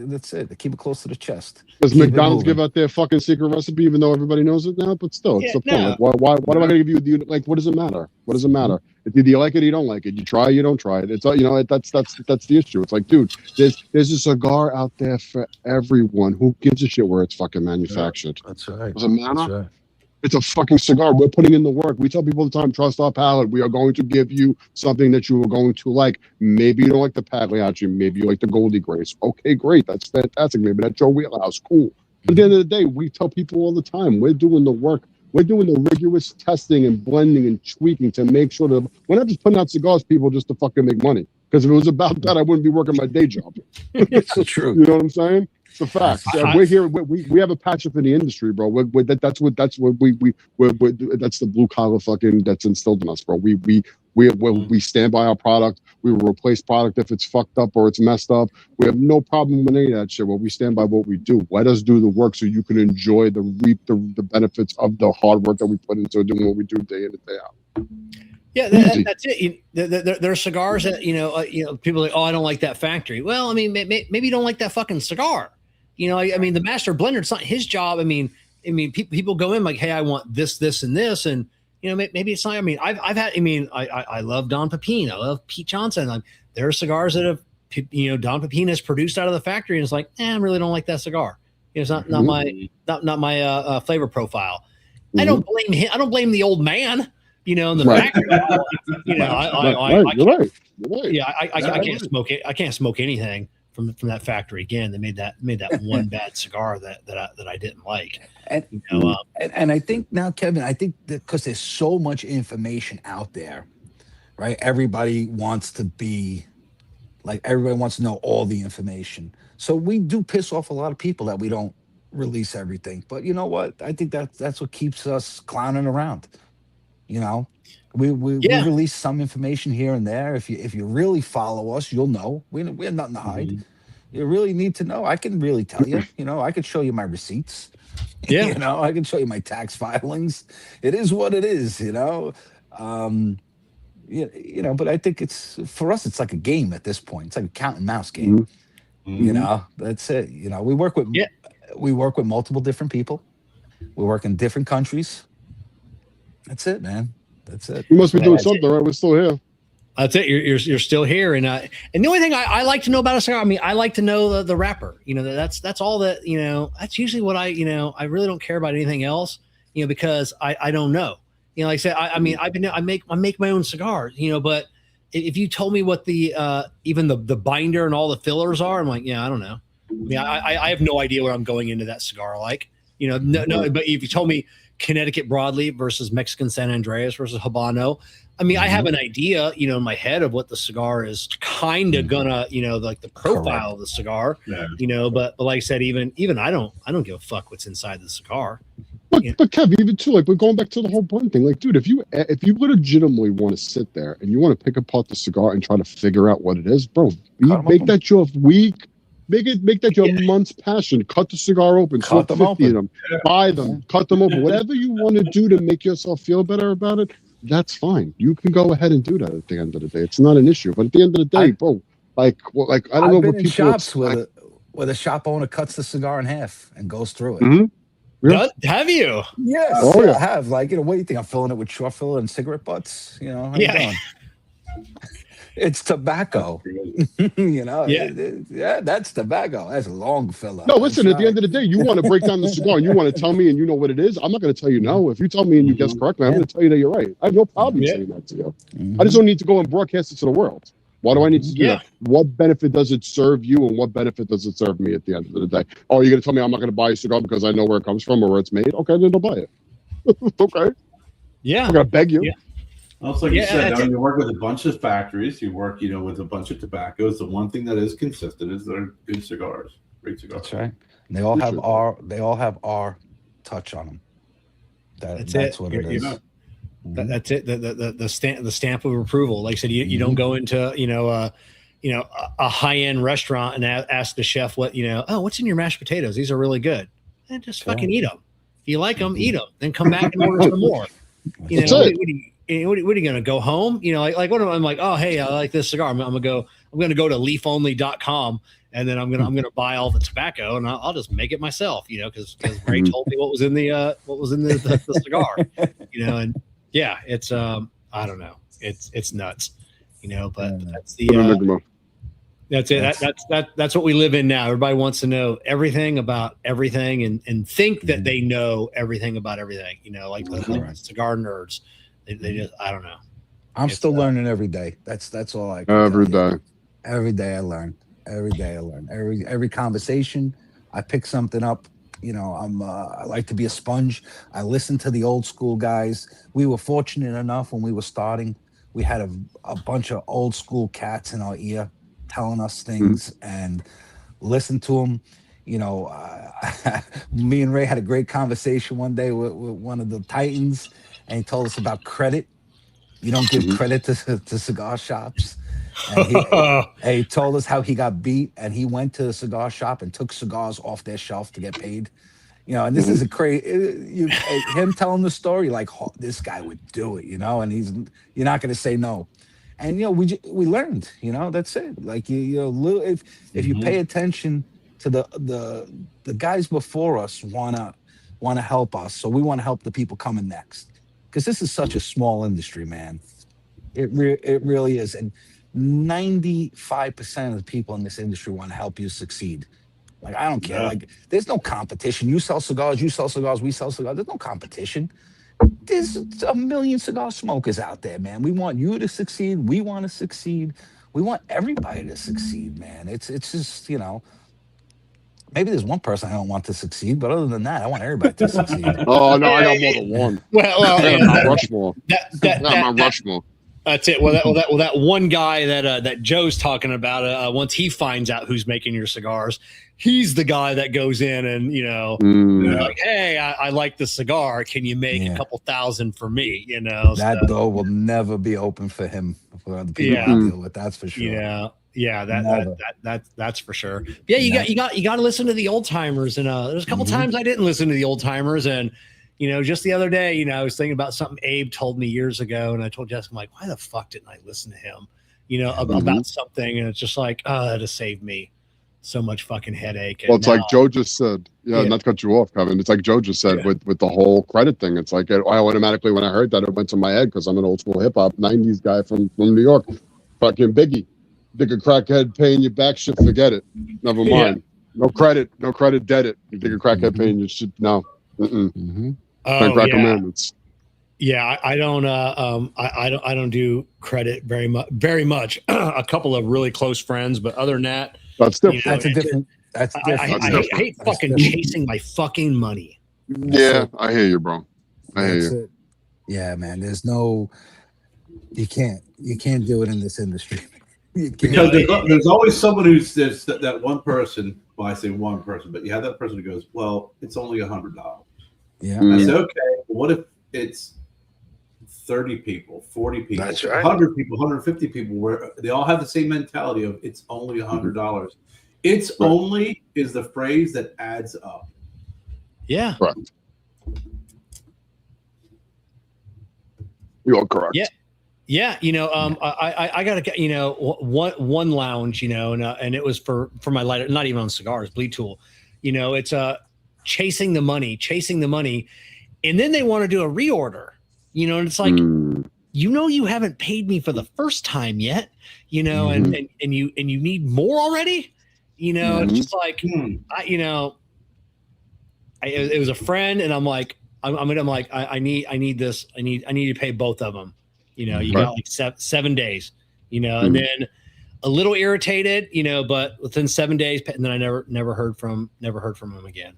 That's it. Keep it close to the chest. Does McDonald's give out their fucking secret recipe even though everybody knows it now? But still, it's the point. Like, why am I gonna give you like? What does it matter? What does it matter? If you like it, you don't like it. You try, you don't try it. It's that's the issue. It's like, dude, there's a cigar out there for everyone. Who gives a shit where it's fucking manufactured? That's right. Does it matter? That's right. It's a fucking cigar. We're putting in the work. We tell people all the time, trust our palate. We are going to give you something that you are going to like. Maybe you don't like the Pagliacci. Maybe you like the Goldie Grace. Okay, great. That's fantastic. Maybe that's your wheelhouse. Cool. But at the end of the day, we tell people all the time, we're doing the work. We're doing the rigorous testing and blending and tweaking to make sure that we're not just putting out cigars, people, just to fucking make money. Because if it was about that, I wouldn't be working my day job. It's the truth. You know what I'm saying? It's a fact. We're here. We have a passion for the industry, bro. That's the blue collar fucking that's instilled in us, bro. We stand by our product. We will replace product if it's fucked up or it's messed up. We have no problem with any of that shit. Well, we stand by what we do. Let us do the work so you can enjoy reap the benefits of the hard work that we put into doing what we do day in and day out. Yeah, that's it. There are cigars that people are like, oh, I don't like that factory. Well, I mean, maybe you don't like that fucking cigar. I mean, the master blender, it's not his job. I mean, people go in like, hey, I want this, and this, and maybe it's not. I mean, I've had. I mean, I love Don Pepin. I love Pete Johnson. There are cigars that have, Don Pepin has produced out of the factory, and it's like, I really don't like that cigar. It's not my flavor profile. I don't blame him. I don't blame the old man. In the factory. You're right. Yeah, I can't smoke it. I can't smoke anything from that factory again. They made that one bad cigar that I didn't like. And I think now, Kevin, I think that because there's so much information out there, right? Everybody wants to know all the information. So we do piss off a lot of people that we don't release everything. But you know what? I think that's what keeps us clowning around. We release some information here and there. If you really follow us, you'll know. We have nothing to hide. You really need to know. I can really tell you. I could show you my receipts. Yeah. I can show you my tax filings. It is what it is. But I think for us, it's like a game at this point. It's like a cat and mouse game. That's it. We work with multiple different people. We work in different countries. That's it, man. That's it. You must be doing something, right? We're still here. That's it. You're still here, and the only thing I like to know about a cigar, I mean, I like to know the wrapper. That's all that. That's usually what I really don't care about anything else. Because I don't know. Like I said, I mean, I make my own cigars. But if you told me what the even the binder and all the fillers are, I'm like, I don't know. I mean, I have no idea what I'm going into that cigar like. No. But if you told me Connecticut broadleaf versus Mexican San Andreas versus Habano, I mean, I have an idea, in my head of what the cigar is kind of gonna, like the profile of the cigar, but like I said, even I don't give a fuck what's inside the cigar. But Kev, even too, like we're going back to the whole blend thing. Like, dude, if you legitimately want to sit there and you want to pick apart the cigar and try to figure out what it is, bro, make that your week. Make that your month's passion. Cut the cigar open. Cut them open. Buy them. Cut them open. Whatever you want to do to make yourself feel better about it, that's fine. You can go ahead and do that at the end of the day. It's not an issue. But at the end of the day, bro, I don't know what people shops where the shop owner cuts the cigar in half and goes through it. Mm-hmm. Yeah. Have you? Yes. Oh, yeah. I have. Like, what do you think? I'm filling it with short filler and cigarette butts. How you doing? It's tobacco. That's tobacco. That's a long filler. No, listen, at the end of the day, you want to break down the cigar and you want to tell me and you know what it is. I'm not going to tell you no. If you tell me and you guess correctly, I'm going to tell you that you're right. I have no problem saying that to you. I just don't need to go and broadcast it to the world. Why do I need to do that? What benefit does it serve you and what benefit does it serve me at the end of the day? Oh, you're going to tell me I'm not going to buy a cigar because I know where it comes from or where it's made? Okay, then don't buy it. Okay. Yeah. I'm going to beg you. Yeah. Also, like you said, you work with a bunch of factories. You work, with a bunch of tobaccos. The one thing that is consistent is they're good cigars, great cigars. That's right. And they all have our touch on them. That's what it is. That's it. The stamp of approval. Like I said, you don't go into a high end restaurant and ask the chef what what's in your mashed potatoes. These are really good. And just fucking eat them. If you like them, eat them. Then come back and order some more. what are you going to go home? You know, like what am I'm like, oh, hey, I like this cigar. I'm going to go to leafonly.com and then I'm going to buy all the tobacco and I'll just make it myself, you know, because Ray told me what was in the cigar, you know, and yeah, it's, I don't know. It's nuts, you know, but that's the, that's it. That's what we live in now. Everybody wants to know everything about everything and think that they know everything about everything, you know, like the cigar nerds. They just, I don't know. I'm still learning every day. That's all I can every tell day. You. Every day I learn. Every day I learn. Every conversation I pick something up. You know, I like to be a sponge. I listen to the old school guys. We were fortunate enough when we were starting. We had a bunch of old school cats in our ear telling us things and listen to them. You know, me and Ray had a great conversation one day with one of the Titans, and he told us about credit. You don't give credit to cigar shops. And he told us how he got beat, and he went to a cigar shop and took cigars off their shelf to get paid. You know, and this is a crazy. Him telling the story like this guy would do it. You know, and you're not going to say no. And you know, we learned. You know, that's it. Like you know, if you pay attention to the guys before us wanna help us, so we want to help the people coming next. Because this is such a small industry, man. It really is. And 95% of the people in this industry want to help you succeed. Like, I don't care. Like, there's no competition. You sell cigars, we sell cigars. There's no competition. There's a million cigar smokers out there, man. We want you to succeed. We want to succeed. We want everybody to succeed, man. It's just, you know, maybe there's one person I don't want to succeed, but other than that, I want everybody to succeed. Oh no, I got more than one. Well, Mount Rushmore. Mount Rushmore. That's it. Well, that one guy that Joe's talking about. Once he finds out who's making your cigars, he's the guy that goes in and you know, like, hey, I like the cigar. Can you make a couple thousand for me? You know, that door will never be open for him for other people to deal with. That's for sure. Yeah, that's for sure. Yeah, you got to listen to the old timers, and there's a couple times I didn't listen to the old timers, and you know, just the other day, you know, I was thinking about something Abe told me years ago, and I told Jessica, I'm like, why the fuck didn't I listen to him? You know, about something, and it's just like, oh, that has saved me so much fucking headache. Well, it's like Joe just said. Not to cut you off, Kevin. It's like Joe just said with the whole credit thing. It's like I automatically, when I heard that, it went to my head because I'm an old school hip hop '90s guy from New York. Fucking Biggie. Dig a crackhead paying you back shit, forget it. Never mind. No credit, debt it. You dig a crackhead paying you shit, no. Commandments. Yeah, I don't do credit very much. A couple of really close friends, but other than that, that's different. You know, that's different. I hate fucking chasing my fucking money. Yeah, I hear you, bro. I hear you. Yeah, man. There's no. You can't do it in this industry. Because there's always someone who's that one person. Well, I say one person, but you have that person who goes, "Well, it's only $100." Yeah. I say, okay. What if it's 30 people, 40 people, 100 people, 150 people, where they all have the same mentality of it's only $100. It's only is the phrase that adds up. Yeah. Correct. You are correct. Yeah. Yeah, you know, I got to, you know, one lounge, you know, and it was for my lighter, not even on cigars, bleed tool, you know, it's chasing the money, and then they want to do a reorder, you know, and it's like, you know, you haven't paid me for the first time yet, you know, and you need more already, you know, it's just like, it was a friend, and I'm like, I need this, I need to pay both of them. You know, you got like 7 days, you know, and then a little irritated, you know, but within 7 days, and then I never heard from him again.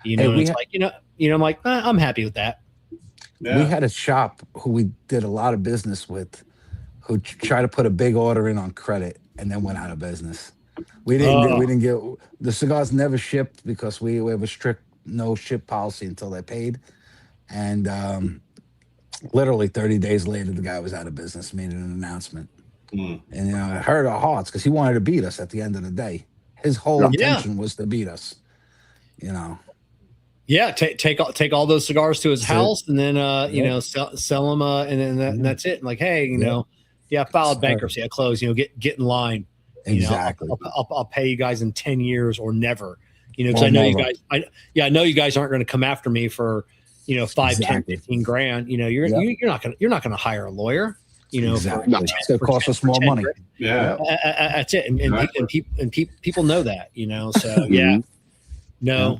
You know, it's like, you know, I'm like, I'm happy with that. Yeah. We had a shop who we did a lot of business with, who tried to put a big order in on credit and then went out of business. We didn't get the cigars never shipped because we have a strict no ship policy until they're paid, and literally 30 days later, the guy was out of business, made an announcement. And, you know, it hurt our hearts because he wanted to beat us at the end of the day. His whole intention was to beat us, you know. Yeah, take all those cigars to his house, and then you know, sell them, and then and that's it. And like, hey, you know, I filed bankruptcy, I closed. You know, get in line. Exactly. You know, I'll pay you guys in 10 years or never. You know, because I know you guys. I know you guys aren't going to come after me for, you know, 5, 10, 15 grand. You know, you're not gonna hire a lawyer. You know, it's going to cost us more money. Yeah, that's it. And people know that. You know, so no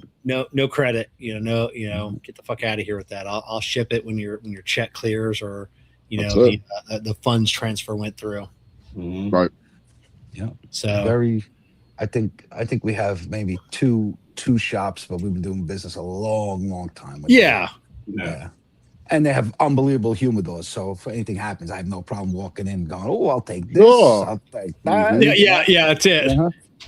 credit. You know, get the fuck out of here with that. I'll ship it when your check clears, or you know, the funds transfer went through. Right. Yeah. So I think we have maybe two shops, but we've been doing business a long time. With yeah. And they have unbelievable humidors. So if anything happens, I have no problem walking in and going, oh, I'll take this. Oh. I'll take that. Yeah, that's it.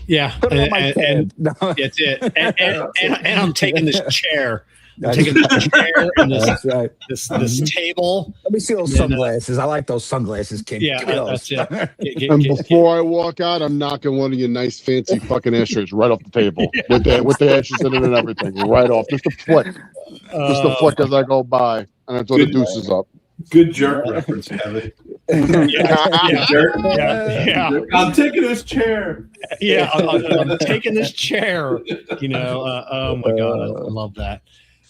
Yeah. Put it on my tab. That's it. And I'm taking this chair. I'm taking this chair and this table. Let me see those sunglasses. I like those sunglasses, King. Yeah, that's it. And before I walk out, I'm knocking one of your nice fancy fucking ashtrays right off the table with the ashes in it and everything, right off. Just a flick. Just a flick as I go by, and that's what the deuce is up. Good jerk reference, Kevin. Yeah. I'm taking this chair. Yeah, I'm taking this chair. You know, oh my god, I love that.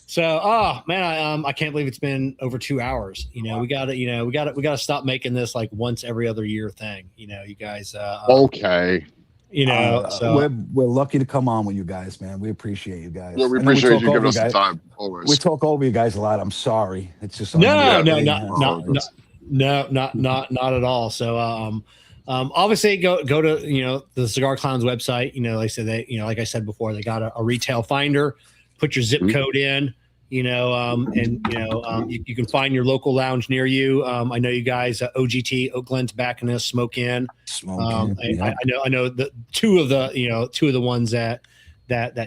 So, oh man, I can't believe it's been over 2 hours. You know, we gotta stop making this like once every other year thing. You know, you guys. Okay. You know, so we're lucky to come on with you guys, man. We appreciate you guys. Yeah, we appreciate you giving us the time. Always. We talk over you guys a lot. I'm sorry. It's just not at all. So, obviously go to, you know, the Cigar Clown's website. You know, like I said, like I said before, they got a retail finder. Put your zip code in. You know, and you know, you can find your local lounge near you. I know you guys, OGT, Oak Glen's backing us, Smoke In. I know the two of the ones that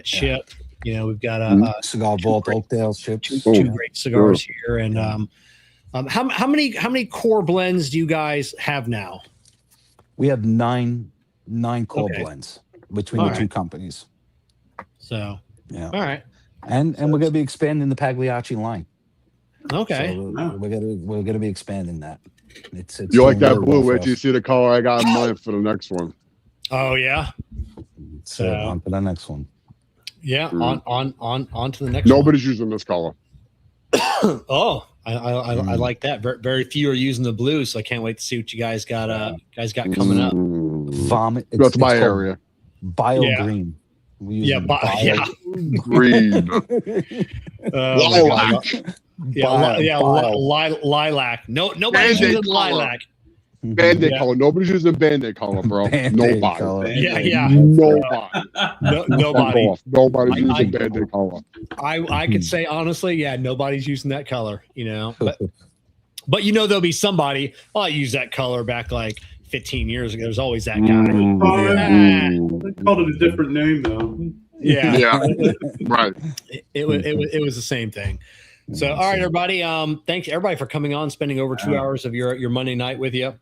ship. You know, we've got a Cigar Vault, Oakdale ships. Two great cigars here, and how many core blends do you guys have now? We have nine core blends between the two companies. So yeah, all right. And we're going to be expanding the Pagliacci line. Okay, so we're gonna be expanding that. It's you like that blue? Wait till you see the color I got in mind for the next one. Oh yeah. So on to the next one. Yeah, on to the next. Nobody's using this color. Oh, I like that. Very few are using the blue, so I can't wait to see what you guys got coming up. Vomit. That's my area. Bio green. Green. Lilac. Lilac. Nobody's using lilac. Band-Aid color. Nobody's using Band-Aid color, bro. Nobody. Nobody. Nobody's using Band-Aid color. I could say honestly, nobody's using that color. You know, but you know there'll be somebody. Oh, I used that color back like 15 years ago. There's always that guy. They called it a different name though. Yeah. Right. It was the same thing. So, all right, everybody. Thanks everybody for coming on, spending over 2 hours of your Monday night with you.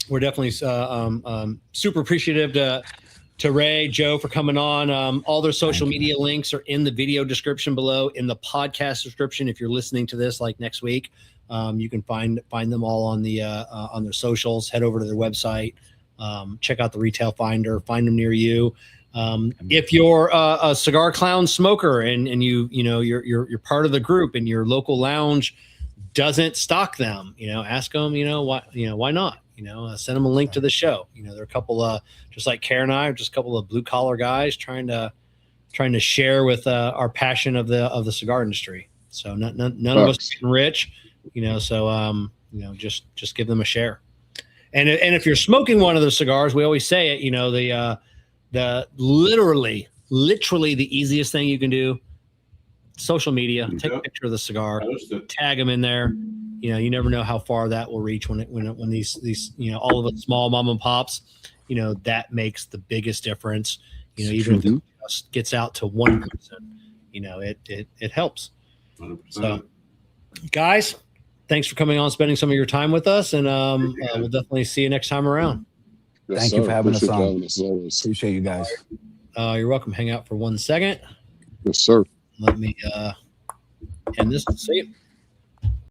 We're definitely super appreciative to Ray, Joe for coming on. All their social media links are in the video description below, in the podcast description. If you're listening to this like next week, you can find them all on their socials. Head over to their website, check out the retail finder, find them near you. If you're a Cigar Clown smoker and you're part of the group and your local lounge doesn't stock them, ask them, why not? Send them a link to the show. There are a couple just like Kerr and I are just a couple of blue collar guys trying to share with our passion of the cigar industry. So none of us are getting rich, so just give them a share. And if you're smoking one of those cigars, we always say it, the literally the easiest thing you can do, social media, take a picture of the cigar, tag them in there. You never know how far that will reach when these all of the small mom and pops, that makes the biggest difference. Even if it just gets out to one person, it helps. 100%. So guys, thanks for coming on, spending some of your time with us, and we'll definitely see you next time around. Yes, Thank you for having us on. Appreciate you guys. You're welcome. Hang out for 1 second. Yes, sir. let me end this. See.